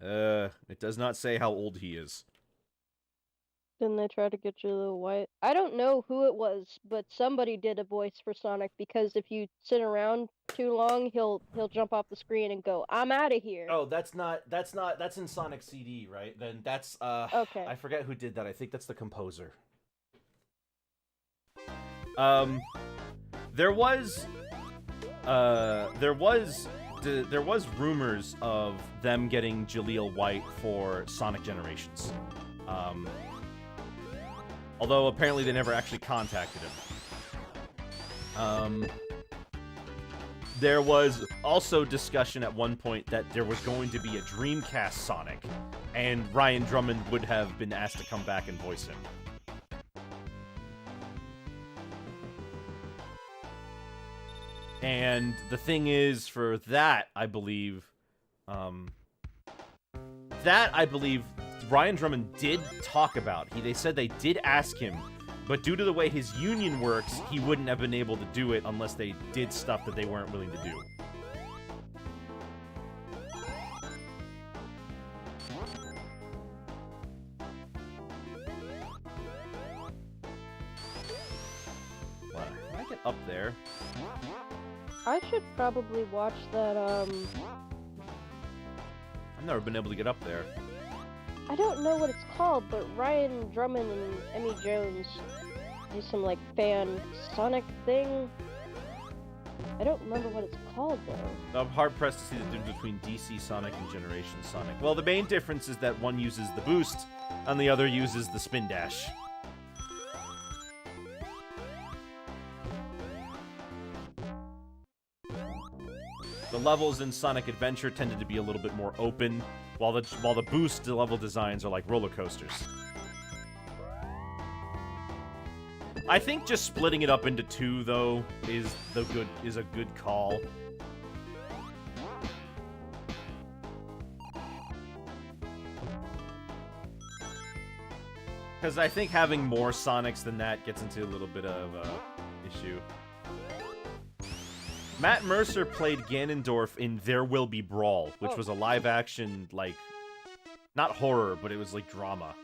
It does not say how old he is. Didn't they try to get you the white? I don't know who it was, but somebody did a voice for Sonic because if you sit around too long, he'll jump off the screen and go, "I'm out of here." Oh, that's in Sonic CD, right? Then that's Okay. I forget who did that. I think that's the composer. There was rumors of them getting Jaleel White for Sonic Generations. Although apparently they never actually contacted him. There was also discussion at one point that there was going to be a Dreamcast Sonic, and Ryan Drummond would have been asked to come back and voice him. And the thing is, for that, I believe, Ryan Drummond did talk about. They said they did ask him, but due to the way his union works, he wouldn't have been able to do it unless they did stuff that they weren't willing to do. What? Can I get up there? I should probably watch that, I've never been able to get up there. I don't know what it's called, but Ryan Drummond and Emmy Jones do some, like, fan Sonic thing. I don't remember what it's called, though. I'm hard-pressed to see the difference between DC Sonic and Generation Sonic. Well, the main difference is that one uses the boost, and the other uses the spin dash. The levels in Sonic Adventure tended to be a little bit more open, while the boost level designs are like roller coasters. I think just splitting it up into two, though, is a good call. Because I think having more Sonics than that gets into a little bit of issue. Matt Mercer played Ganondorf in There Will Be Brawl, which was a live-action, like, not horror, but it was like drama.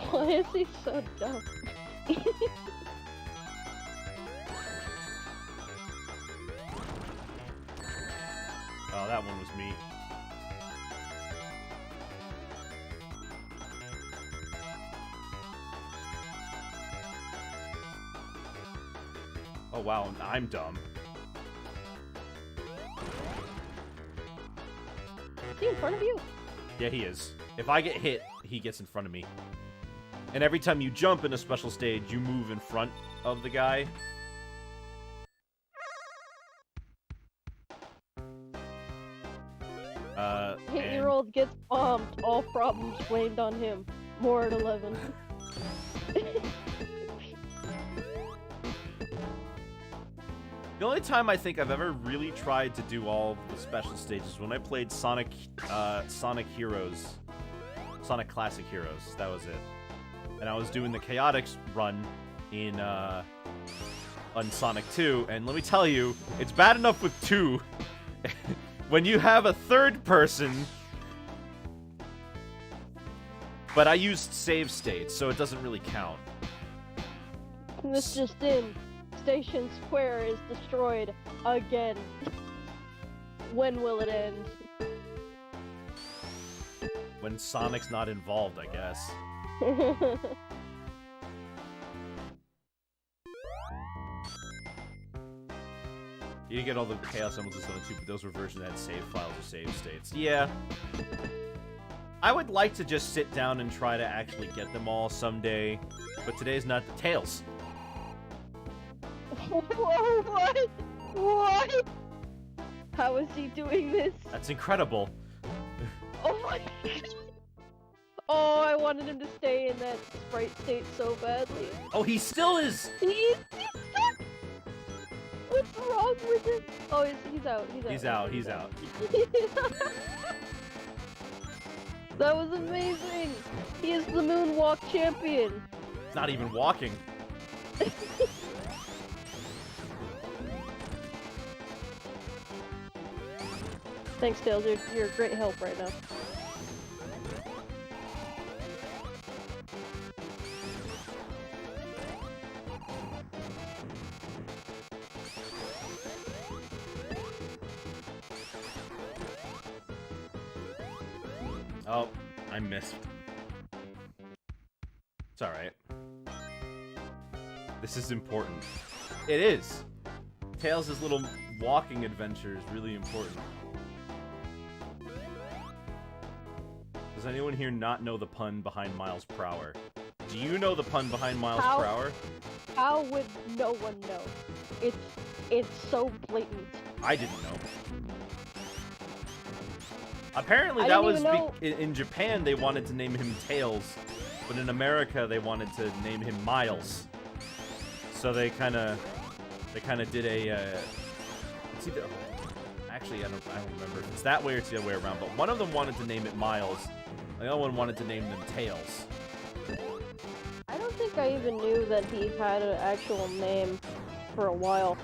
Why is he so dumb? Oh, that one was me. Oh wow, I'm dumb. Is he in front of you? Yeah, he is. If I get hit, he gets in front of me. And every time you jump in a special stage, you move in front of the guy. Eight-year-old gets bombed. All problems blamed on him. More at 11. The only time I think I've ever really tried to do all the special stages when I played Sonic Heroes, Sonic Classic Heroes. That was it. And I was doing the Chaotix run in on Sonic 2, and let me tell you, it's bad enough with 2. When you have a third person, but I used save states, so it doesn't really count. This just in. Station Square is destroyed again. When will it end? when Sonic's not involved, I guess. You get all the Chaos Emeralds in Sonic 2, but those were versions that had save files or save states. Yeah. I would like to just sit down and try to actually get them all someday, but today's not the Tails. Whoa, what? What? How is he doing this? That's incredible. Oh my god. Oh, I wanted him to stay in that sprite state so badly. Oh, he still is! He's stuck! What's wrong with him? Oh, he's out. He's out. He's out. That was amazing! He is the moonwalk champion! He's not even walking. Thanks, Tails. You're a great help right now. Oh, I missed. It's alright. This is important. It is! Tails' little walking adventure is really important. Does anyone here not know the pun behind Miles Prower? Do you know the pun behind Miles Prower? How would no one know? It's so blatant. I didn't know. Apparently that was in Japan they wanted to name him Tails, but in America they wanted to name him Miles. So they kind of did a it's either, actually I don't remember if it's that way or it's the other way around, but one of them wanted to name it Miles, the other one wanted to name them Tails. I don't think I even knew that he had an actual name for a while.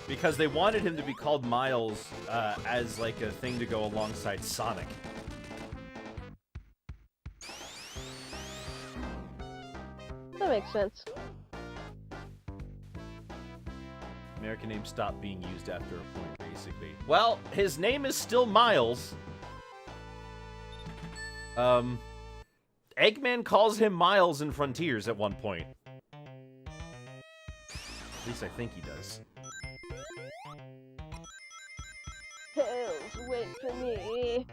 Because they wanted him to be called Miles as like a thing to go alongside Sonic. That makes sense. American names stopped being used after a point, basically. Well, his name is still Miles. Eggman calls him Miles in Frontiers at one point. At least I think he does. Tails, wait for me.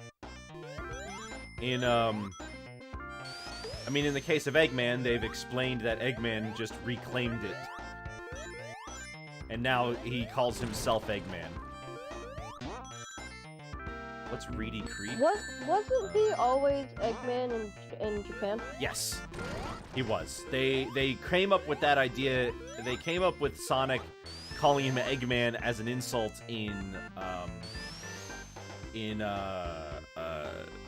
I mean, in the case of Eggman, they've explained that Eggman just reclaimed it. And now he calls himself Eggman. What's Reedy Creek? Wasn't he always Eggman in Japan? Yes, he was. They came up with that idea. They came up with Sonic calling him Eggman as an insult in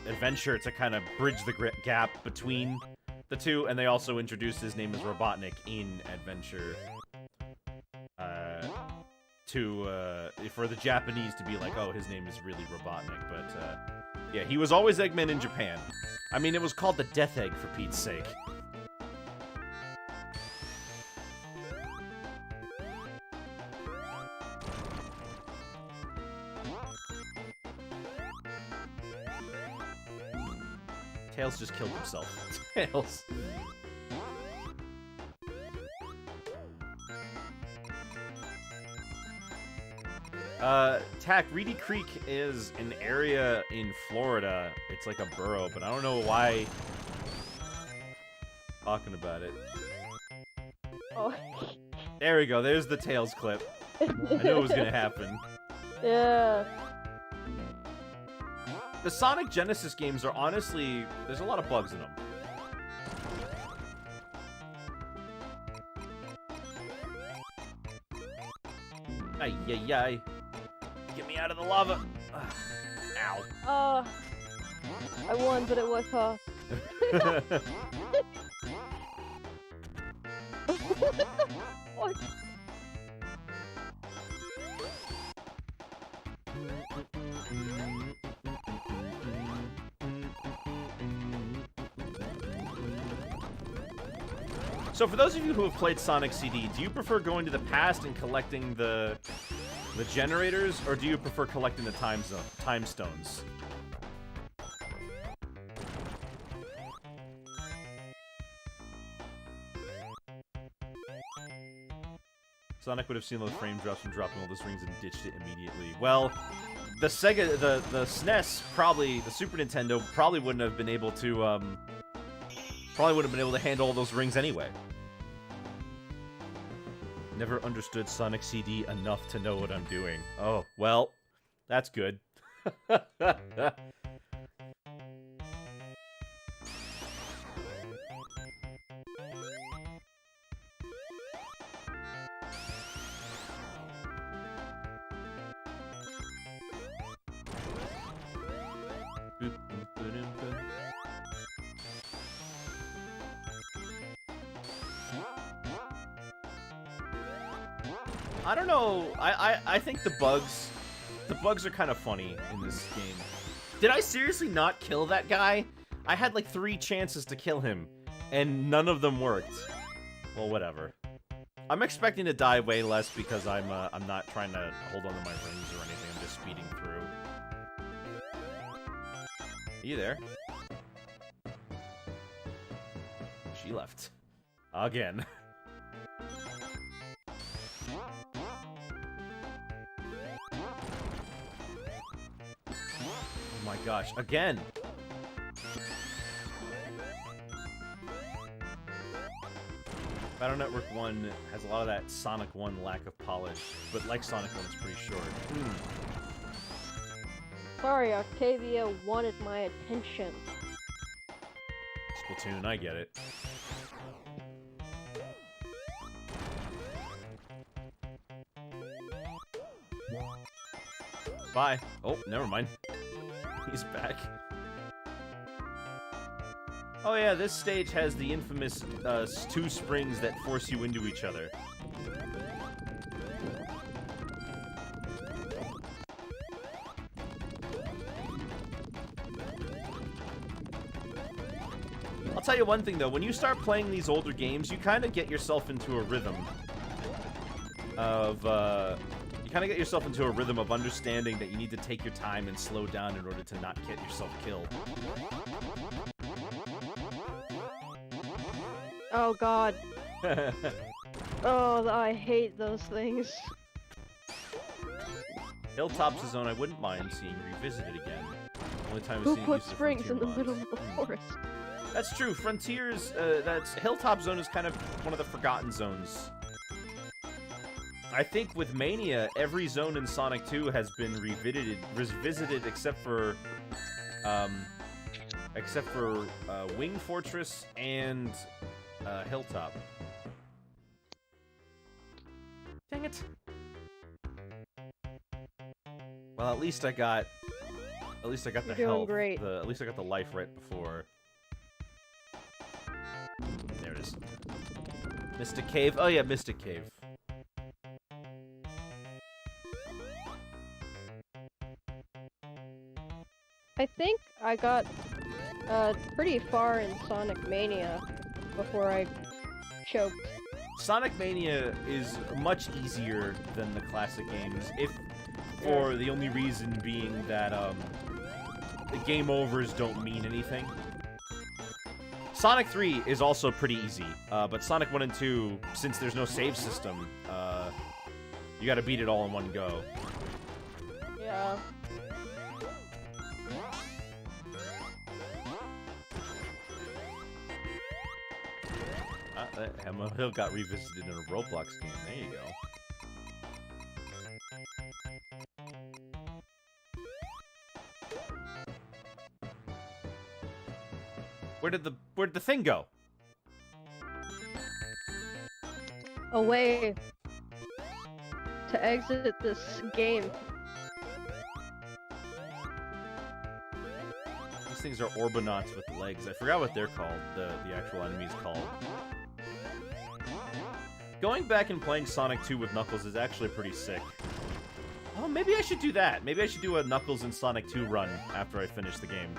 Adventure to kind of bridge the gap between the two, and they also introduced his name as Robotnik in Adventure for the Japanese to be like, oh, his name is really Robotnik, but yeah, he was always Eggman in Japan. I mean, it was called the Death Egg, for Pete's sake. Tails just killed himself. Tails. Tack, Reedy Creek is an area in Florida. It's like a borough, but I don't know why talking about it. Oh. There we go, there's the Tails clip. I knew it was gonna happen. Yeah. The Sonic Genesis games are honestly, there's a lot of bugs in them. Ay, ay, ay. Get me out of the lava. Ow. I won, but it was tough. What? So for those of you who have played Sonic CD, do you prefer going to the past and collecting the generators, or do you prefer collecting the time stones? Sonic would have seen those frame drops from dropping all those rings and ditched it immediately. Well, the Sega, the SNES, probably, the Super Nintendo probably wouldn't have been able to, handle all those rings anyway. Never understood Sonic CD enough to know what I'm doing. Oh, well, that's good. I don't know. I think the bugs are kind of funny in this game. Did I seriously not kill that guy? I had like 3 chances to kill him, and none of them worked. Well, whatever. I'm expecting to die way less because I'm not trying to hold on to my rings or anything. I'm just speeding through. Are you there? She left. Again. Oh my gosh, again! Battle Network 1 has a lot of that Sonic 1 lack of polish, but like Sonic 1, it's pretty short. Sorry, Octavia wanted my attention. Splatoon, I get it. Bye. Oh, never mind. He's back. Oh yeah, this stage has the infamous 2 springs that force you into each other. I'll tell you one thing though, when you start playing these older games, you kind of get yourself into a rhythm of, understanding that you need to take your time and slow down in order to not get yourself killed. Oh god. Oh, I hate those things. Hilltop's a zone I wouldn't mind seeing revisited again. Only time Who I've seen put it used springs in the mods. middle of the forest? That's true. Frontiers, that's Hilltop Zone is kind of one of the forgotten zones. I think with Mania, every zone in Sonic 2 has been revisited except for Wing Fortress and Hilltop. Dang it. Well, at least I got the health. Great. At least I got the life right before. There it is. Mystic Cave. Oh yeah, Mystic Cave. I think I got pretty far in Sonic Mania before I choked. Sonic Mania is much easier than the classic games, for the only reason being that the game overs don't mean anything. Sonic 3 is also pretty easy, but Sonic 1 and 2, since there's no save system, you gotta beat it all in one go. Yeah. Hammer Hill got revisited in a Roblox game. There you go. Where did the thing go? A way to exit this game. These things are Orbonauts with legs. I forgot what they're called. The actual enemy's called. Going back and playing Sonic 2 with Knuckles is actually pretty sick. Oh, maybe I should do that. Maybe I should do a Knuckles and Sonic 2 run after I finish the game.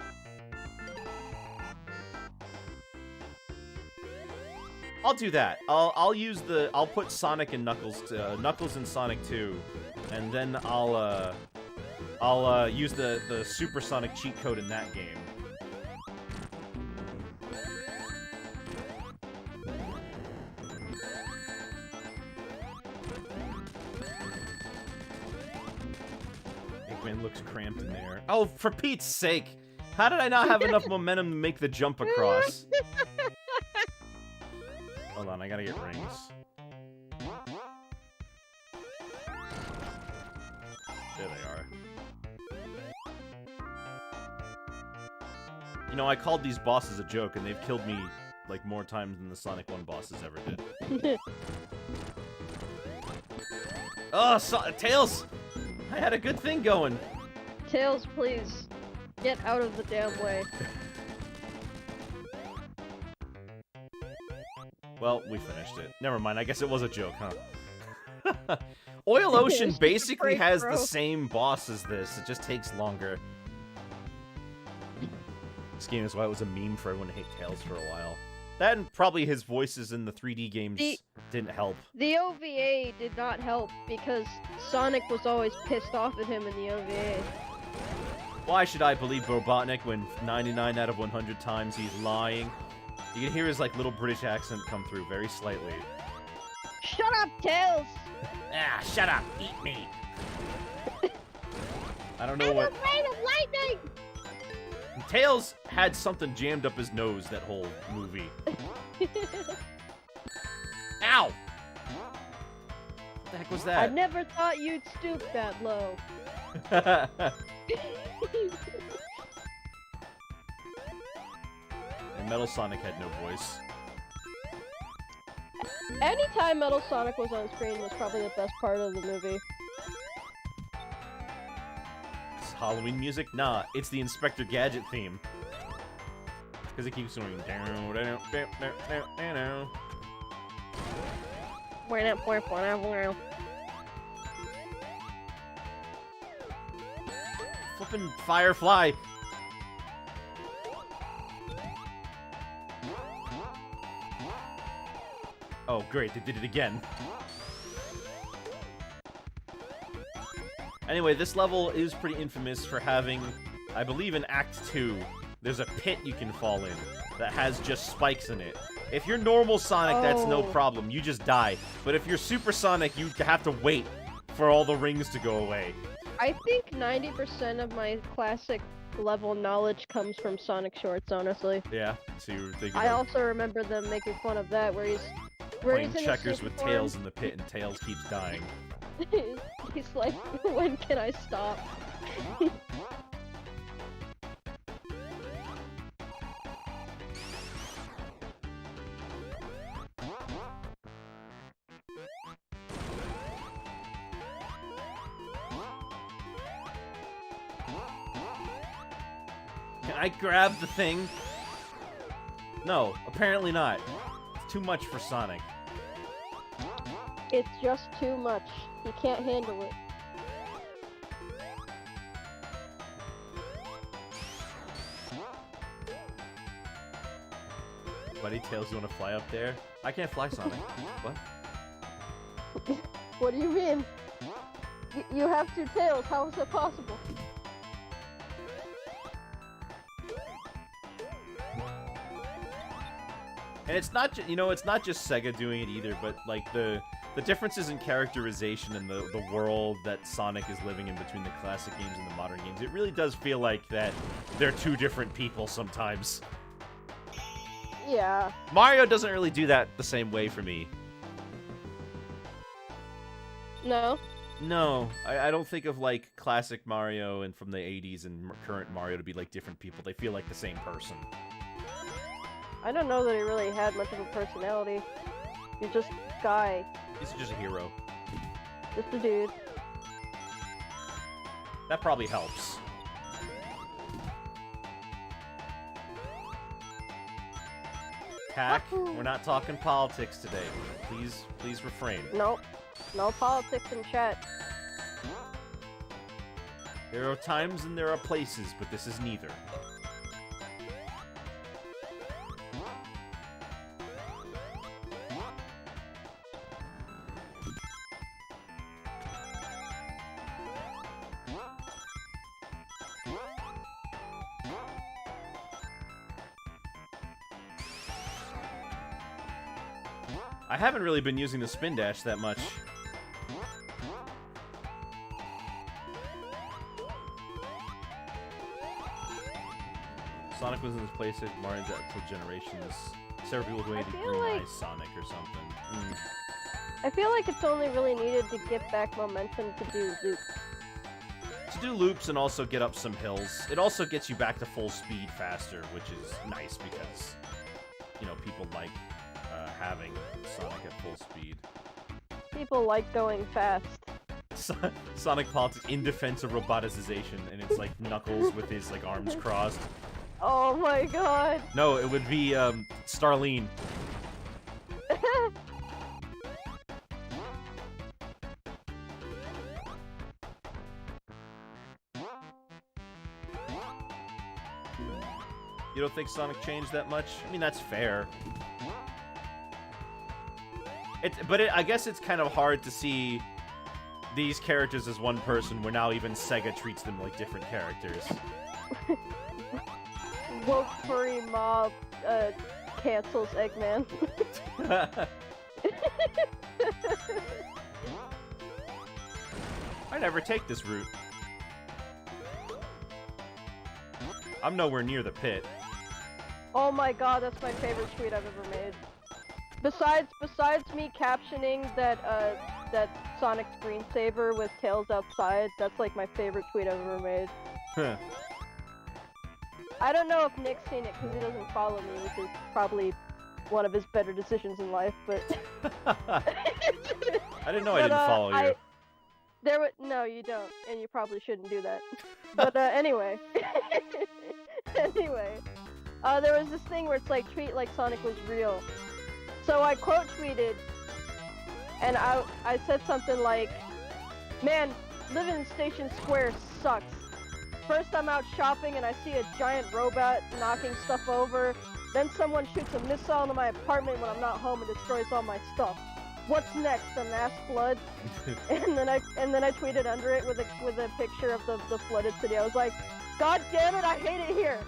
I'll do that. I'll put Sonic and Knuckles and Sonic 2, and then I'll use the Supersonic cheat code in that game. Pac-Man looks cramped in there. Oh, for Pete's sake! How did I not have enough momentum to make the jump across? Hold on, I gotta get rings. There they are. You know, I called these bosses a joke, and they've killed me, like, more times than the Sonic 1 bosses ever did. Oh, Tails! I had a good thing going. Tails, please. Get out of the damn way. Well, we finished it. Never mind, I guess it was a joke, huh? Oil Ocean basically has the same boss as this, it just takes longer. This game is why it was a meme for everyone to hate Tails for a while. That and probably his voices in the 3D games didn't help. The OVA did not help because Sonic was always pissed off at him in the OVA. Why should I believe Robotnik when 99 out of 100 times he's lying? You can hear his like little British accent come through very slightly. Shut up, Tails! Ah, shut up! Eat me! I don't know what... I'm afraid of lightning! Tails had something jammed up his nose that whole movie. Ow! What the heck was that? I never thought you'd stoop that low. And Metal Sonic had no voice. Anytime Metal Sonic was on screen was probably the best part of the movie. It's Halloween music? Nah, it's the Inspector Gadget theme. Because it keeps going down, down, down, down, down, down. Flippin' Firefly! Oh, great, they did it again. Anyway, this level is pretty infamous for having, I believe in Act 2, there's a pit you can fall in that has just spikes in it. If you're normal Sonic, that's no problem, you just die. But if you're Super Sonic, you have to wait for all the rings to go away. I think 90% of my classic level knowledge comes from Sonic shorts, honestly. Yeah, so you were thinking I also remember them making fun of that, where he's playing checkers with Tails in the pit and Tails keeps dying. He's like, when can I stop? Can I grab the thing? No, apparently not. It's too much for Sonic. It's just too much. He can't handle it. Buddy, Tails, you wanna fly up there? I can't fly, Sonic. What? What do you mean? You have two tails, how is that possible? And it's not, you know, it's not just Sega doing it either, but like the differences in characterization and the world that Sonic is living in between the classic games and the modern games, it really does feel like that they're two different people sometimes. Yeah. Mario doesn't really do that the same way for me. No? No, I don't think of like classic Mario and from the 80s and current Mario to be like different people. They feel like the same person. I don't know that he really had much of a personality. He's just a guy. He's just a hero. Just a dude. That probably helps. Tack, we're not talking politics today. Please refrain. Nope. No politics in chat. There are times and there are places, but this is neither. I haven't really been using the spin dash that much. Sonic was in this place at Mario's until generations. Several people who hated feel Green like- Eye Sonic or something. I feel like it's only really needed to get back momentum to do loops. To do loops and also get up some hills. It also gets you back to full speed faster, which is nice because, you know, people like having Sonic at full speed. People like going fast. Sonic politics in defense of roboticization, and it's like Knuckles with his like arms crossed. Oh my god. No, it would be Starline. You don't think Sonic changed that much? I mean, that's fair. I guess it's kind of hard to see these characters as one person when now even Sega treats them like different characters. Woke furry mob cancels Eggman. I never take this route. I'm nowhere near the pit. Oh my god, that's my favorite tweet I've ever made. Besides me captioning that Sonic screensaver with Tails outside, that's like my favorite tweet I've ever made. Huh. I don't know if Nick's seen it because he doesn't follow me, which is probably one of his better decisions in life, but... I didn't know I didn't follow you. No, you don't, and you probably shouldn't do that. But anyway. Anyway. There was this thing where it's like, treat like Sonic was real. So I quote tweeted, and I said something like, man, living in Station Square sucks. First I'm out shopping and I see a giant robot knocking stuff over. Then someone shoots a missile into my apartment when I'm not home and destroys all my stuff. What's next? A mass flood? and then I tweeted under it with a picture of the flooded city. I was like, God damn it, I hate it here.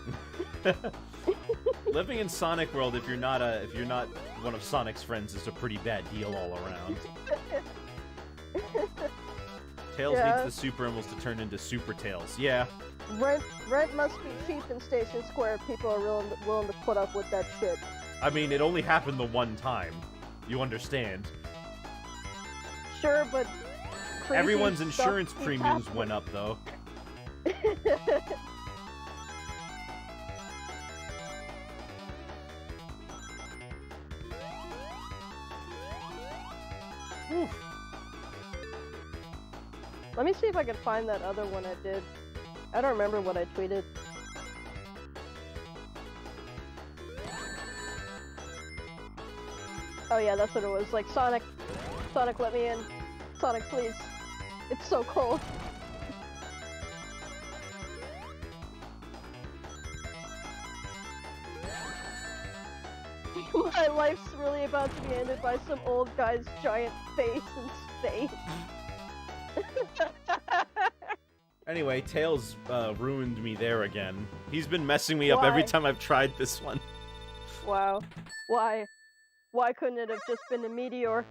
Living in Sonic World, if you're not one of Sonic's friends, is a pretty bad deal all around. Tails needs the Super Emeralds to turn into Super Tails. Yeah. Rent must be cheap in Station Square if people are willing to put up with that shit. I mean, it only happened the one time. You understand. Sure, but everyone's insurance premiums went up, though. Let me see if I can find that other one I did. I don't remember what I tweeted. Oh yeah, that's what it was. Like, Sonic, let me in. Sonic, please. It's so cold. My life's really about to be ended by some old guy's giant face in space. Anyway, Tails ruined me there again. He's been messing me up every time I've tried this one. Wow. Why? Why couldn't it have just been a meteor?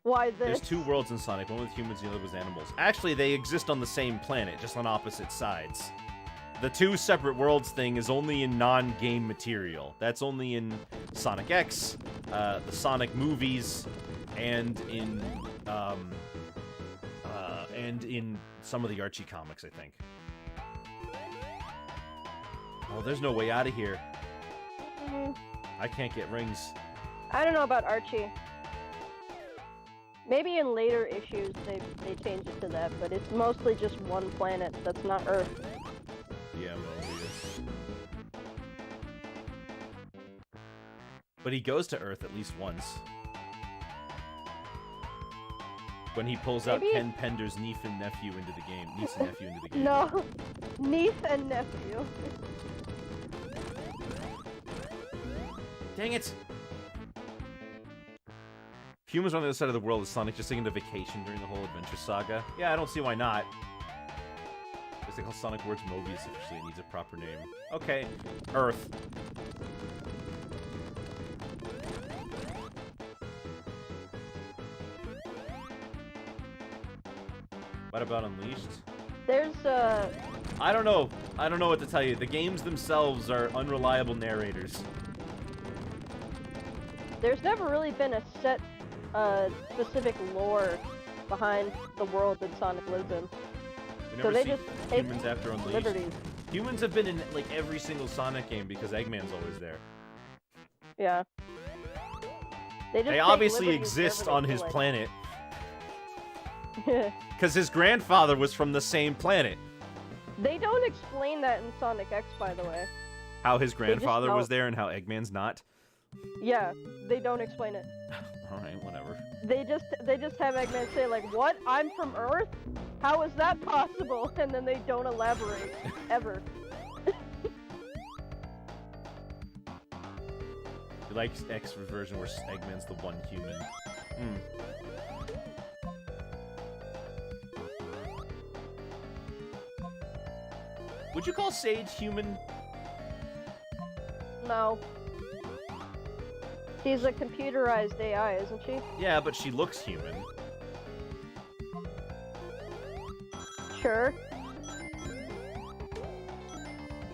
Why this? There's two worlds in Sonic, one with humans and the other with animals. Actually, they exist on the same planet, just on opposite sides. The two separate worlds thing is only in non-game material. That's only in Sonic X, the Sonic movies, and in some of the Archie comics, I think. Oh, there's no way out of here. I can't get rings. I don't know about Archie. Maybe in later issues they change it to that, but it's mostly just one planet that's not Earth. Yeah, Mobius. But he goes to Earth at least once. When he pulls out Ken Pender's niece and nephew into the game. No, niece and nephew. Dang it! Humans on the other side of the world is Sonic just taking a vacation during the whole adventure saga. Yeah, I don't see why not. It's like how Sonic words Mobius officially needs a proper name. Okay, Earth. What about Unleashed? There's I don't know. I don't know what to tell you. The games themselves are unreliable narrators. There's never really been a set, specific lore behind the world that Sonic lives in. We So never they see just take humans after Unleashed. liberties. Humans have been in like every single Sonic game because Eggman's always there. Yeah. They They obviously exist on his planet planet. because his grandfather was from the same planet. They don't explain that in Sonic X, by the way. How his grandfather was don't. there and how Eggman's not. Yeah, they don't explain it. All right, whatever. They just have Eggman say like, "What? I'm from Earth? How is that possible?" And then they don't elaborate ever. You like X version where Eggman's the one human. Would you call Sage human? No. She's a computerized AI, isn't she? Yeah, but she looks human. Sure.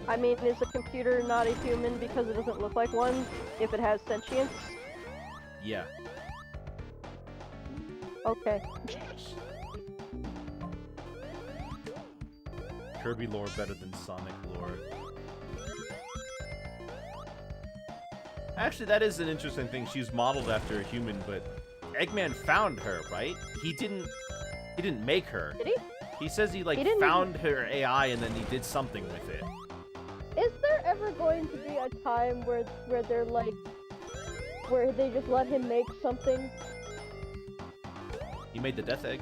I mean, is a computer not a human because it doesn't look like one if it has sentience? Yeah. Okay. Kirby lore better than Sonic lore. Actually, that is an interesting thing. She's modeled after a human, but Eggman found her, right? He didn't make her. Did he? He says he didn't found her AI and then he did something with it. Is there ever going to be a time where they're like, where they just let him make something? He made the Death Egg.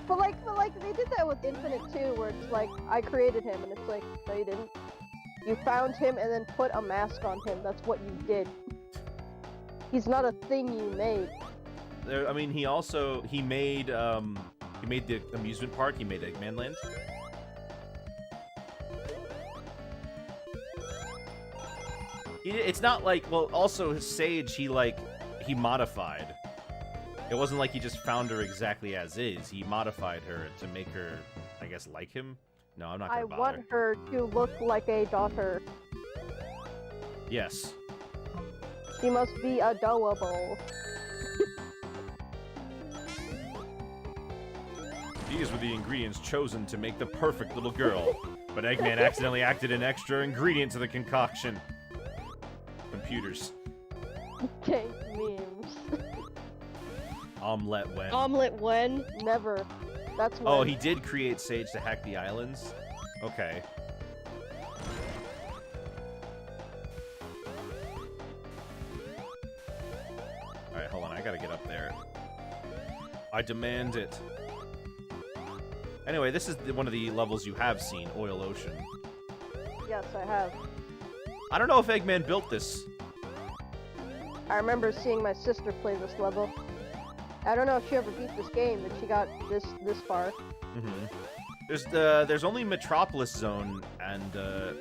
But like they did that with Infinite too, where it's like, I created him, and it's like, no you didn't. You found him and then put a mask on him. That's what you did. He's not a thing you made. I mean, he made the amusement park. He made Eggman Land. It's not like, well, also Sage, he modified. It wasn't like he just found her exactly as is. He modified her to make her, I guess, like him. No, I'm not gonna bother. I want her to look like a daughter. Yes. She must be adorable. These were the ingredients chosen to make the perfect little girl. But Eggman accidentally acted an extra ingredient to the concoction. Computers. Okay, memes. Omelette when? Omelette when? Never. That's when. Oh, he did create Sage to hack the islands? Okay. Alright, hold on, I gotta get up there. I demand it. Anyway, this is one of the levels you have seen, Oil Ocean. Yes, I have. I don't know if Eggman built this. I remember seeing my sister play this level. I don't know if she ever beat this game, but she got this far. There's only Metropolis Zone and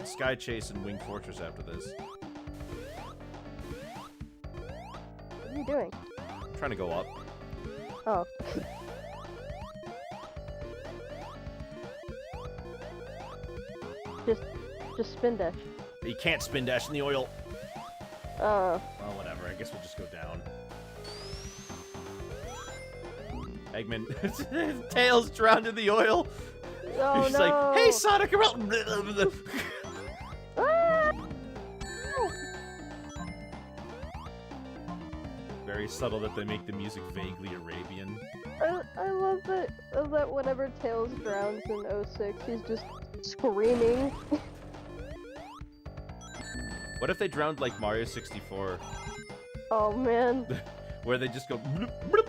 Sky Chase and Wing Fortress after this. What are you doing? I'm trying to go up. Oh. just spin dash. You can't spin dash in the oil. Oh. Well, whatever. I guess we'll just go down. Eggman, Tails drowned in the oil. Oh, He's no. like, hey, Sonic, around. Ah! Very subtle that they make the music vaguely Arabian. I love that whenever Tails drowns in 06, he's just screaming. What if they drowned like Mario 64? Oh man. Where they just go bloop, bloop,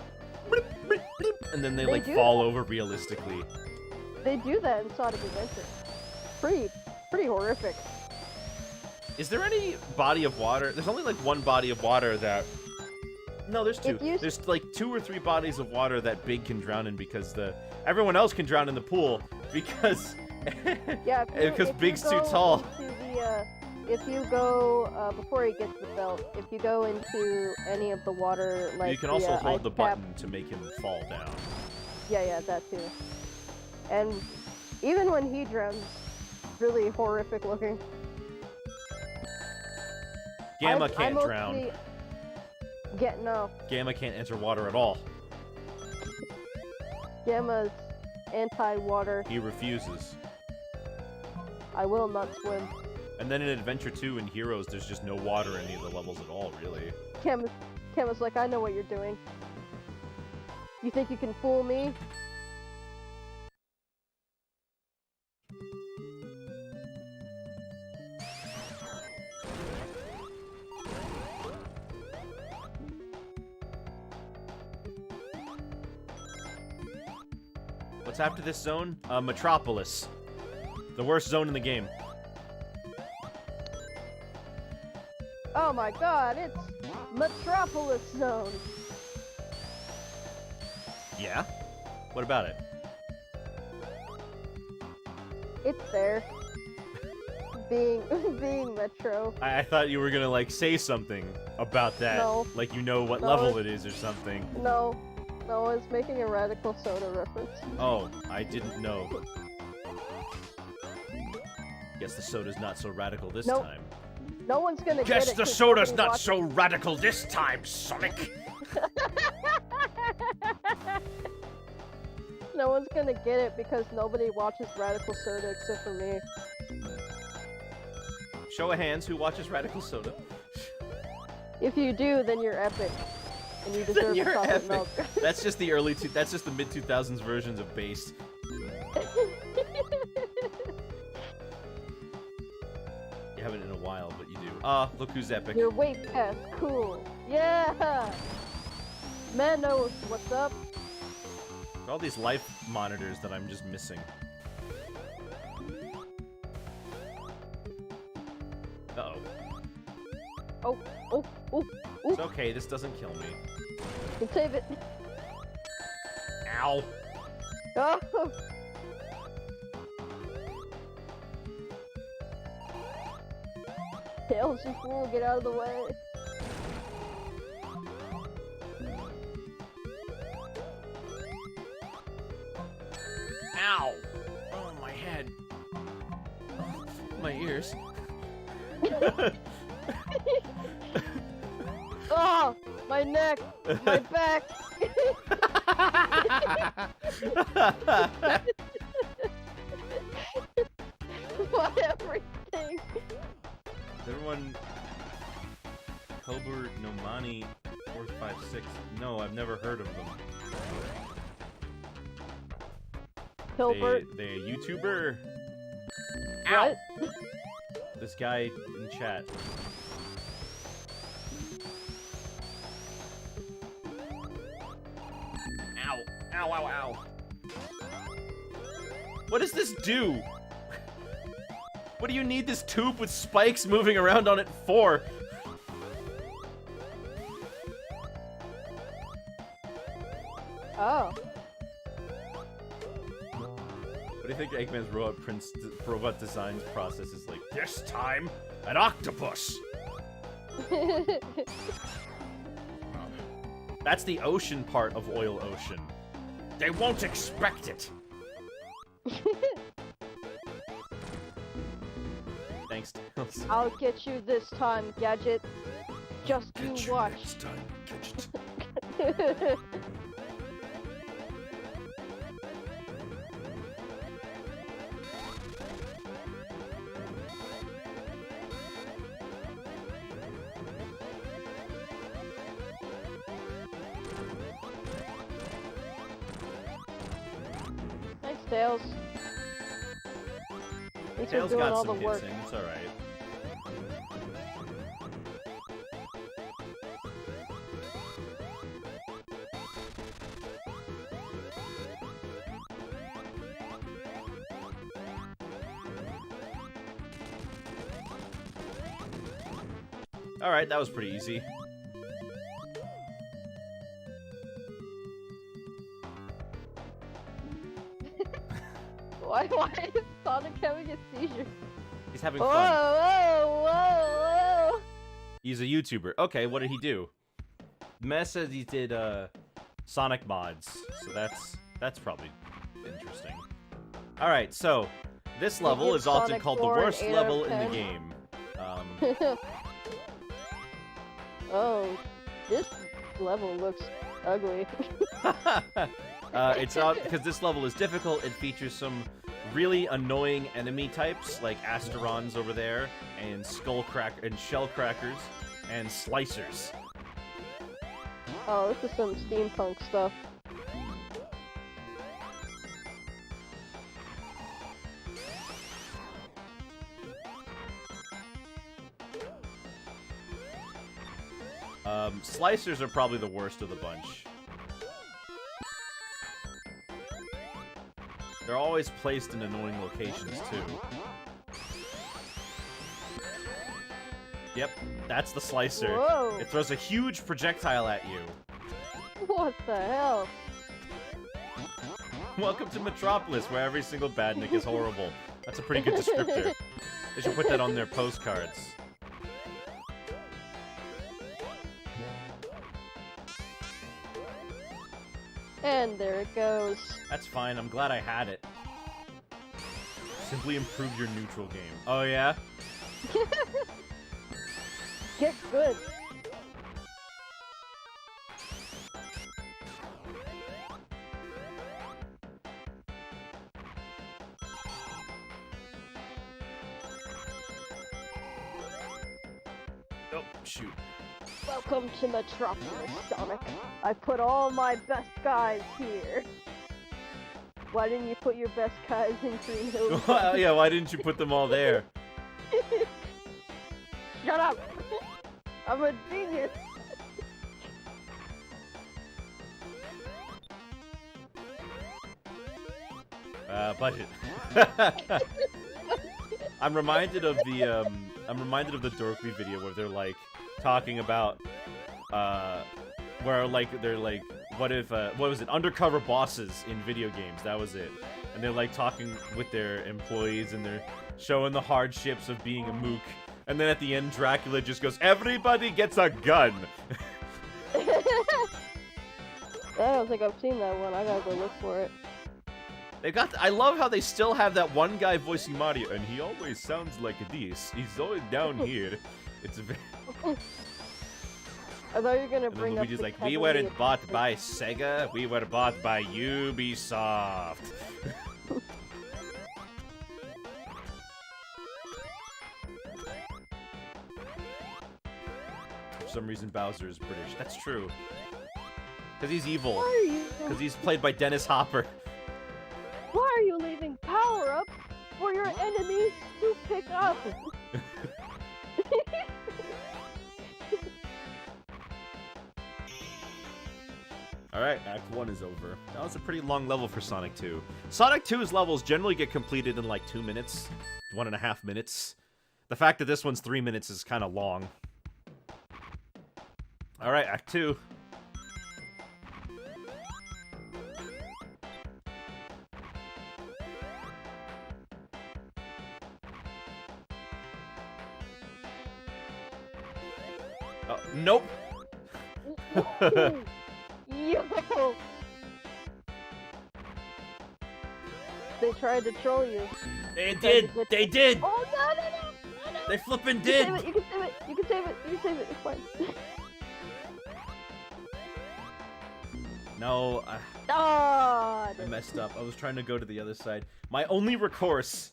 bloop, bloop, bloop, and then they like do fall that. over realistically. They do that in Sonic Adventure. Pretty horrific. Is there any body of water? There's only like one body of water that... No, there's two. There's like 2 or 3 bodies of water that Big can drown in because everyone else can drown in the pool because Yeah, because Big's too tall. If you go before he gets the belt, if you go into any of the water, like you can also hold the ice cap, button to make him fall down. Yeah, that too. And Even when he drowns, really horrific looking. Gamma can't drown. No. Gamma can't enter water at all. Gamma's anti-water. He refuses. I will not swim. And then in Adventure 2 and Heroes, there's just no water in any of the levels at all, really. Gamma's like, I know what you're doing. You think you can fool me? What's after this zone? Metropolis. The worst zone in the game. Oh my god, it's Metropolis Zone. Yeah? What about it? It's there. being Metro. I thought you were gonna, like, say something about that. No. Like you know what No, level it is or something. No, I was making a Radical Soda reference. Oh, I didn't know. Guess the soda's not so radical this time. No one's gonna get it. Guess the soda's not so radical this time, Sonic! No one's gonna get it because nobody watches Radical Soda except for me. Show of hands, who watches Radical Soda? If you do, then you're epic. And you deserve a chocolate milk. That's just the that's just the mid-2000s versions of Based. You haven't in a while, but you do. Look who's epic. You're way past cool. Yeah! Man knows what's up. All these life monitors that I'm just missing. Uh-oh. Oh. It's okay, this doesn't kill me. You can save it. Ow! Oh! Tails, you fool, get out of the way. Ow! Oh, my head. Oh, my ears. Oh! My neck! My back! Why everything? Everyone... Cobra Nomani 456. No, I've never heard of them. Hilbert. They a YouTuber? What? Ow! This guy in chat. Ow! Ow, ow, ow! What does this do? What do you need this tube with spikes moving around on it for? Oh. What do you think Eggman's robot design process is like? This time, an octopus! That's the ocean part of Oil Ocean. They won't expect it! Thanks, Tails. I'll get you this time, Gadget. Just you watch. Next time, Gadget. Thanks, Tails. Thanks for Tails doing got all some the work. hits in, it's alright. Alright, that was pretty easy. Why is Sonic having a seizure? He's having Whoa, fun. whoa, whoa, whoa! He's a YouTuber. Okay, what did he do? Mess says he did, Sonic mods, so that's probably interesting. All right, so this level give is often Sonic called the 4 an worst 8 out of level in the 10. game. Oh, this level looks ugly. It's out because this level is difficult. It features some really annoying enemy types like Asterons over there, and shell crackers, and slicers. Oh, this is some steampunk stuff. Slicers are probably the worst of the bunch. They're always placed in annoying locations, too. Yep, that's the slicer. Whoa! It throws a huge projectile at you. What the hell? Welcome to Metropolis, where every single badnik is horrible. That's a pretty good descriptor. They should put that on their postcards. And there it goes. That's fine, I'm glad I had it. Simply improve your neutral game. Oh yeah? Get good. Oh, shoot. Welcome to Metropolis, Sonic. I put all my best guys here. Why didn't you put your best guys in Green Hill? Yeah, why didn't you put them all there? Shut up! I'm a genius! Budget. I'm reminded of the Dorkly video where they're like talking about where like they're like what was it, undercover bosses in video games. That was it. And they're like talking with their employees and they're showing the hardships of being a mook. And then at the end Dracula just goes, "Everybody gets a gun." I don't think I've seen that one. I gotta go look for it. I love how they still have that one guy voicing Mario, and he always sounds like this. He's always down here. It's very... I thought you were gonna And then bring up Luigi's the like, we Kevin weren't Lee- bought by Sega, we were bought by Ubisoft. For some reason Bowser is British. That's true. Because he's evil. Why are you? Because he's played by Dennis Hopper. Why are you leaving power-ups for your enemies to pick up? Alright, Act 1 is over. That was a pretty long level for Sonic 2. Sonic 2's levels generally get completed in like 2 minutes, 1.5 minutes. The fact that this one's 3 minutes is kind of long. Alright, Act 2. Nope. Yo! They tried to troll you. They did! They did! Oh no no no! No, no. They flippin' You did! can save it, you can save it, you can save it, you can save it, it's fine. No, Ah! I messed up. I was trying to go to the other side. My only recourse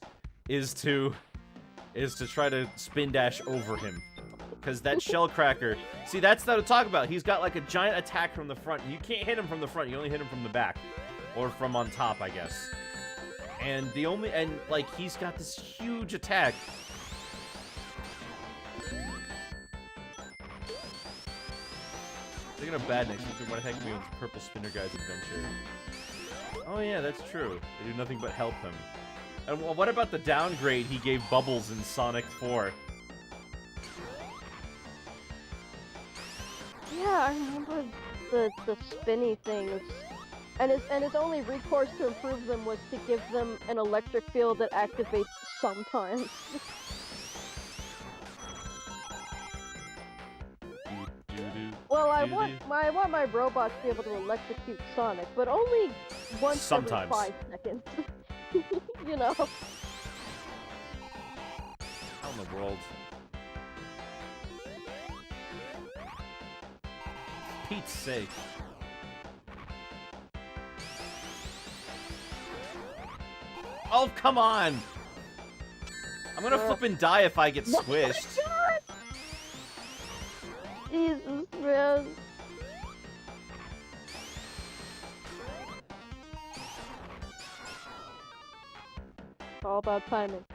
is to try to spin dash over him. Because that shell cracker, see, that's what I'm talking about. He's got like a giant attack from the front. You can't hit him from the front. You only hit him from the back, or from on top, I guess. And like he's got this huge attack. Thinking of bad next, you can what the heck me with Purple Spinner Guy's adventure. Oh yeah, that's true. They do nothing but help him. And what about the downgrade he gave Bubbles in Sonic 4? Yeah, I remember the spinny things. And his only recourse to improve them was to give them an electric field that activates sometimes. Well, I want my robots to be able to electrocute Sonic, but only once Sometimes. every 5 seconds. you know. How in the world? Pete's sake. Oh, come on! I'm gonna flip and die if I get squished. Jesus, man. It's all about timing.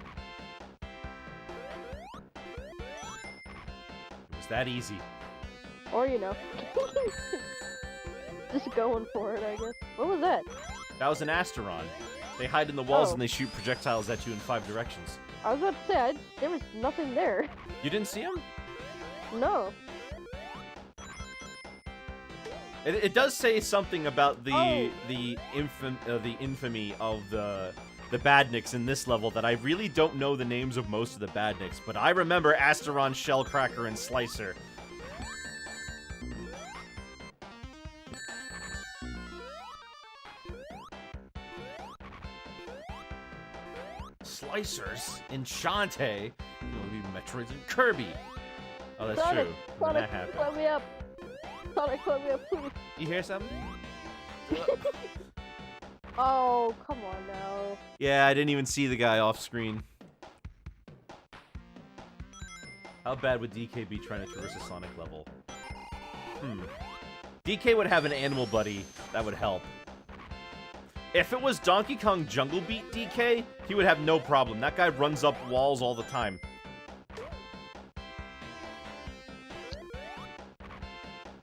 It was that easy. Or, you know. Just going for it, I guess. What was that? That was an Asteron. They hide in the walls and they shoot projectiles at you in 5 directions. I was about to say, there was nothing there. You didn't see them? No. It does say something about the infamy of the badniks in this level that I really don't know the names of most of the badniks, but I remember Asteron, Shellcracker, and Slicer. Slicers in Shantae. Maybe Metroids and Kirby. Oh, that's Sonic, true. Sonic, that happened. let me up. Sonic, let me up, please. You hear something? Oh, come on now. Yeah, I didn't even see the guy off screen. How bad would DK be trying to traverse a Sonic level? DK would have an animal buddy that would help. If it was Donkey Kong Jungle Beat DK, he would have no problem. That guy runs up walls all the time.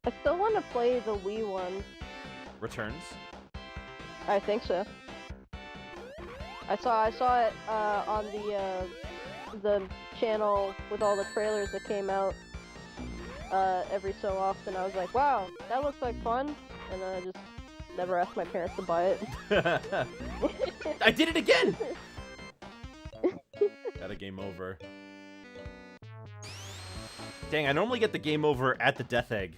I still want to play the Wii one. Returns? I think so. I saw it on the channel with all the trailers that came out every so often. I was like, wow, that looks like fun, and I just never asked my parents to buy it. I did it again! Got a game over. Dang, I normally get the game over at the Death Egg.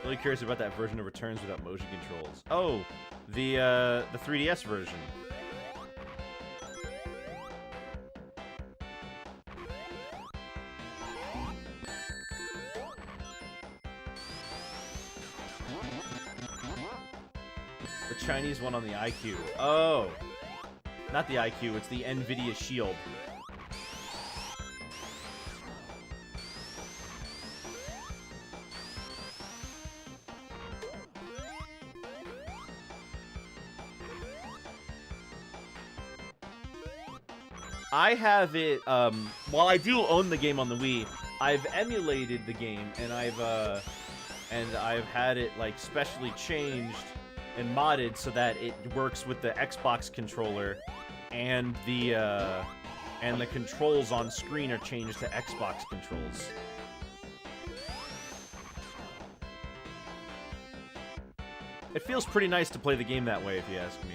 Really curious about that version of Returns without motion controls. Oh, the 3DS version. The Chinese one on the IQ. Oh, not the IQ, it's the NVIDIA Shield. I have it, while I do own the game on the Wii, I've emulated the game, and I've had it, like, specially changed and modded so that it works with the Xbox controller, and the controls on screen are changed to Xbox controls. It feels pretty nice to play the game that way, if you ask me.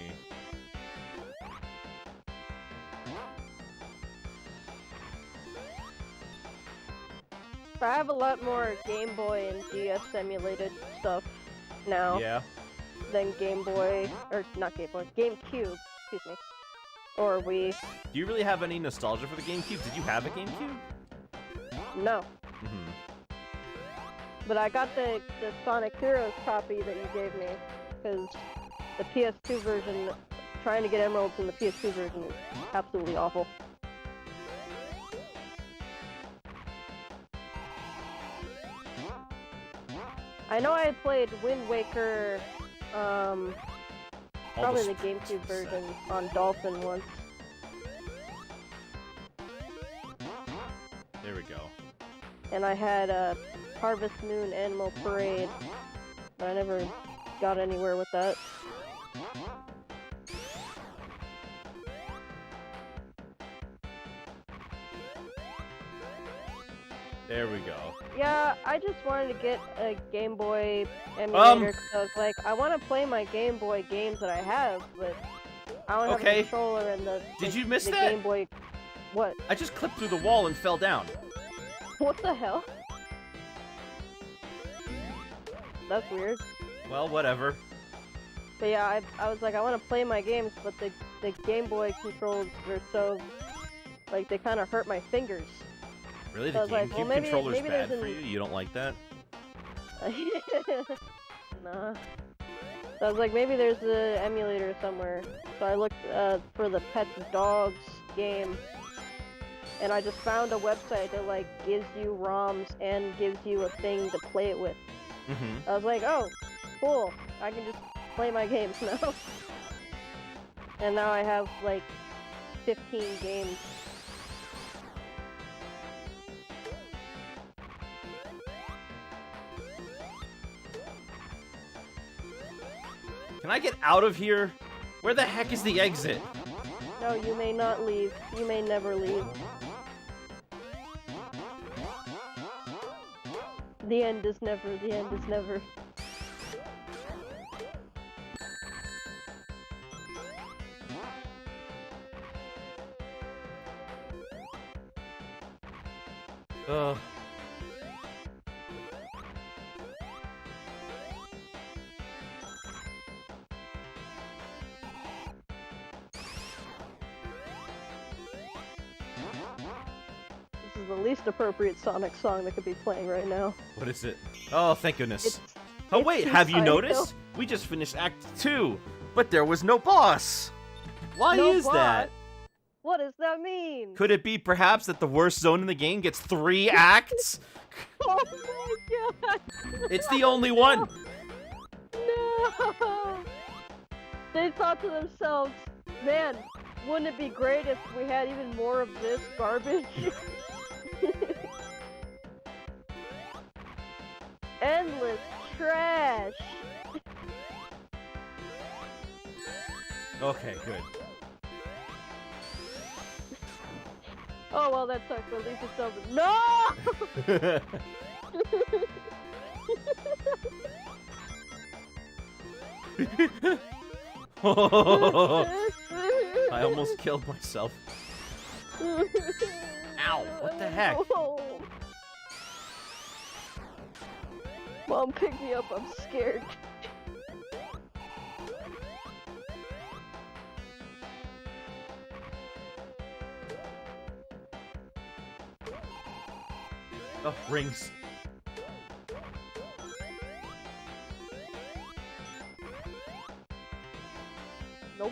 I have a lot more Game Boy and DS emulated stuff now. Yeah. Than Game Boy, or not Game Boy, GameCube, excuse me. Or Wii. Do you really have any nostalgia for the GameCube? Did you have a GameCube? No. But I got the Sonic Heroes copy that you gave me, because the PS2 version, trying to get emeralds in the PS2 version is absolutely awful. I know I played Wind Waker, probably the GameCube version on Dolphin once. There we go. And I had Harvest Moon Animal Parade, but I never got anywhere with that. There we go. Yeah, I just wanted to get a Game Boy emulator because I was like, I want to play my Game Boy games that I have, but I don't have a controller and the Did you miss the that? Game Boy. What? I just clipped through the wall and fell down. What the hell? That's weird. Well, whatever. But yeah, I was like, I want to play my games, but the Game Boy controls are so, like, they kind of hurt my fingers. Really, So I the was like, GameCube well, maybe controller's bad there's for you? You don't like that? Nah. So I was like, maybe there's an emulator somewhere. So I looked for the Pets Dogs game, and I just found a website that like gives you ROMs and gives you a thing to play it with. Mm-hmm. I was like, oh, cool. I can just play my games now. And now I have like 15 games. Can I get out of here? Where the heck is the exit? No, you may not leave. You may never leave. The end is never. The end is never. Ugh. This is the least appropriate Sonic song that could be playing right now. What is it? Oh, thank goodness. It's Wait, too have you psycho. noticed? We just finished Act 2, but there was no boss. Why No is boss? that? What does that mean? Could it be perhaps that the worst zone in the game gets 3 acts? Oh my god! It's the only one. No! They thought to themselves, man, wouldn't it be great if we had even more of this garbage? Endless trash! Okay, good. Oh well, that sucks, but at least it's over. No! I almost killed myself. Ow, what the heck? Mom, pick me up, I'm scared. Oh, rings. Nope.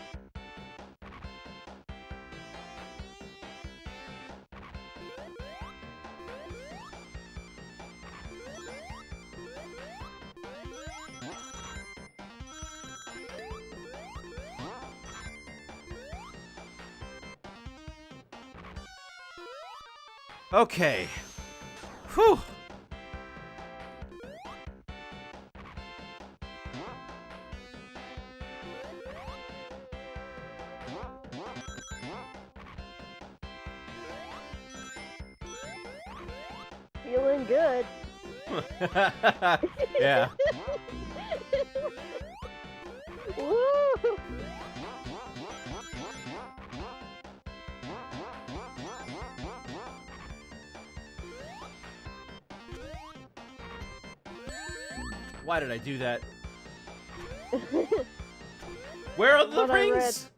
Okay. Whew. Feeling good. Yeah. Woo! Why did I do that? Where are the What I read. rings?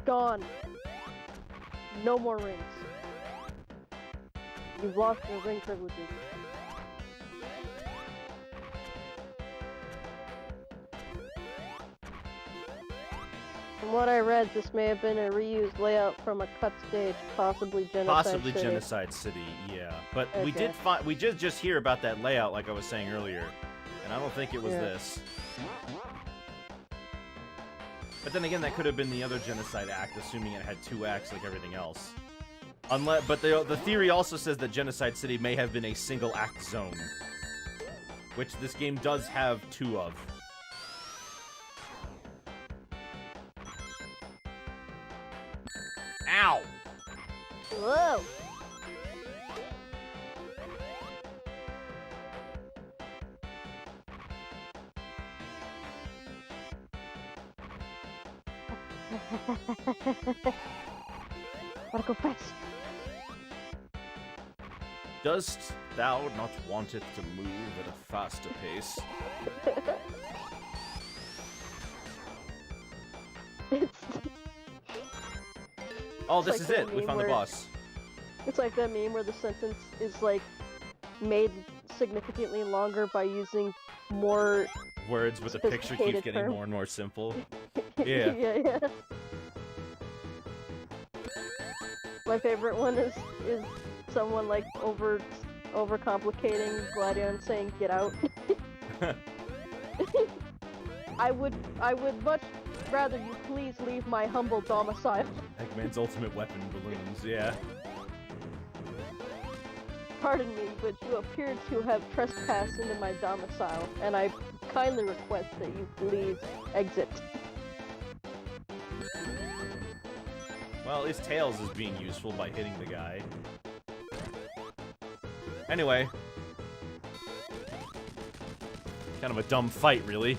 Gone. No more rings. You've lost your ring privileges. From what I read, this may have been a reused layout from a cut stage, possibly Genocide Possibly City. Genocide City, yeah. But we Okay. did find, we did just hear about that layout, like I was saying earlier, and I don't think it was Yeah. this. But then again, that could have been the other Genocide Act, assuming it had 2 acts like everything else. Unless, but the theory also says that Genocide City may have been a single act zone, which this game does have 2 of. Ow! Whoa! Gotta go fast. Dost thou not want it to move at a faster pace? Oh, this is it. We found the boss. It's like that meme where the sentence is like made significantly longer by using more words, but the picture keeps getting more and more simple. Yeah. yeah. My favorite one is someone like overcomplicating Gladio and saying "get out." I would much rather you please leave my humble domicile. Eggman's ultimate weapon, balloons. Yeah. Pardon me, but you appear to have trespassed into my domicile, and I kindly request that you please exit. Well, at least Tails is being useful by hitting the guy. Anyway. Kind of a dumb fight, really.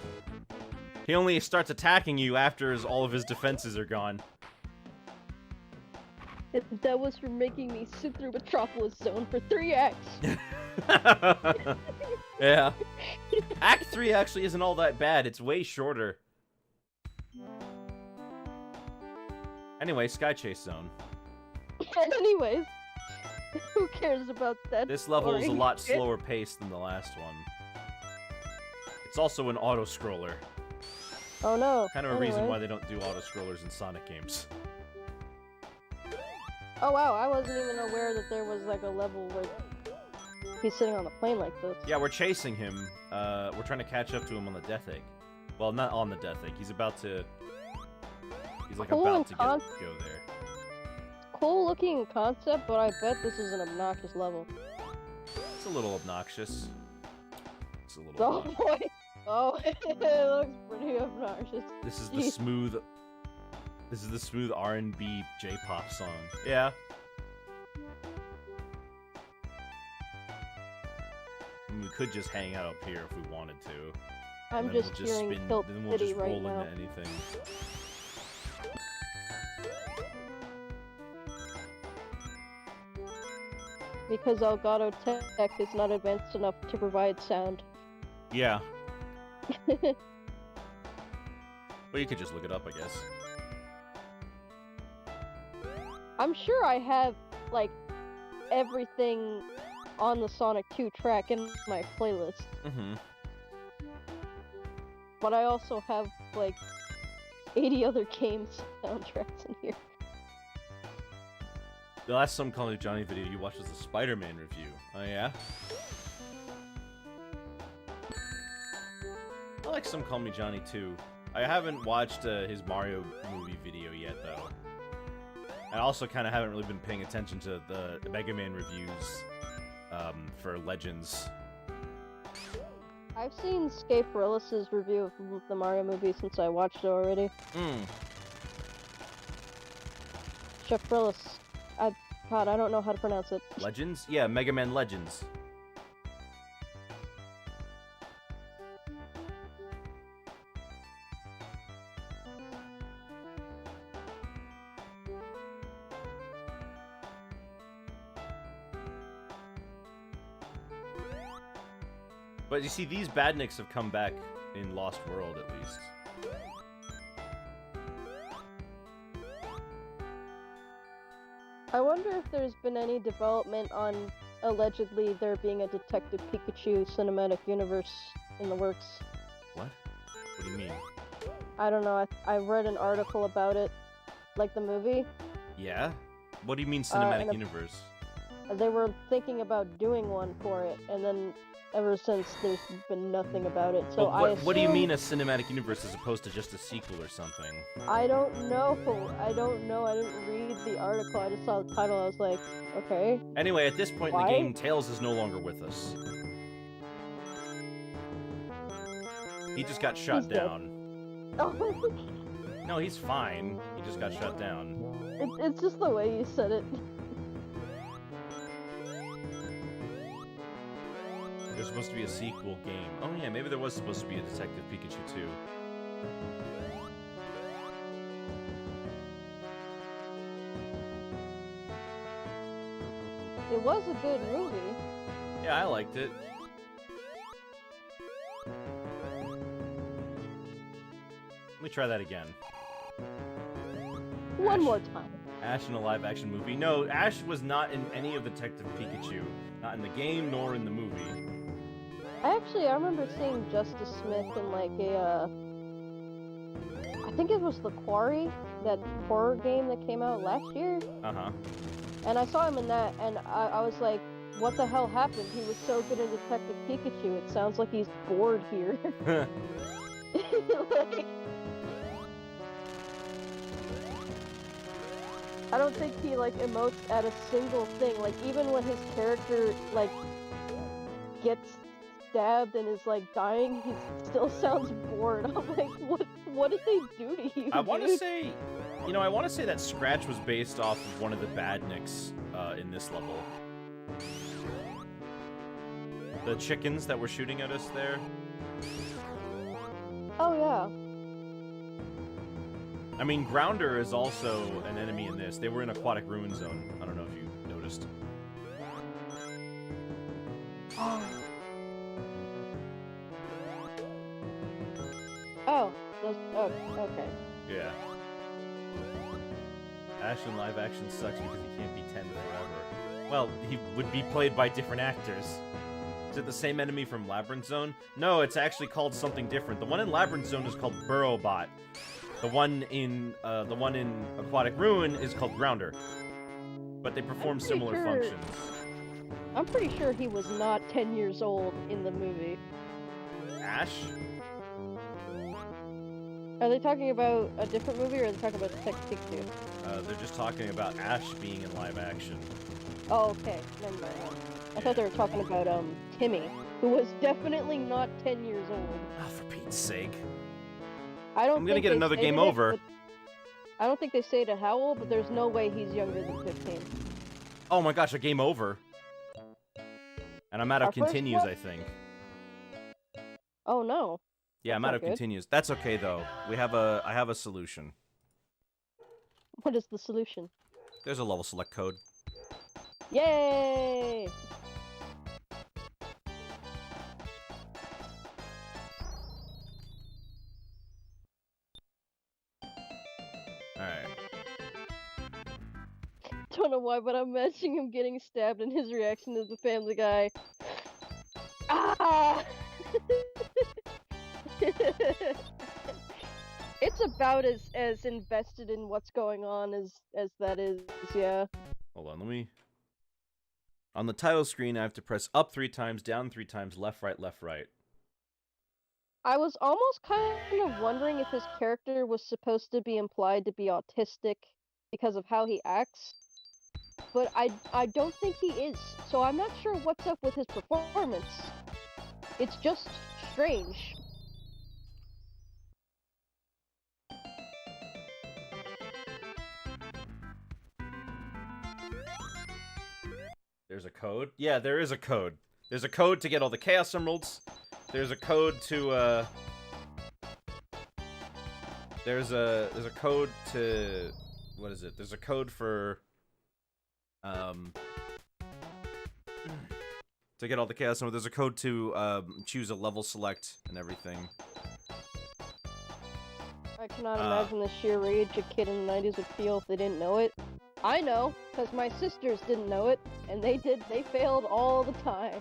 He only starts attacking you after all of his defenses are gone. That was for making me sit through Metropolis Zone for 3 acts. Yeah. Act 3 actually isn't all that bad. It's way shorter. Anyway, Sky Chase Zone. Anyways, who cares about that? This level is a lot slower paced than the last one. It's also an auto-scroller. Oh no. Kind of a reason why they don't do auto-scrollers in Sonic games. Oh wow, I wasn't even aware that there was like a level where he's sitting on the plane like this. Yeah, we're chasing him. We're trying to catch up to him on the Death Egg. Well, not on the Death Egg. He's about to... He's like about to go there. Cool looking concept, but I bet this is an obnoxious level. It's a little obnoxious. It's a little... Oh boy! Oh, it looks pretty obnoxious. This is the smooth... This is the smooth R&B J-pop song. Yeah. I mean, we could just hang out up here if we wanted to. I'm just hearing Tilt City right now. Into anything. Because Elgato Tech is not advanced enough to provide sound. Yeah. Well, you could just look it up, I guess. I'm sure I have, like, everything on the Sonic 2 track in my playlist. Mm-hmm. But I also have, like, 80 other games soundtracks in here. The last Some Call Me Johnny video you watched was the Spider-Man review. Oh, yeah? I like Some Call Me Johnny, too. I haven't watched his Mario movie video yet, though. I also kind of haven't really been paying attention to the Mega Man reviews for Legends. I've seen Scaperillis' review of the Mario movie since I watched it already. Scaperillis. God, I don't know how to pronounce it. Legends? Yeah, Mega Man Legends. But you see, these badniks have come back in Lost World, at least. I wonder if there's been any development on allegedly there being a Detective Pikachu cinematic universe in the works. What? What do you mean? I don't know. I read an article about it, like the movie. Yeah? What do you mean cinematic universe? They were thinking about doing one for it, and then ever since there's been nothing about it. So what do you mean a cinematic universe as opposed to just a sequel or something? I don't know. I don't know. I didn't read the article. I just saw the title. I was like, okay. Anyway, at this point in the game, Tails is no longer with us. He just got shut down. Oh. No, he's fine. He just got shut down. It's just the way you said it. There's supposed to be a sequel game. Oh yeah, maybe there was supposed to be a Detective Pikachu 2. It was a good movie. Yeah, I liked it. Let me try that again. One more time. Ash in a live-action movie. No, Ash was not in any of Detective Pikachu. Not in the game, nor in the movie. I remember seeing Justice Smith in like a, I think it was The Quarry, that horror game that came out last year. Uh-huh. And I saw him in that, and I was like, what the hell happened? He was so good in Detective Pikachu, it sounds like he's bored here. Like, I don't think he, like, emotes at a single thing. Like, even when his character, like, gets stabbed and is, like, dying, he still sounds bored. I'm like, what did they do to you, I want to dude? say... You know, I want to say that Scratch was based off of one of the badniks in this level. The chickens that were shooting at us there. Oh, yeah. I mean, Grounder is also an enemy in this. They were in Aquatic Ruin Zone. I don't know if you noticed. Oh, okay. Yeah. Ash in live action sucks because he can't be 10 forever. Well, he would be played by different actors. Is it the same enemy from Labyrinth Zone? No, it's actually called something different. The one in Labyrinth Zone is called Burrowbot. The one in Aquatic Ruin is called Grounder. But they perform similar functions. I'm pretty sure he was not 10 years old in the movie. Ash? Are they talking about a different movie, or are they talking about Detective Pikachu? They're just talking about Ash being in live action. Oh, okay. Never mind. I thought they were talking about, Timmy, who was definitely not 10 years old. Oh, for Pete's sake. I'm gonna get another game over. I don't think they say to how old, but there's no way he's younger than 15. Oh my gosh, a game over. And I'm out of continues, I think. Oh no. Yeah, I'm out of continues. That's okay though. I have a solution. What is the solution? There's a level select code. Yay! Alright. Don't know why, but I'm imagining him getting stabbed and his reaction is the Family Guy. Ah! It's about as invested in what's going on as that is, yeah. Hold on, let me... On the title screen, I have to press up 3 times, down 3 times, left, right, left, right. I was almost kind of wondering if his character was supposed to be implied to be autistic because of how he acts, but I don't think he is, so I'm not sure what's up with his performance. It's just strange. There's a code? Yeah, there is a code. There's a code to get all the Chaos Emeralds. There's a code to, There's a code to... What is it? There's a code for... To get all the Chaos Emeralds. There's a code to, choose a level select and everything. I cannot imagine the sheer rage a kid in the 90s would feel if they didn't know it. I know, because my sisters didn't know it, and they failed all the time.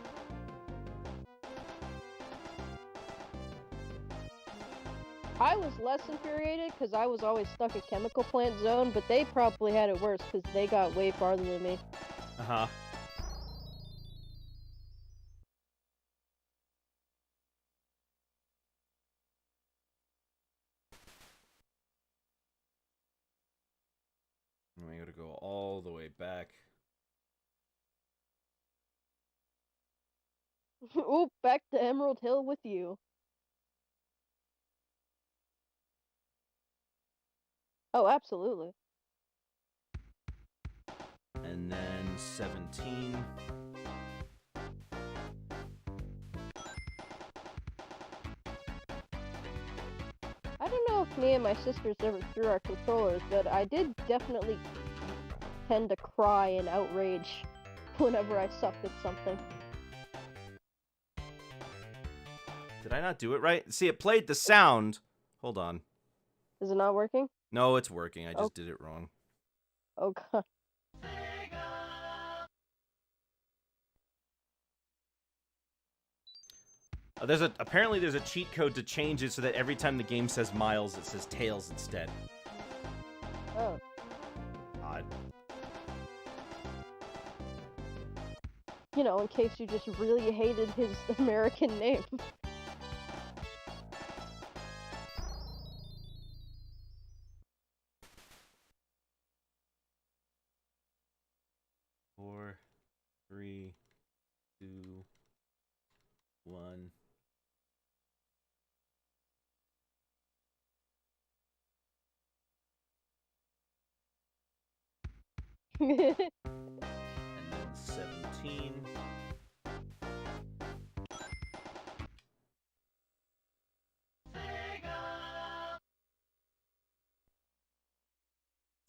I was less infuriated, because I was always stuck at Chemical Plant Zone, but they probably had it worse, because they got way farther than me. Uh-huh. We gotta go all the way back. Oop, back to Emerald Hill with you. Oh, absolutely. And then 17. I don't know if me and my sisters ever threw our controllers, but I did definitely tend to cry in outrage whenever I sucked at something. Did I not do it right? See, it played the sound. Hold on. Is it not working? No, it's working. I just did it wrong. Oh god. Apparently there's a cheat code to change it so that every time the game says Miles, it says Tails instead. Oh. Odd. You know, in case you just really hated his American name. Four, 3, 2, 1. And then 17.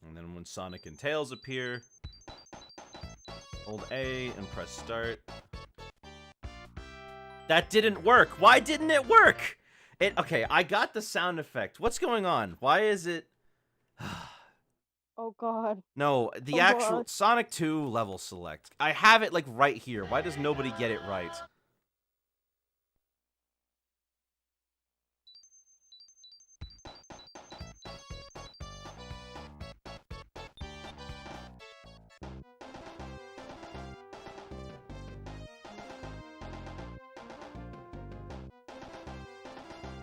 And then when Sonic and Tails appear, hold A and press start. That didn't work. Why didn't it work? Okay, I got the sound effect. What's going on? Why is it... Oh god. No, the actual Sonic 2 level select. I have it like right here. Why does nobody get it right?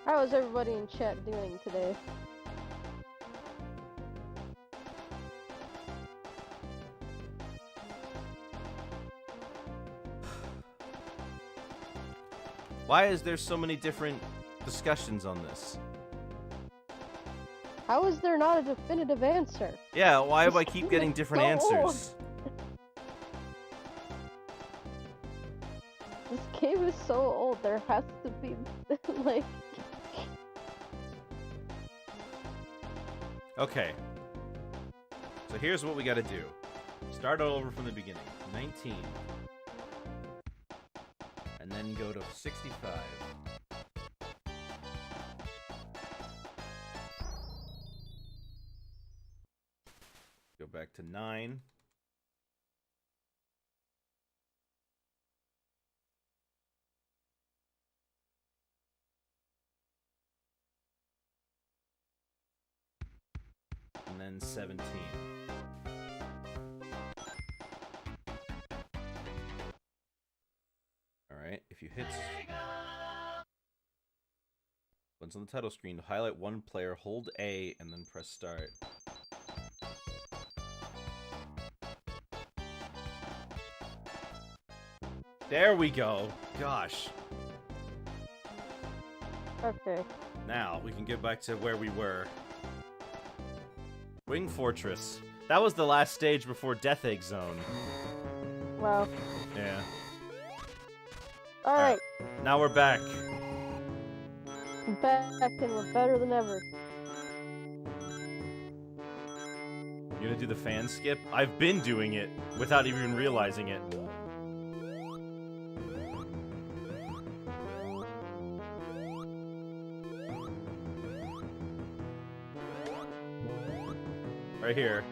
How is everybody in chat doing today? Why is there so many different discussions on this? How is there not a definitive answer? Yeah, why do I keep getting different answers? This game is so old, there has to be, like... Okay. So here's what we gotta do. Start all over from the beginning. 19. And then go to 65. Go back to 9. And then 17. Alright, if you hit... Once on the title screen, to highlight one player, hold A, and then press start. There we go! Gosh. Okay. Now, we can get back to where we were. Wing Fortress. That was the last stage before Death Egg Zone. Wow. Yeah. Alright. Now we're back. We're back and we're better than ever. You gonna do the fan skip? I've been doing it without even realizing it. Right here.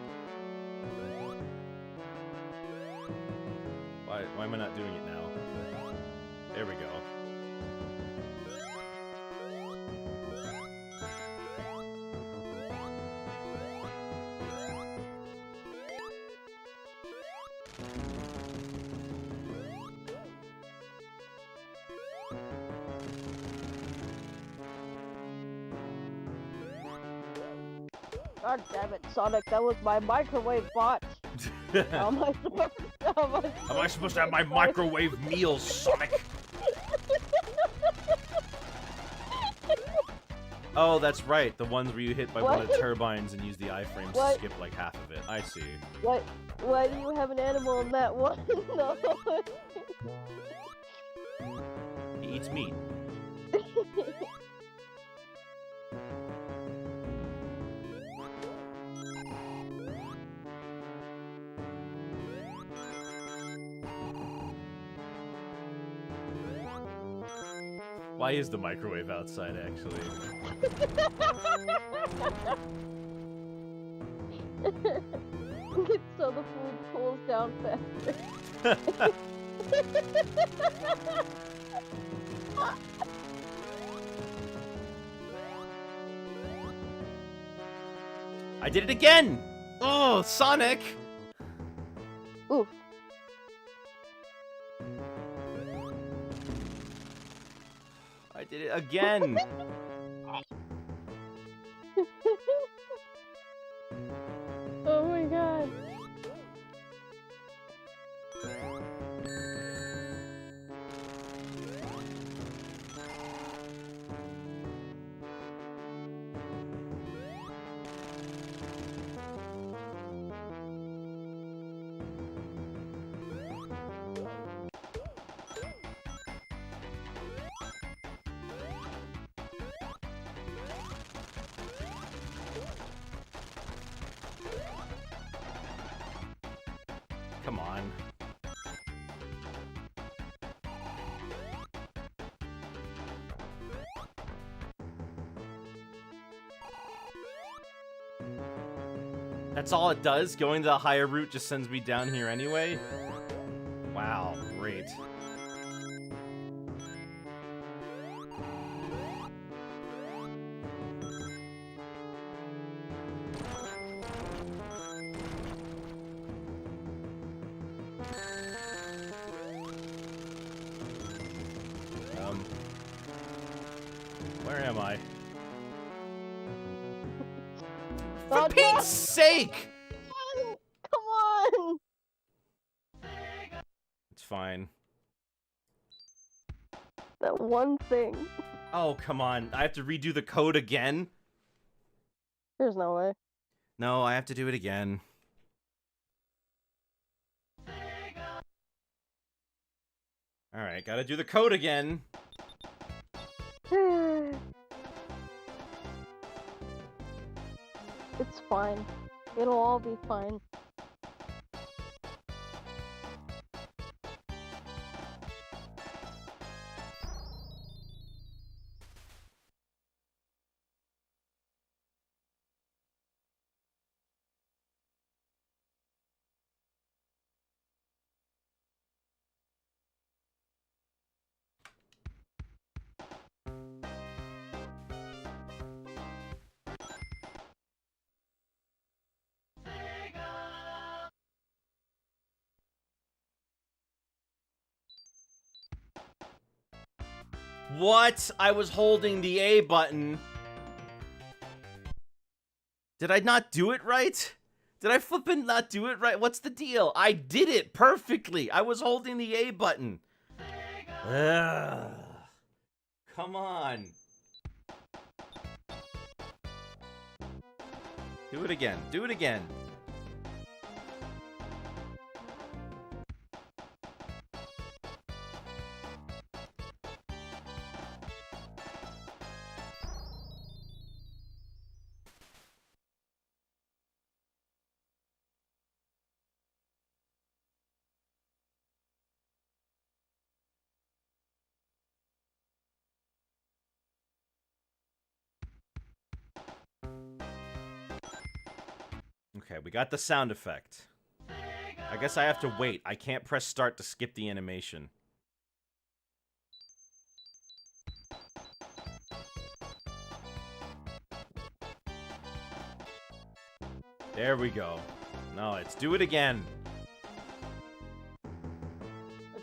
Why am I not doing it now? There we go. God damn it, Sonic, that was my microwave bot. How am I supposed to have my microwave meals, Sonic? Oh, that's right. The ones where you hit by one of the turbines and use the iframes to skip like half of it. I see. Why do you have an animal in that one? No. He eats meat. Why is the microwave outside, actually? So the food cools down faster. I did it again! Oh, Sonic! Oof. I did it again! Oh my god. Come on. That's all it does? Going the higher route just sends me down here anyway? Wow, great. Where am I? For Pete's sake! Come on! It's fine. That one thing. Oh, come on. I have to redo the code again? There's no way. No, I have to do it again. Alright, gotta do the code again. It's fine. It'll all be fine. What? I was holding the A button. Did I not do it right? Did I flippin' not do it right? What's the deal? I did it perfectly. I was holding the A button. Ugh. Come on. Do it again. Do it again. Okay, we got the sound effect. I guess I have to wait. I can't press start to skip the animation. There we go. No, let's do it again.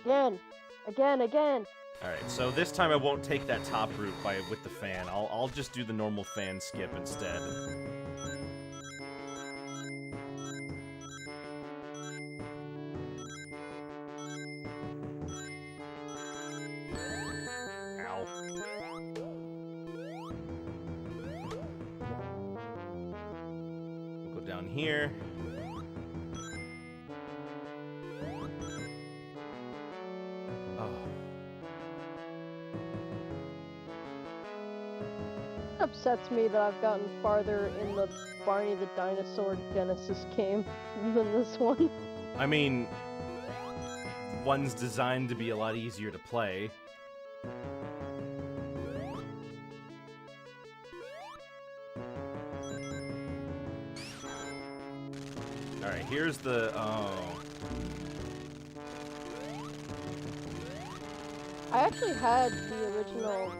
Again. Again. Alright, so this time I won't take that top route with the fan. I'll just do the normal fan skip instead. Ow. We'll go down here. It upsets me that I've gotten farther in the Barney the Dinosaur Genesis game than this one. I mean, one's designed to be a lot easier to play. Alright, here's the... Oh. I actually had the original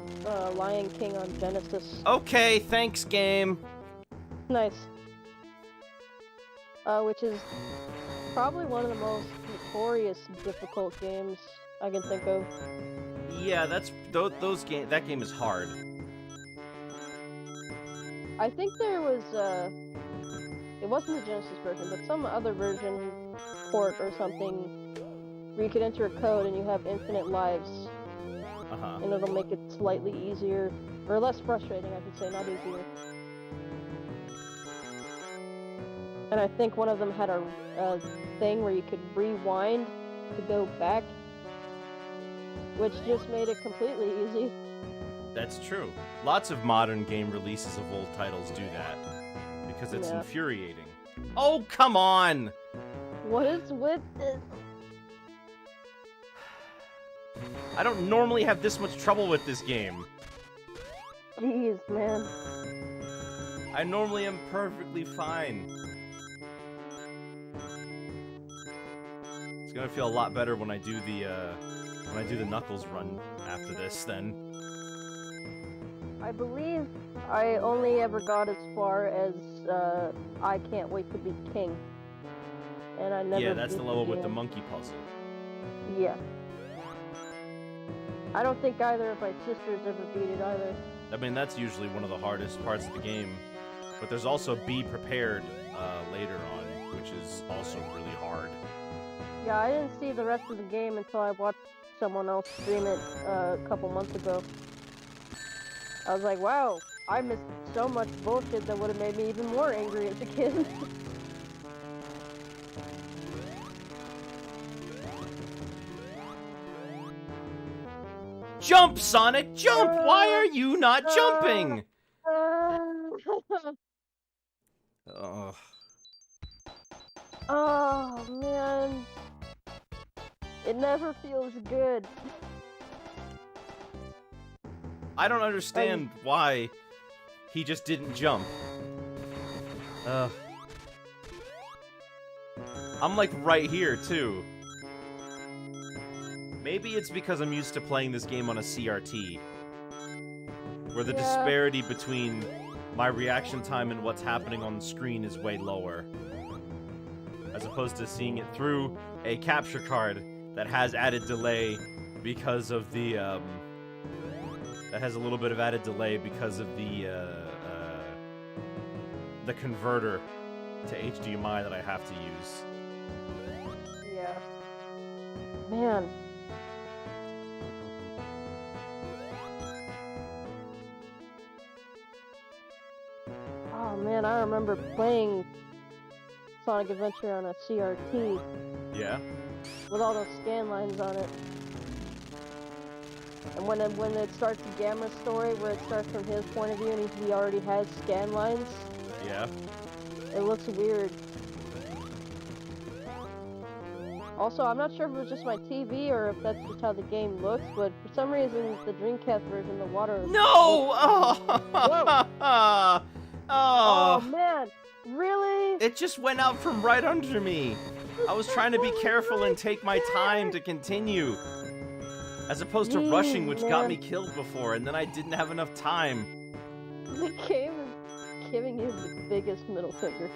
Lion King on Genesis. Okay, thanks, game. Nice. Which is probably one of the most notorious difficult games I can think of. Yeah, that's... that game is hard. I think there was, it wasn't the Genesis version, but some other version, port or something, where you could enter a code and you have infinite lives. Uh-huh. And it'll make it slightly easier, or less frustrating, I should say, not easier. And I think one of them had a thing where you could rewind to go back, which just made it completely easy. That's true. Lots of modern game releases of old titles do that, because it's infuriating. Oh, come on! What is with this? I don't normally have this much trouble with this game. Jeez, man. I normally am perfectly fine. It's gonna feel a lot better when I do the Knuckles run after this, then. I believe I only ever got as far as, I can't wait to be king. And I never... Yeah, that's the level with the monkey puzzle. Yeah. I don't think either of my sisters ever beat it either. I mean, that's usually one of the hardest parts of the game. But there's also Be Prepared later on, which is also really hard. Yeah, I didn't see the rest of the game until I watched someone else stream it a couple months ago. I was like, wow, I missed so much bullshit that would have made me even more angry as a kid. Jump, Sonic, jump! Why are you not jumping? Ugh. Oh, man. It never feels good. I don't understand why he just didn't jump. I'm like right here, too. Maybe it's because I'm used to playing this game on a CRT, where the disparity between my reaction time and what's happening on the screen is way lower, as opposed to seeing it through a capture card that has added delay because of the, that has a little bit of added delay because of the converter to HDMI that I have to use. Yeah. Man. Oh man, I remember playing Sonic Adventure on a CRT. Yeah? With all those scan lines on it. And when it starts the Gamma story, where it starts from his point of view and he already has scan lines. Yeah. It looks weird. Also, I'm not sure if it was just my TV or if that's just how the game looks, but for some reason, the Dreamcast version, the water... No! Oh! Whoa. Oh, man! Really? it just went out from right under me. I was trying to be careful and take my time to continue. As opposed to rushing, which got me killed before, and then I didn't have enough time. The game is giving you the biggest middle finger.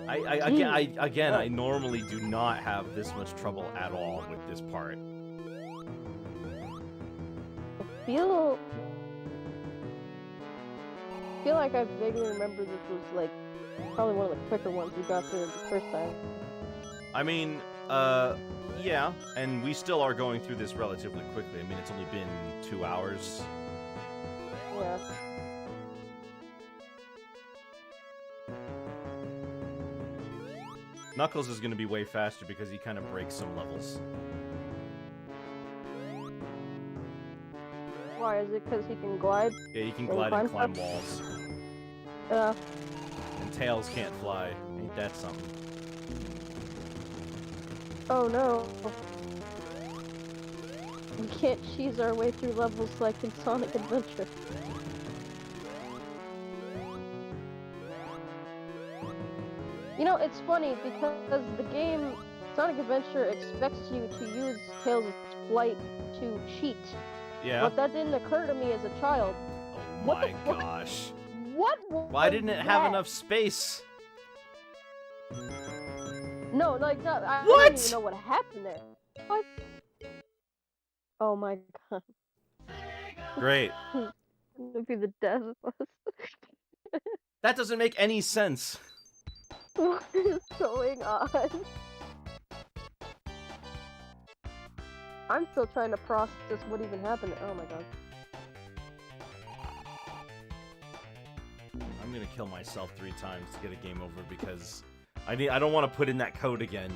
I normally do not have this much trouble at all with this part. I feel like I vaguely remember this was like probably one of the quicker ones we got through the first time. I mean, yeah, and we still are going through this relatively quickly. I mean, it's only been 2 hours. Yeah. Knuckles is going to be way faster because he kind of breaks some levels. Why? Is it because he can glide? Yeah, he can glide and climb walls. Yeah. And Tails can't fly. Ain't that something? Oh no. We can't cheese our way through levels like in Sonic Adventure. You know, it's funny because the game Sonic Adventure expects you to use Tails' flight to cheat. Yeah. But that didn't occur to me as a child. Oh What the my fuck? gosh. What was Why didn't it have that? enough space? No, like, no, I What? don't even know what happened there. What? Oh my god. Great. It'd be the death of us. That doesn't make any sense. What is going on? I'm still trying to process what even happened. Oh my god. I'm gonna kill myself 3 times to get a game over because I don't want to put in that code again.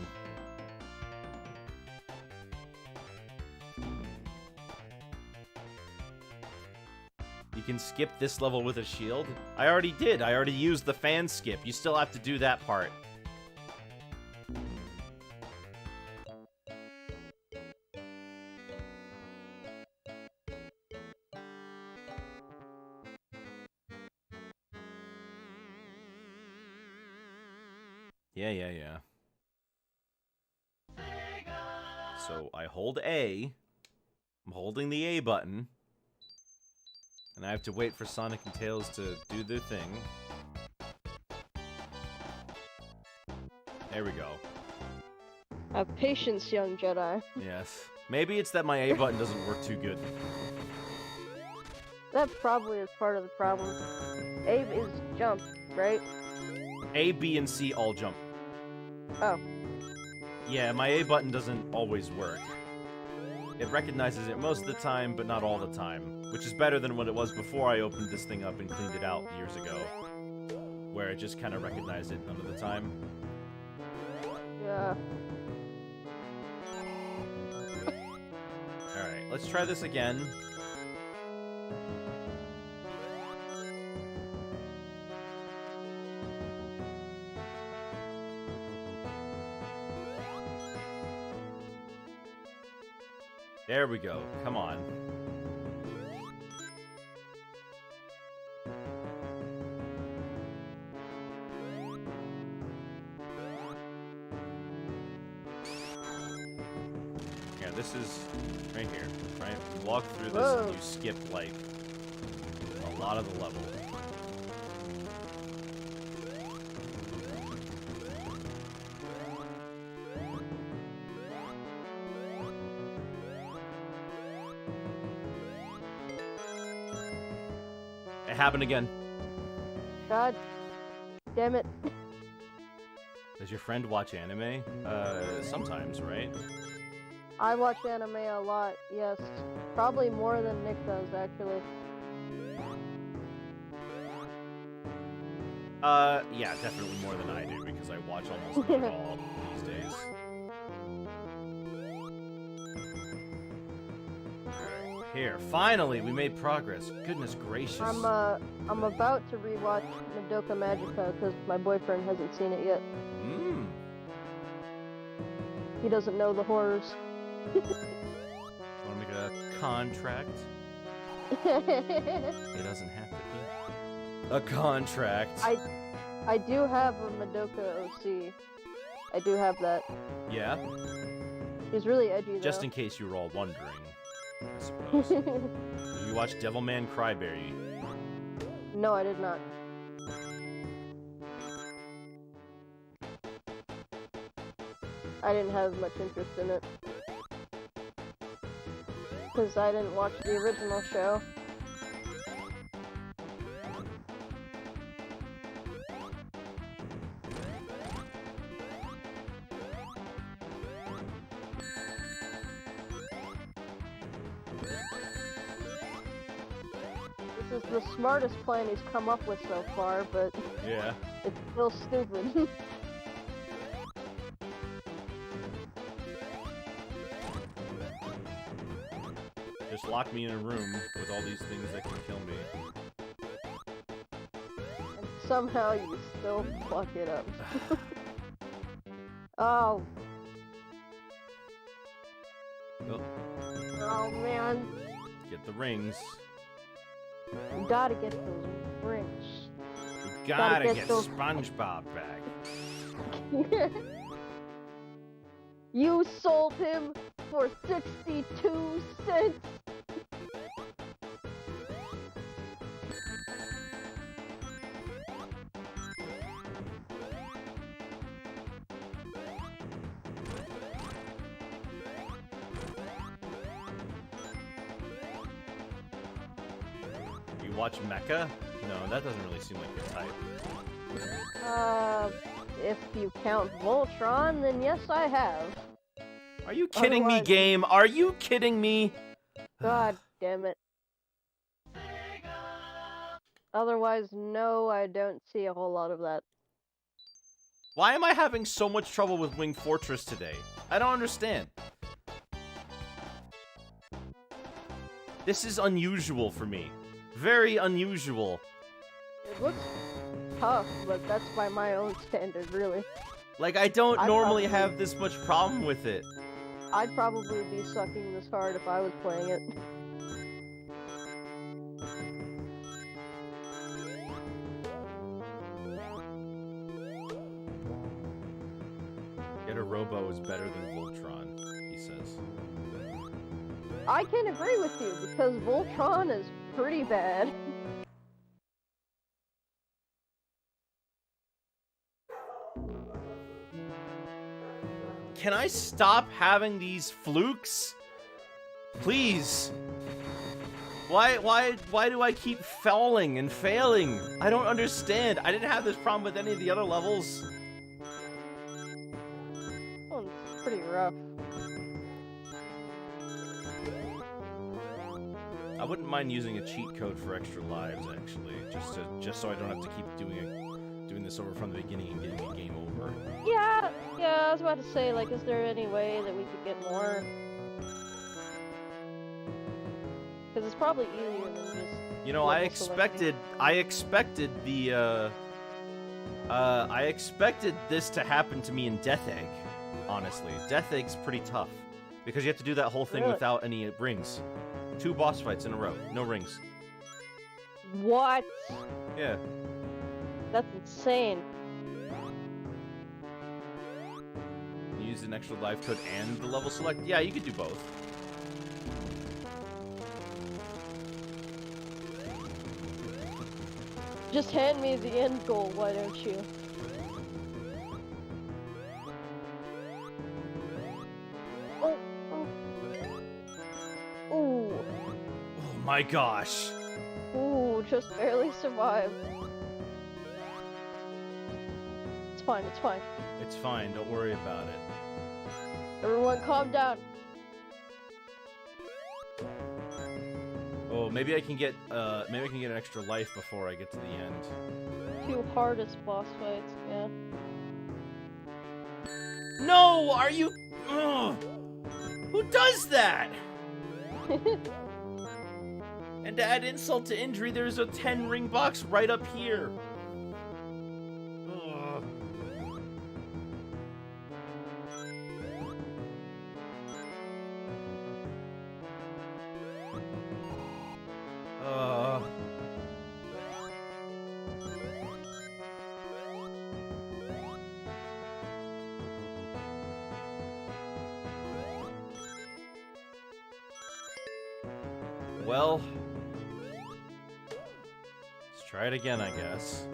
You can skip this level with a shield? I already did. I already used the fan skip. You still have to do that part. Yeah. So I hold A. I'm holding the A button. And I have to wait for Sonic and Tails to do their thing. There we go. Have patience, young Jedi. Yes. Maybe it's that my A button doesn't work too good. That probably is part of the problem. A is jump, right? A, B, and C all jump. Oh. Yeah, my A button doesn't always work. It recognizes it most of the time, but not all the time. Which is better than what it was before I opened this thing up and cleaned it out years ago. Where it just kind of recognized it none of the time. Yeah. Alright, let's try this again. There we go. Come on. Yeah, this is right here. Right? You walk through this Whoa. and you skip, like, a lot of the level. It happened again. God damn it. Does your friend watch anime? Sometimes, right? I watch anime a lot, yes. Probably more than Nick does, actually. Yeah, definitely more than I do, because I watch almost not at all these days. Alright, here, finally, we made progress. Goodness gracious. I'm about to rewatch Madoka Magica because my boyfriend hasn't seen it yet. Mmm. He doesn't know the horrors. Wanna make a contract? It doesn't have to be a contract. I do have a Madoka OC. I do have that. Yeah? He's really edgy, though. Just in case you were all wondering, I suppose. Did you watch Devilman Cryberry? No, I did not. I didn't have much interest in it. Because I didn't watch the original show. This is the smartest plan he's come up with so far, but Yeah. it's still stupid. Just lock me in a room with all these things that can kill me. And somehow you still fuck it up. Oh. Oh, Oh man. get the rings. You gotta get those rings. We gotta get get those- SpongeBob back. You sold him for 62 cents. You watch Mecha? No, that doesn't really seem like your type. If you count Voltron, then yes, I have. Are you kidding me, Otherwise- game? Are you kidding me? God damn it. Otherwise, no, I don't see a whole lot of that. Why am I having so much trouble with Wing Fortress today? I don't understand. This is unusual for me. Very unusual. It looks tough, but that's by my own standard, really. Like, I don't I'd normally probably- have this much problem with it. I'd probably be sucking this hard if I was playing it. Get a Robo is better than Voltron, he says. I can agree with you, because Voltron is pretty bad. Can I stop having these flukes? Please. Why do I keep falling and failing? I don't understand. I didn't have this problem with any of the other levels. This one's pretty rough. I wouldn't mind using a cheat code for extra lives, actually, just so I don't have to keep doing this over from the beginning and getting the game over. Yeah, I was about to say, like, is there any way that we could get more? Because it's probably easier than just... You know, I level selecting. expected this to happen to me in Death Egg, honestly. Death Egg's pretty tough, because you have to do that whole thing Really? without any rings. 2 boss fights in a row, no rings. What? Yeah. That's insane. You use an extra life code and the level select? Yeah, you could do both. Just hand me the end goal, why don't you? Oh, oh. Ooh. Oh my gosh. Ooh, just barely survived. It's fine, it's fine. It's fine, don't worry about it. Everyone calm down. Oh, maybe I can get an extra life before I get to the end. 2 hardest boss fights, yeah. No, are you? Ugh. Who does that? And to add insult to injury, there's a 10 ring box right up here. Ugh. Well, let's try it again, I guess.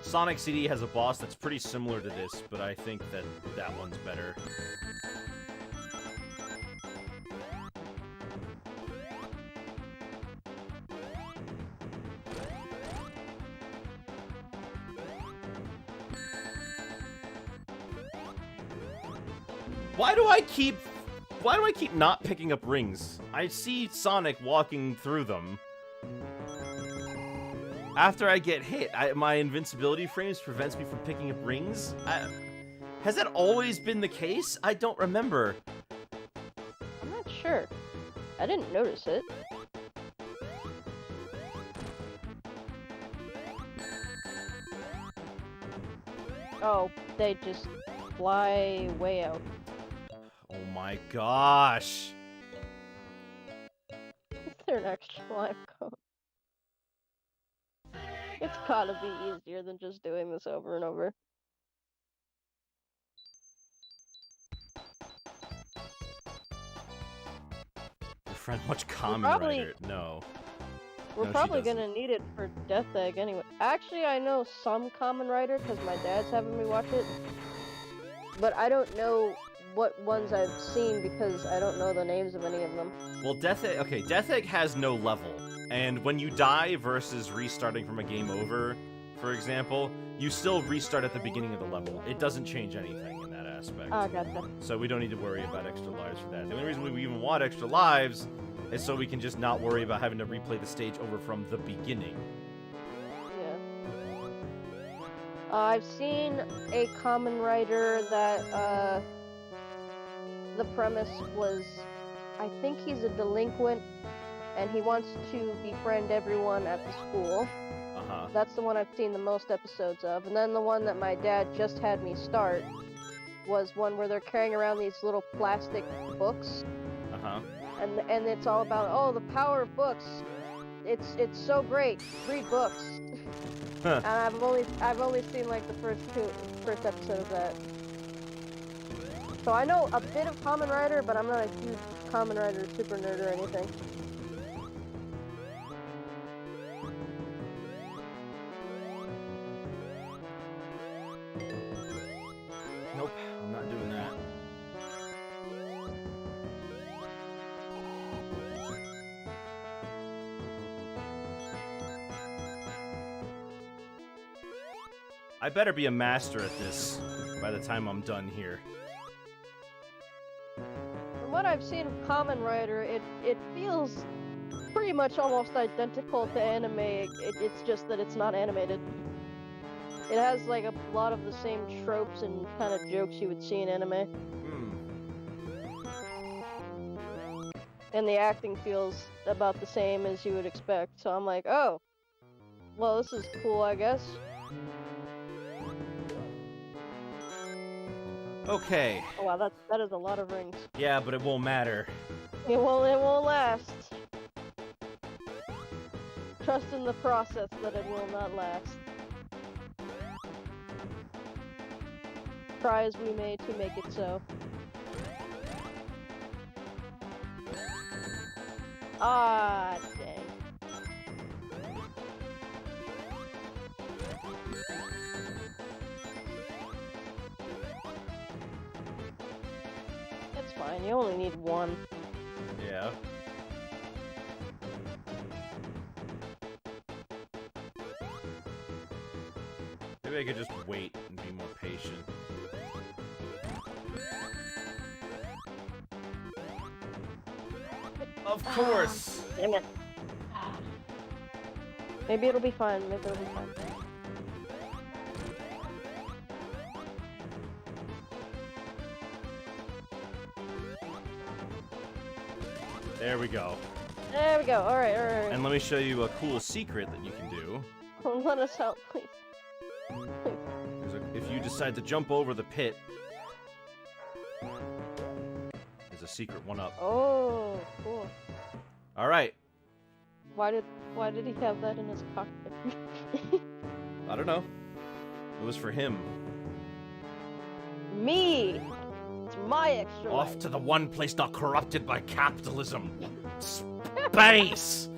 Sonic CD has a boss that's pretty similar to this, but I think that that one's better. Why do I keep not picking up rings? I see Sonic walking through them. After I get hit, my invincibility frames prevents me from picking up rings? Has that always been the case? I don't remember. I'm not sure. I didn't notice it. Oh, they just fly way out. Oh my gosh. Is there an extra life code? It's gotta be easier than just doing this over and over. Your friend watch Kamen probably- Rider. No. We're No, she probably doesn't. gonna need it for Death Egg anyway. Actually, I know some Kamen Rider because my dad's having me watch it. But I don't know what ones I've seen because I don't know the names of any of them. Well, Death Egg. Okay, Death Egg has no level, and when you die versus restarting from a game over, for example, you still restart at the beginning of the level. It doesn't change anything in that aspect. Oh, gotcha. So we don't need to worry about extra lives for that. The only reason we even want extra lives is so we can just not worry about having to replay the stage over from the beginning. Yeah. I've seen a Kamen Rider that, the premise was, I think he's a delinquent, and he wants to befriend everyone at the school. Uh-huh. That's the one I've seen the most episodes of. And then the one that my dad just had me start was one where they're carrying around these little plastic books. Uh-huh. And it's all about, oh, the power of books. It's so great. Read books. Huh. And I've only seen like the first episode of that. So I know a bit of Kamen Rider, but I'm not a huge Kamen Rider super nerd or anything. Nope, I'm not doing that. I better be a master at this by the time I'm done here. From what I've seen of Kamen Rider, it feels pretty much almost identical to anime. It's just that it's not animated. It has like a lot of the same tropes and kind of jokes you would see in anime. And the acting feels about the same as you would expect. So I'm like, oh, well, this is cool, I guess. Okay. Oh wow, that is a lot of rings. Yeah, but it won't matter. It won't last. Trust in the process that it will not last. Try as we may to make it so. Ah, dang. It's fine, you only need one. Yeah. Maybe I could just wait and be more patient. Of course! Damn it. Maybe it'll be fine, maybe it'll be fine. There we go. There we go, alright. And let me show you a cool secret that you can do. Let us help, please. Please. If you decide to jump over the pit, there's a secret one up. Oh, cool. Alright. Why did he have that in his cockpit? I don't know. It was for him. Me! It's my extra Off life. to the one place not corrupted by capitalism. Space!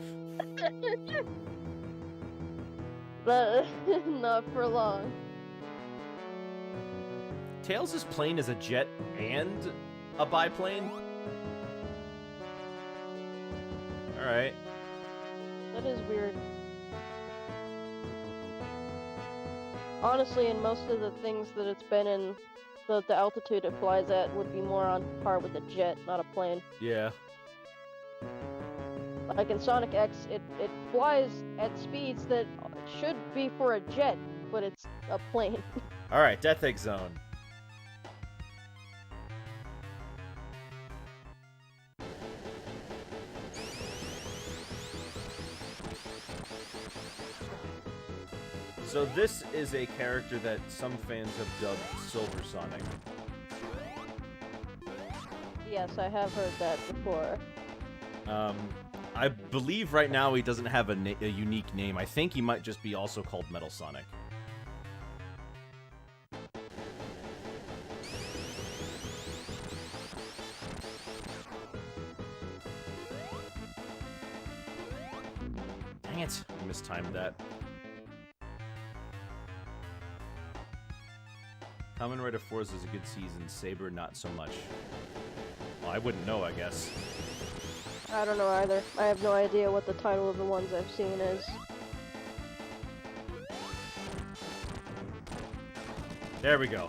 But not for long. Tails' plane is a jet and a biplane? Alright. That is weird. Honestly, in most of the things that it's been in, the altitude it flies at would be more on par with a jet, not a plane. Yeah. Like in Sonic X, it flies at speeds that should be for a jet, but it's a plane. Alright, Death Egg Zone. So this is a character that some fans have dubbed Silver Sonic. Yes, I have heard that before. I believe right now he doesn't have a unique name. I think he might just be also called Metal Sonic. Dang it, I mistimed that. Kamen Rider Force is a good season, Saber not so much. Well, I wouldn't know, I guess. I don't know either. I have no idea what the title of the ones I've seen is. There we go.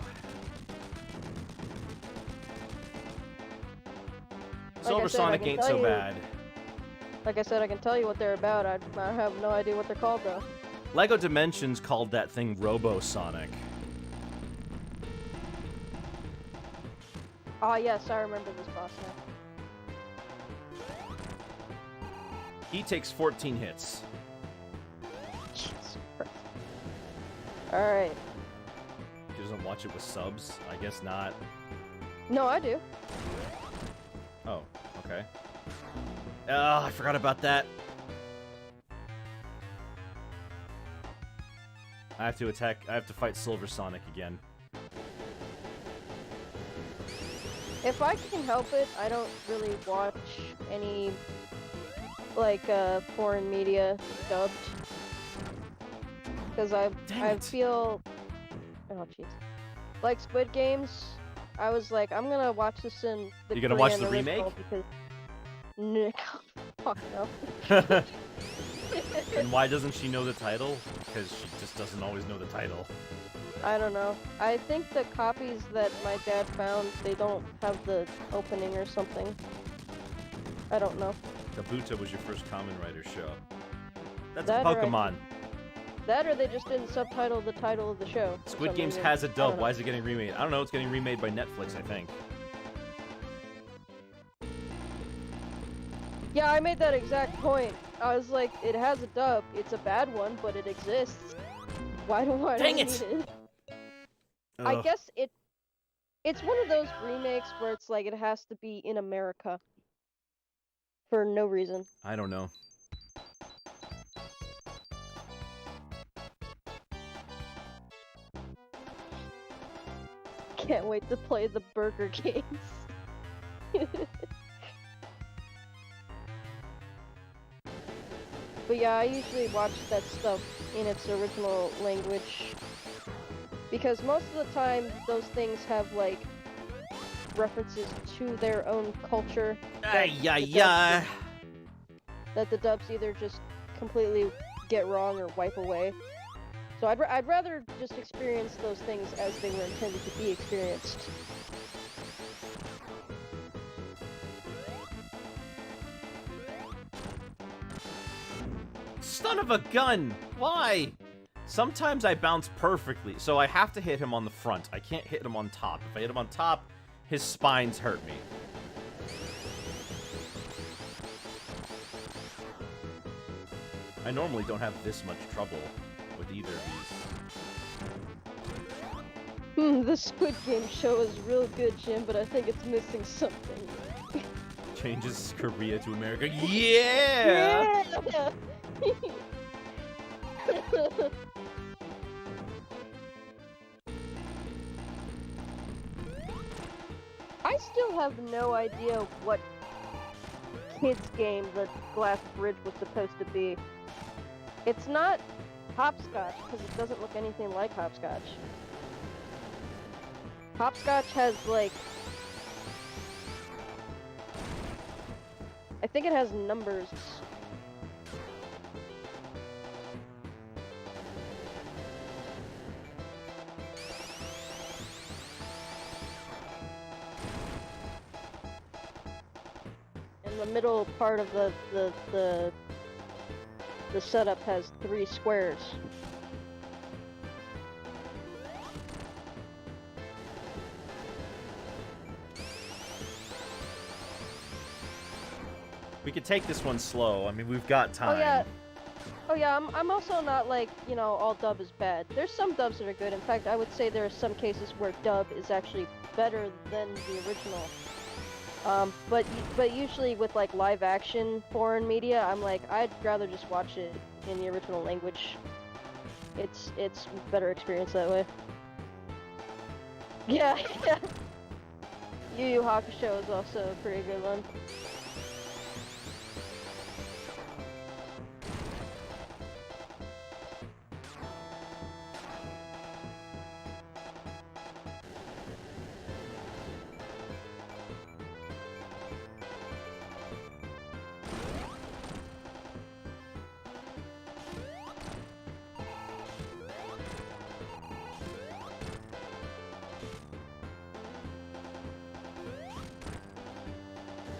Silver Sonic ain't so bad. Like I said, I can tell you what they're about. I have no idea what they're called, though. LEGO Dimensions called that thing Robo Sonic. Ah, yes, I remember this boss now. He takes 14 hits. Jesus Christ. Alright. He doesn't watch it with subs? I guess not. No, I do. Oh, okay. Oh, I forgot about that. I have to fight Silver Sonic again. If I can help it, I don't really watch any, like, foreign media dubbed. Because I feel... Oh, jeez. Like Squid Games, I was like, I'm gonna watch this in the You're gonna watch the remake? Because... No, fuck no. And why doesn't she know the title? Because she just doesn't always know the title. I don't know. I think the copies that my dad found, they don't have the opening or something. I don't know. Kabuto was your first Kamen Rider show. That's That a or Pokemon. That or they just didn't subtitle the title of the show. Squid Games has a dub. Why is it getting remade? I don't know. It's getting remade by Netflix, I think. Yeah, I made that exact point. I was like, it has a dub. It's a bad one, but it exists. Why do I Dang need it! it? I guess it's one of those remakes where it's like it has to be in America. For no reason. I don't know. Can't wait to play the burger games. But yeah, I usually watch that stuff in its original language. Because most of the time, those things have, like, references to their own culture. That the dubs either just completely get wrong or wipe away. So I'd rather just experience those things as they were intended to be experienced. Son of a gun! Why? Sometimes I bounce perfectly, so I have to hit him on the front. I can't hit him on top. If I hit him on top, his spines hurt me. I normally don't have this much trouble with either of these. The Squid Game show is real good, Jim, but I think it's missing something. Changes Korea to America. Yeah! Yeah! I still have no idea what kids game the glass bridge was supposed to be. It's not hopscotch because it doesn't look anything like hopscotch. Hopscotch has like, I think it has numbers. The middle part of the setup has 3 squares. We could take this one slow. I mean, we've got time. Oh yeah, I'm also not like, you know, all dub is bad. There's some dubs that are good. In fact, I would say there are some cases where dub is actually better than the original. But usually with like live action foreign media, I'm like I'd rather just watch it in the original language. It's a better experience that way. Yeah, yeah. Yu Yu Hakusho is also a pretty good one.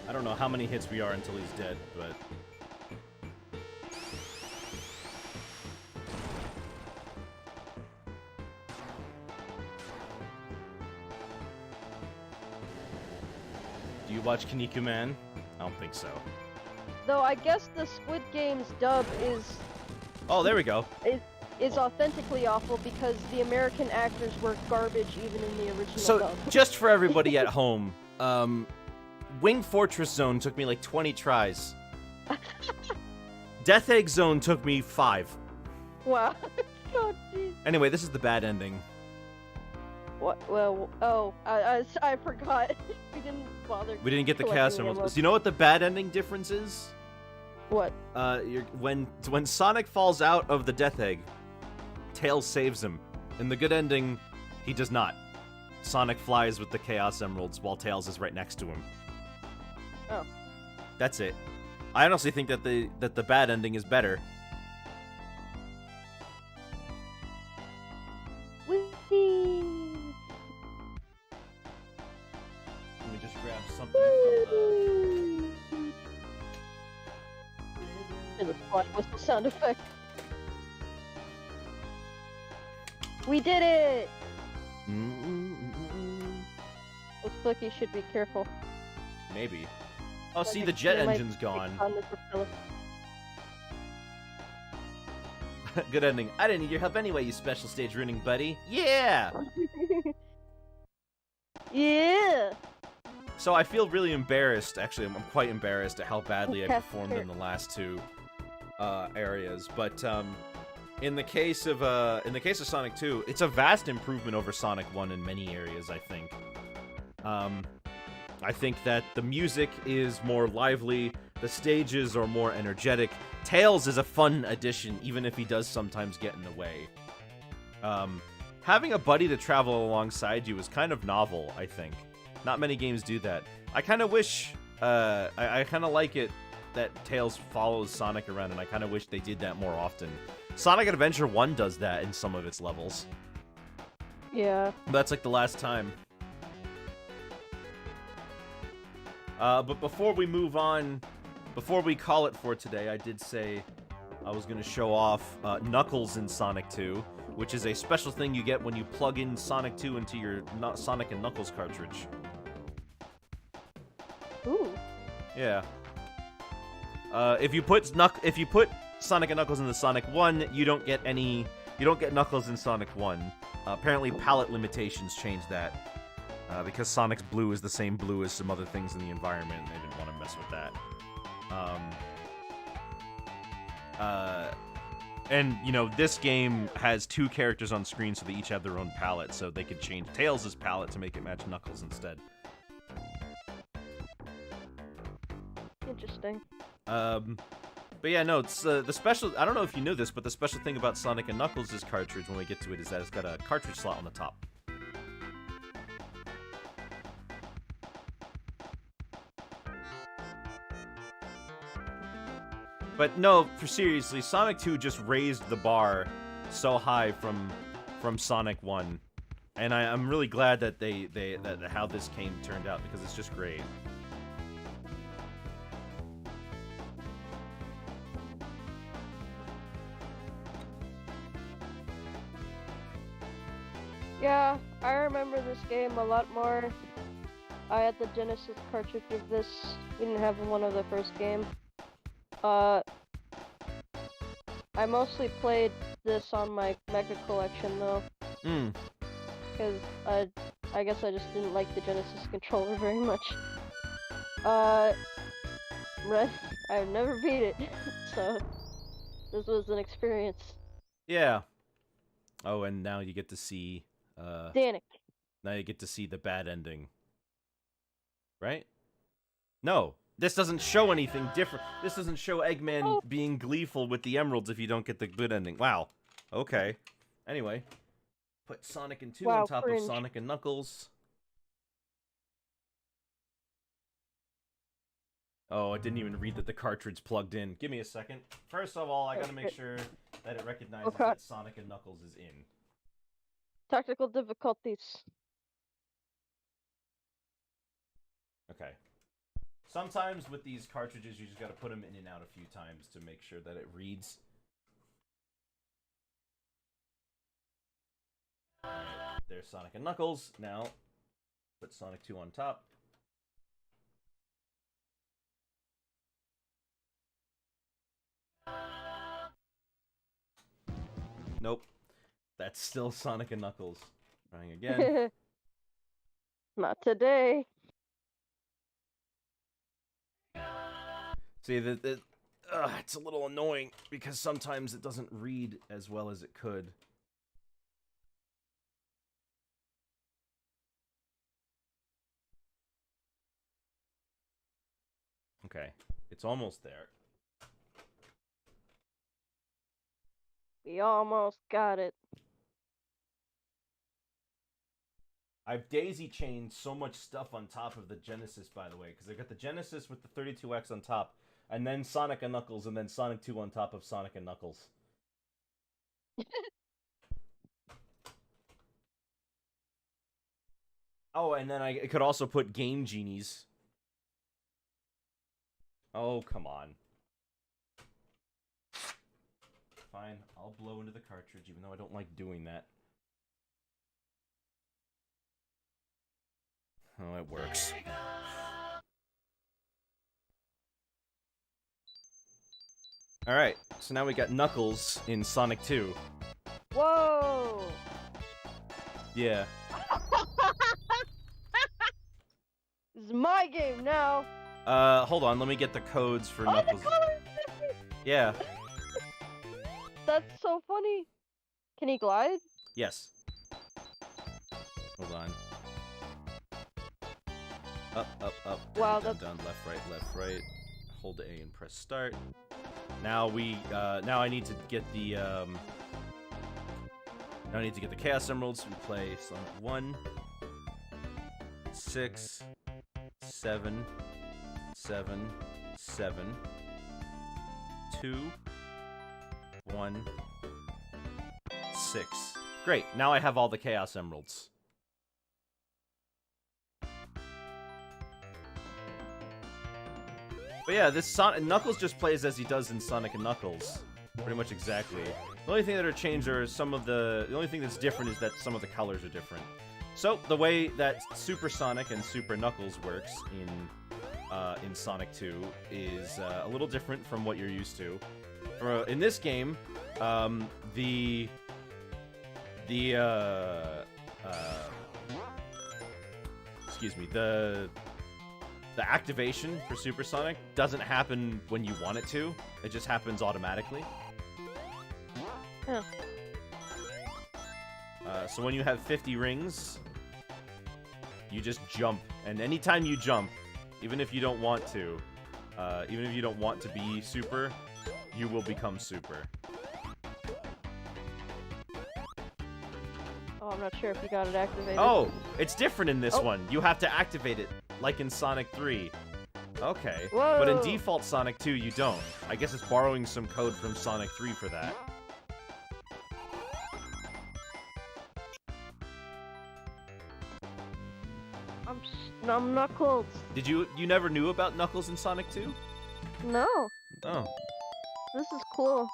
I don't know how many hits we are until he's dead, but... Do you watch Kinnikuman? Man? I don't think so. Though I guess the Squid Game's dub is Oh, there we go. is authentically awful because the American actors were garbage even in the original So, dub. just for everybody at home, Wing Fortress Zone took me like 20 tries. Death Egg Zone took me 5. Wow. Oh, jeez. Anyway, this is the bad ending. What? Well, oh, I forgot. We didn't bother. We didn't get the collecting Chaos the Emeralds. emeralds. Do you know what the bad ending difference is? What? When Sonic falls out of the Death Egg, Tails saves him. In the good ending, he does not. Sonic flies with the Chaos Emeralds while Tails is right next to him. Oh. That's it. I honestly think that the bad ending is better. Whee! Let me just grab something from There's a fly whistle sound effect. We did it! Looks like you should be careful. Maybe. Oh, see, the jet engine's gone. Good ending. I didn't need your help anyway, you special stage ruining buddy. Yeah! Yeah! So I feel really embarrassed. Actually, I'm quite embarrassed at how badly I performed in the last two areas. But in the case of Sonic 2, it's a vast improvement over Sonic 1 in many areas. I think. I think that the music is more lively, the stages are more energetic. Tails is a fun addition, even if he does sometimes get in the way. Having a buddy to travel alongside you is kind of novel, I think. Not many games do that. I kind of wish, I kind of like it that Tails follows Sonic around, and I kind of wish they did that more often. Sonic Adventure 1 does that in some of its levels. Yeah. That's like the last time. But before we move on, before we call it for today, I did say I was going to show off Knuckles in Sonic 2, which is a special thing you get when you plug in Sonic 2 into your Sonic and Knuckles cartridge. Ooh. Yeah. If you put Sonic and Knuckles into Sonic 1, you don't get Knuckles in Sonic 1. Apparently palette limitations changed that. Because Sonic's blue is the same blue as some other things in the environment, and they didn't want to mess with that. And, you know, this game has 2 characters on screen, so they each have their own palette, so they could change Tails' palette to make it match Knuckles instead. Interesting. But yeah, no, it's the special... I don't know if you knew this, but the special thing about Sonic and Knuckles' cartridge, when we get to it, is that it's got a cartridge slot on the top. But no, for seriously, Sonic 2 just raised the bar so high from Sonic 1, and I'm really glad that that how this game turned out, because it's just great. Yeah, I remember this game a lot more. I had the Genesis cartridge of this. We didn't have one of the first game. I mostly played this on my Mega Collection though. Because I guess I just didn't like the Genesis controller very much. Uh, I've never beat it, so this was an experience. Yeah. Oh, and now you get to see, Danik. now you get to see the bad ending. Right? No. This doesn't show anything different. This doesn't show Eggman being gleeful with the emeralds if you don't get the good ending. Wow. Okay. Anyway. Put Sonic and 2 on top of Sonic and Knuckles. Oh, I didn't even read that the cartridge plugged in. Give me a second. First of all, I gotta make sure that it recognizes that Sonic and Knuckles is in. Technical difficulties. Okay. Sometimes with these cartridges, you just gotta put them in and out a few times to make sure that it reads. Alright, there's Sonic and Knuckles. Now, put Sonic 2 on top. Nope. That's still Sonic and Knuckles. Trying again. Not today. See, it's a little annoying because sometimes it doesn't read as well as it could. Okay, it's almost there. We almost got it. I've daisy-chained so much stuff on top of the Genesis, by the way, because I got the Genesis with the 32X on top, and then Sonic and Knuckles, and then Sonic 2 on top of Sonic and Knuckles. Oh, and then I could also put Game Genies. Oh, come on. Fine, I'll blow into the cartridge, even though I don't like doing that. Oh, it works. Alright, so now we got Knuckles in Sonic 2. Whoa! Yeah. This is my game now! Hold on, let me get the codes for Knuckles. The color's different! Yeah. That's so funny. Can he glide? Yes. Hold on. Up, up, up, down, Wow, down, down, left, right. Hold A and press start. Now now I need to get the, now I need to get the Chaos Emeralds. We play Sonic 1, 6, 7, 7, 7, 2, 1, 6. Great, now I have all the Chaos Emeralds. But yeah, this Knuckles just plays as he does in Sonic and Knuckles. Pretty much exactly. The only thing that are changed are some of the only thing that's different is that some of the colors are different. So, the way that Super Sonic and Super Knuckles works in Sonic 2 is a little different from what you're used to. In this game, excuse me, the activation for Super Sonic doesn't happen when you want it to. It just happens automatically. Huh. So when you have 50 rings, you just jump. And anytime you jump, even if you don't want to, be Super, you will become Super. Oh, I'm not sure if you got it activated. Oh, it's different in this one. You have to activate it, like in Sonic 3. Okay. Whoa. But in default Sonic 2, you don't. I guess it's borrowing some code from Sonic 3 for that. I'm Knuckles. Did you never knew about Knuckles in Sonic 2? No. Oh. This is cool.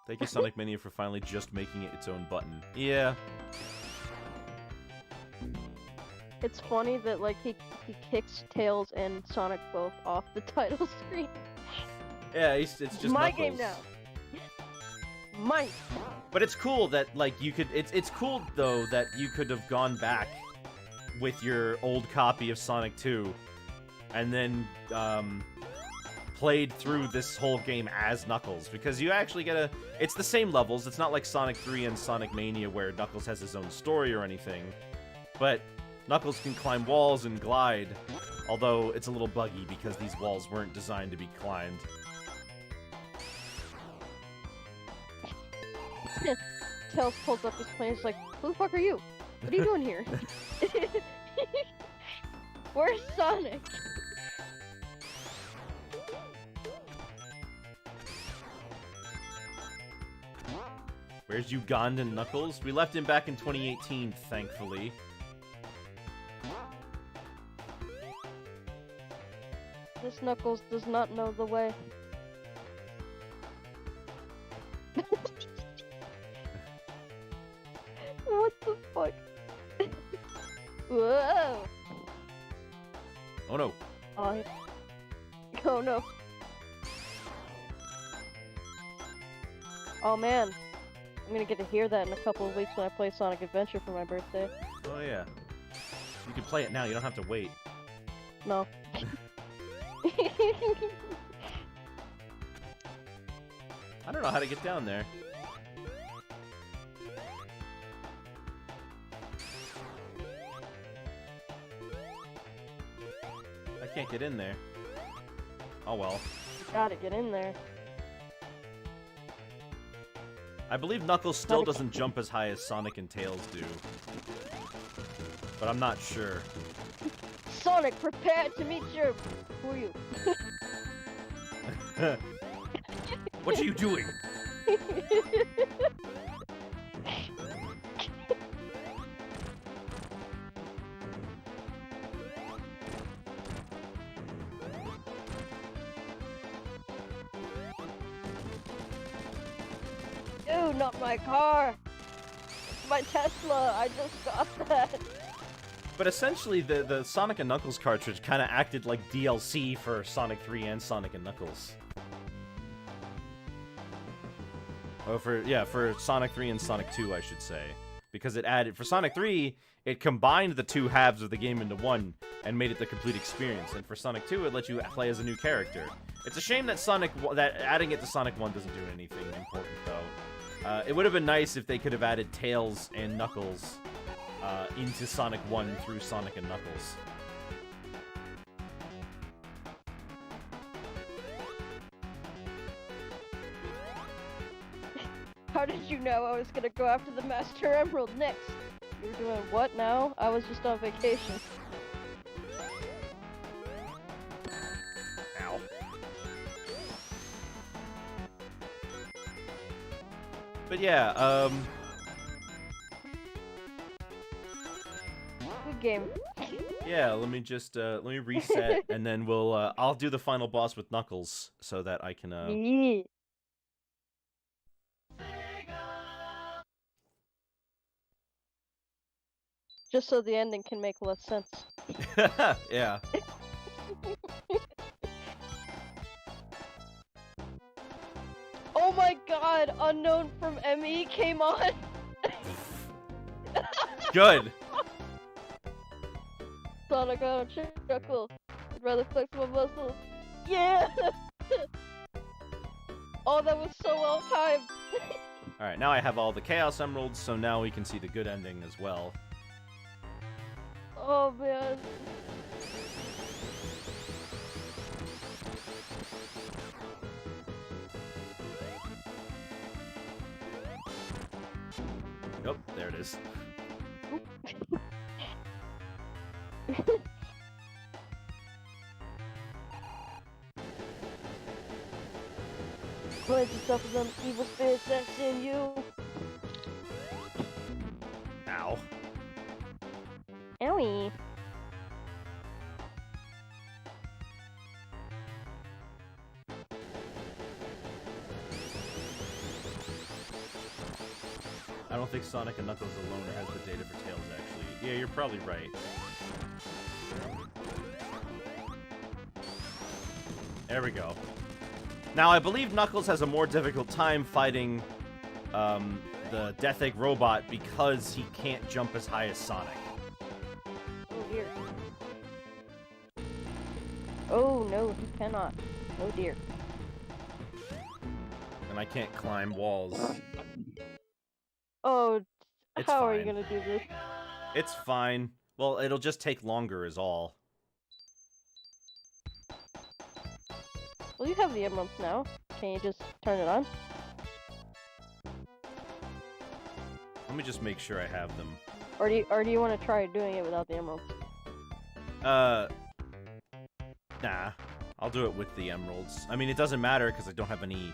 Thank you, Sonic Mania, for finally just making it its own button. Yeah. It's funny that, like, he kicks Tails and Sonic both off the title screen. Yeah, it's just my Knuckles. game now. Mine. But it's cool that, like, you could... It's cool, though, that you could have gone back with your old copy of Sonic 2 and then played through this whole game as Knuckles, because you actually get it's the same levels. It's not like Sonic 3 and Sonic Mania where Knuckles has his own story or anything, but Knuckles can climb walls and glide, although it's a little buggy because these walls weren't designed to be climbed. Tails pulls up his plane. He's like, "Who the fuck are you? What are you doing here?" Where's Sonic? Where's Ugandan Knuckles? We left him back in 2018, thankfully. This Knuckles does not know the way. What the fuck? Whoa! Oh no. Oh no. Oh man. I'm gonna get to hear that in a couple of weeks when I play Sonic Adventure for my birthday. Oh yeah. You can play it now, you don't have to wait. No. I don't know how to get down there. I can't get in there. Oh well. Gotta get in there. I believe Knuckles still doesn't jump as high as Sonic and Tails do. But I'm not sure. Sonic, prepare to meet your... Who are you? What are you doing? Dude, not my car! It's my Tesla! I just got that! But essentially, the Sonic and Knuckles cartridge kind of acted like DLC for Sonic 3 and Sonic and Knuckles. Oh, for Sonic 3 and Sonic 2, I should say. Because it added, for Sonic 3, it combined the two halves of the game into one and made it the complete experience. And for Sonic 2, it let you play as a new character. It's a shame that that adding it to Sonic 1 doesn't do anything important, though. It would have been nice if they could have added Tails and Knuckles into Sonic 1 through Sonic and Knuckles. How did you know I was gonna go after the Master Emerald next? You were doing what now? I was just on vacation. Ow. But yeah, Good game. yeah, let me just, let me reset, and then I'll do the final boss with Knuckles, so that I can, Yeah. Just so the ending can make less sense. yeah. Oh my god! Unknown from ME came on! Good. Sonic on a chuckle. I'd rather flex my muscles. Yeah! Oh, that was so well timed! Alright, now I have all the Chaos Emeralds, so now we can see the good ending as well. Oh man. Oh, there it is. Cleanse yourself of them evil spirits that's in you. Ow. Owie. I don't think Sonic and Knuckles alone has the data for Tails, actually. Yeah, you're probably right. There we go. Now, I believe Knuckles has a more difficult time fighting the Death Egg robot because he can't jump as high as Sonic. Oh dear. You cannot. Oh dear. And I can't climb walls. Oh, It's how are you fine. gonna do this? It's fine. Well, it'll just take longer is all. Well, you have the emeralds now. Can you just turn it on? Let me just make sure I have them. Or do you want to try doing it without the emeralds? Nah. I'll do it with the emeralds. I mean, it doesn't matter because I don't have any...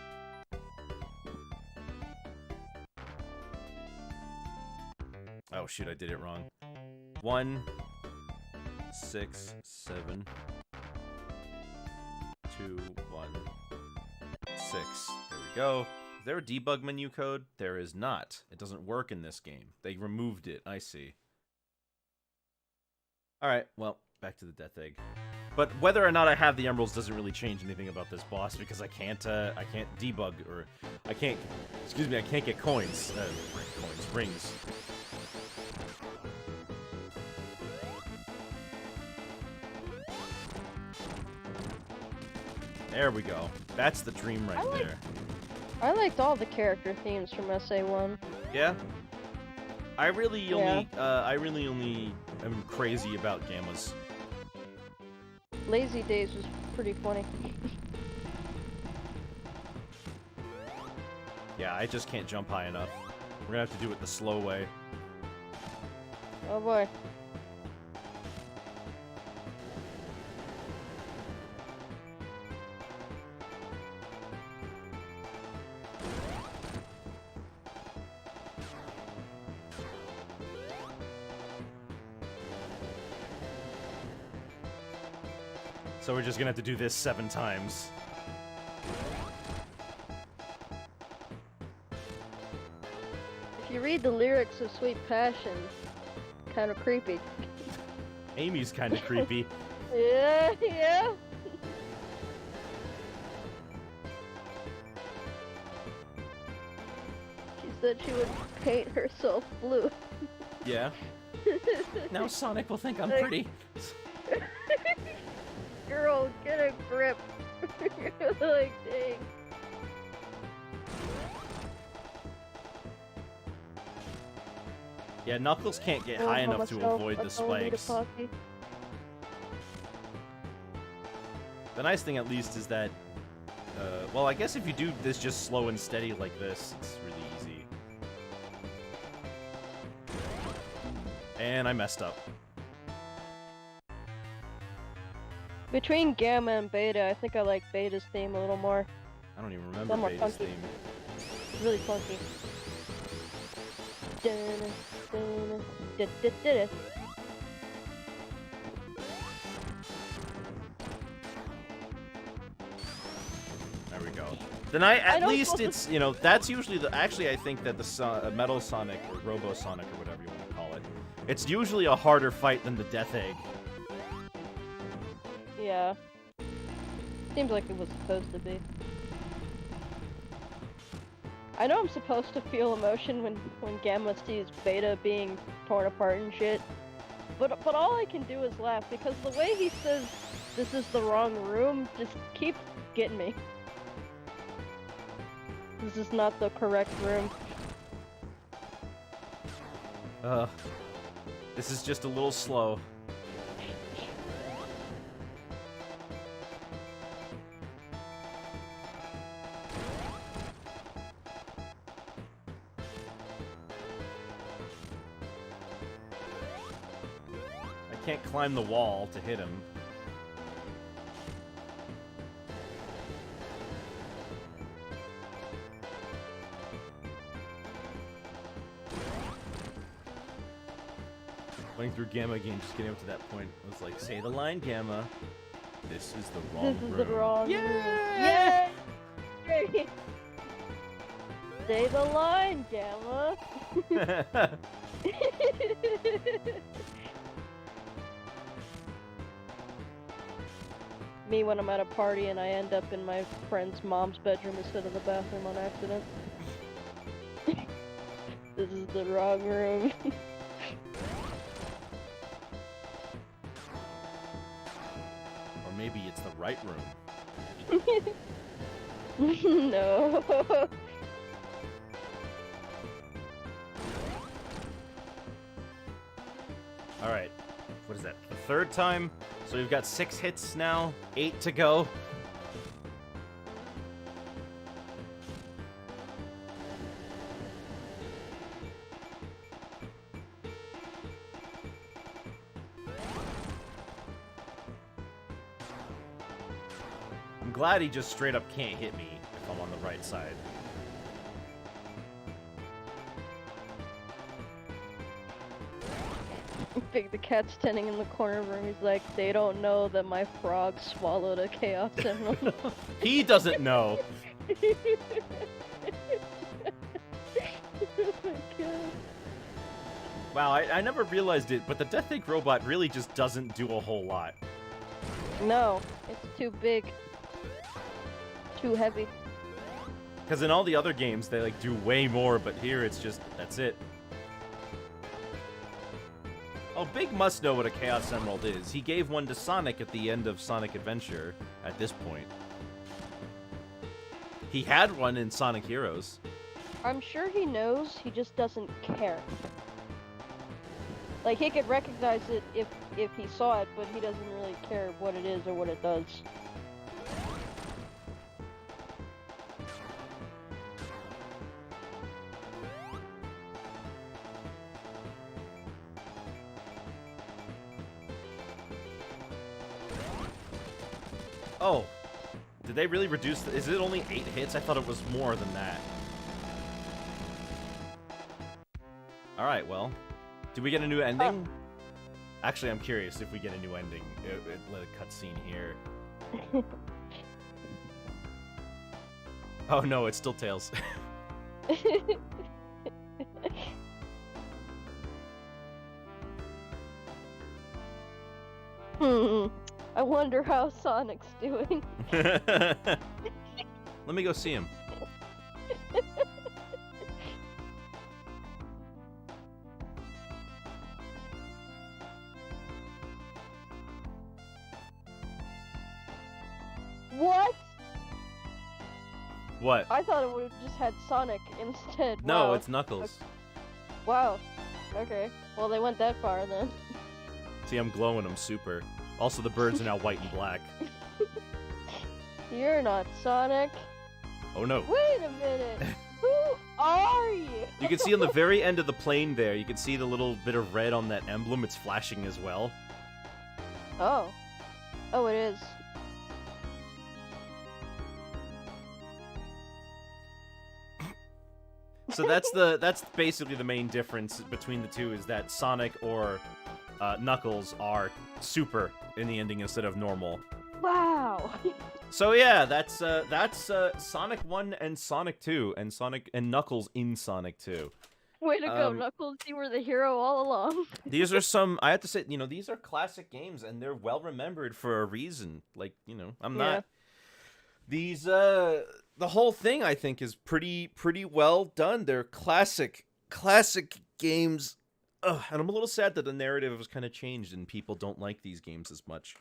Oh, shoot, I did it wrong. 1, 6, 7, 2, 1, 6. There we go. Is there a debug menu code? There is not. It doesn't work in this game. They removed it. I see. Alright, well, back to the death egg. But whether or not I have the emeralds doesn't really change anything about this boss because I can't debug, or I can't get coins. Rings. There we go. That's the dream right there. I liked all the character themes from SA1. Yeah? I really only am crazy about Gammas. Lazy Days was pretty funny. Yeah, I just can't jump high enough. We're gonna have to do it the slow way. Oh boy. So we're just gonna have to do this 7 times. If you read the lyrics of Sweet Passion, kind of creepy. Amy's kind of creepy. Yeah, yeah. She said she would paint herself blue. Yeah. Now Sonic will think I'm Like- pretty. Girl, get a grip. Like, dang. Yeah, Knuckles can't get high enough to avoid the spikes. The nice thing, at least, is that, well, I guess if you do this just slow and steady like this, it's really easy. And I messed up. Between Gamma and Beta, I think I like Beta's theme a little more. I don't even remember Some more Beta's funky. theme. It's really funky. Dun, dun, dun, dun, dun, dun. There we go. Then at don't least feel the- it's, you know, that's usually the, actually I think that the Metal Sonic, or Robo Sonic, or whatever you want to call it, it's usually a harder fight than the Death Egg. Yeah. Seems like it was supposed to be. I know I'm supposed to feel emotion when Gamma sees Beta being torn apart and shit. But all I can do is laugh because the way he says this is the wrong room just keeps getting me. This is not the correct room. This is just a little slow. I can't climb the wall to hit him. Playing through Gamma again, just getting up to that point, I was like, say the line, Gamma. This is the wrong room. This is the wrong room. Yay! Yay! Say the line, Gamma. Me when I'm at a party and I end up in my friend's mom's bedroom instead of the bathroom on accident. This is the wrong room. Or maybe it's the right room. No. All right. What is that? The third time? So we've got 6 hits now, 8 to go. I'm glad he just straight up can't hit me if I'm on the right side. The cat's standing in the corner room. He's like, they don't know that my frog swallowed a Chaos Emerald. He doesn't know. Oh my god. Wow, I never realized it, but the Death Egg robot really just doesn't do a whole lot. No, it's too big. Too heavy. Because in all the other games, they like do way more, but here it's just, that's it. Oh, Big must know what a Chaos Emerald is. He gave one to Sonic at the end of Sonic Adventure at this point. He had one in Sonic Heroes. I'm sure he knows, he just doesn't care. Like, he could recognize it if he saw it, but he doesn't really care what it is or what it does. Oh, did they really reduce is it only 8 hits? I thought it was more than that. Alright, well. Did we get a new ending? Actually, I'm curious if we get a new ending. Let a cutscene here. Oh no, it's still Tails. I wonder how Sonic's doing. Let me go see him. What? What? I thought it would have just had Sonic instead. No, Wow. it's Knuckles. Wow. Okay. Well, they went that far then. See, I'm glowing, I'm super. Also, the birds are now white and black. You're not Sonic. Oh no. Wait a minute. Who are you? You can see on the very end of the plane there, you can see the little bit of red on that emblem. It's flashing as well. Oh. Oh, it is. So that's basically the main difference between the two, is that Sonic or Knuckles are super in the ending instead of normal. Wow. So yeah, that's Sonic 1 and Sonic 2, and Sonic and Knuckles in Sonic 2. Way to go, Knuckles. You were the hero all along. These are some, I have to say, you know, these are classic games, and they're well remembered for a reason. Like, you know, I'm not. These the whole thing, I think, is pretty well done. They're classic games. Ugh, and I'm a little sad that the narrative has kind of changed and people don't like these games as much.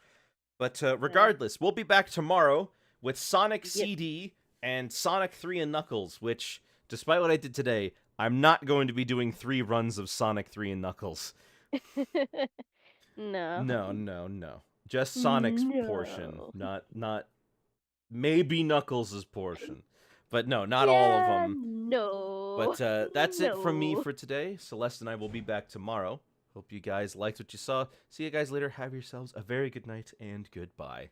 But regardless, we'll be back tomorrow with Sonic CD and Sonic 3 and Knuckles, which, despite what I did today, I'm not going to be doing 3 runs of Sonic 3 and Knuckles. No. No. Just Sonic's portion, not maybe Knuckles' portion. But no, not all of them. No. But that's it from me for today. Celeste and I will be back tomorrow. Hope you guys liked what you saw. See you guys later. Have yourselves a very good night and goodbye.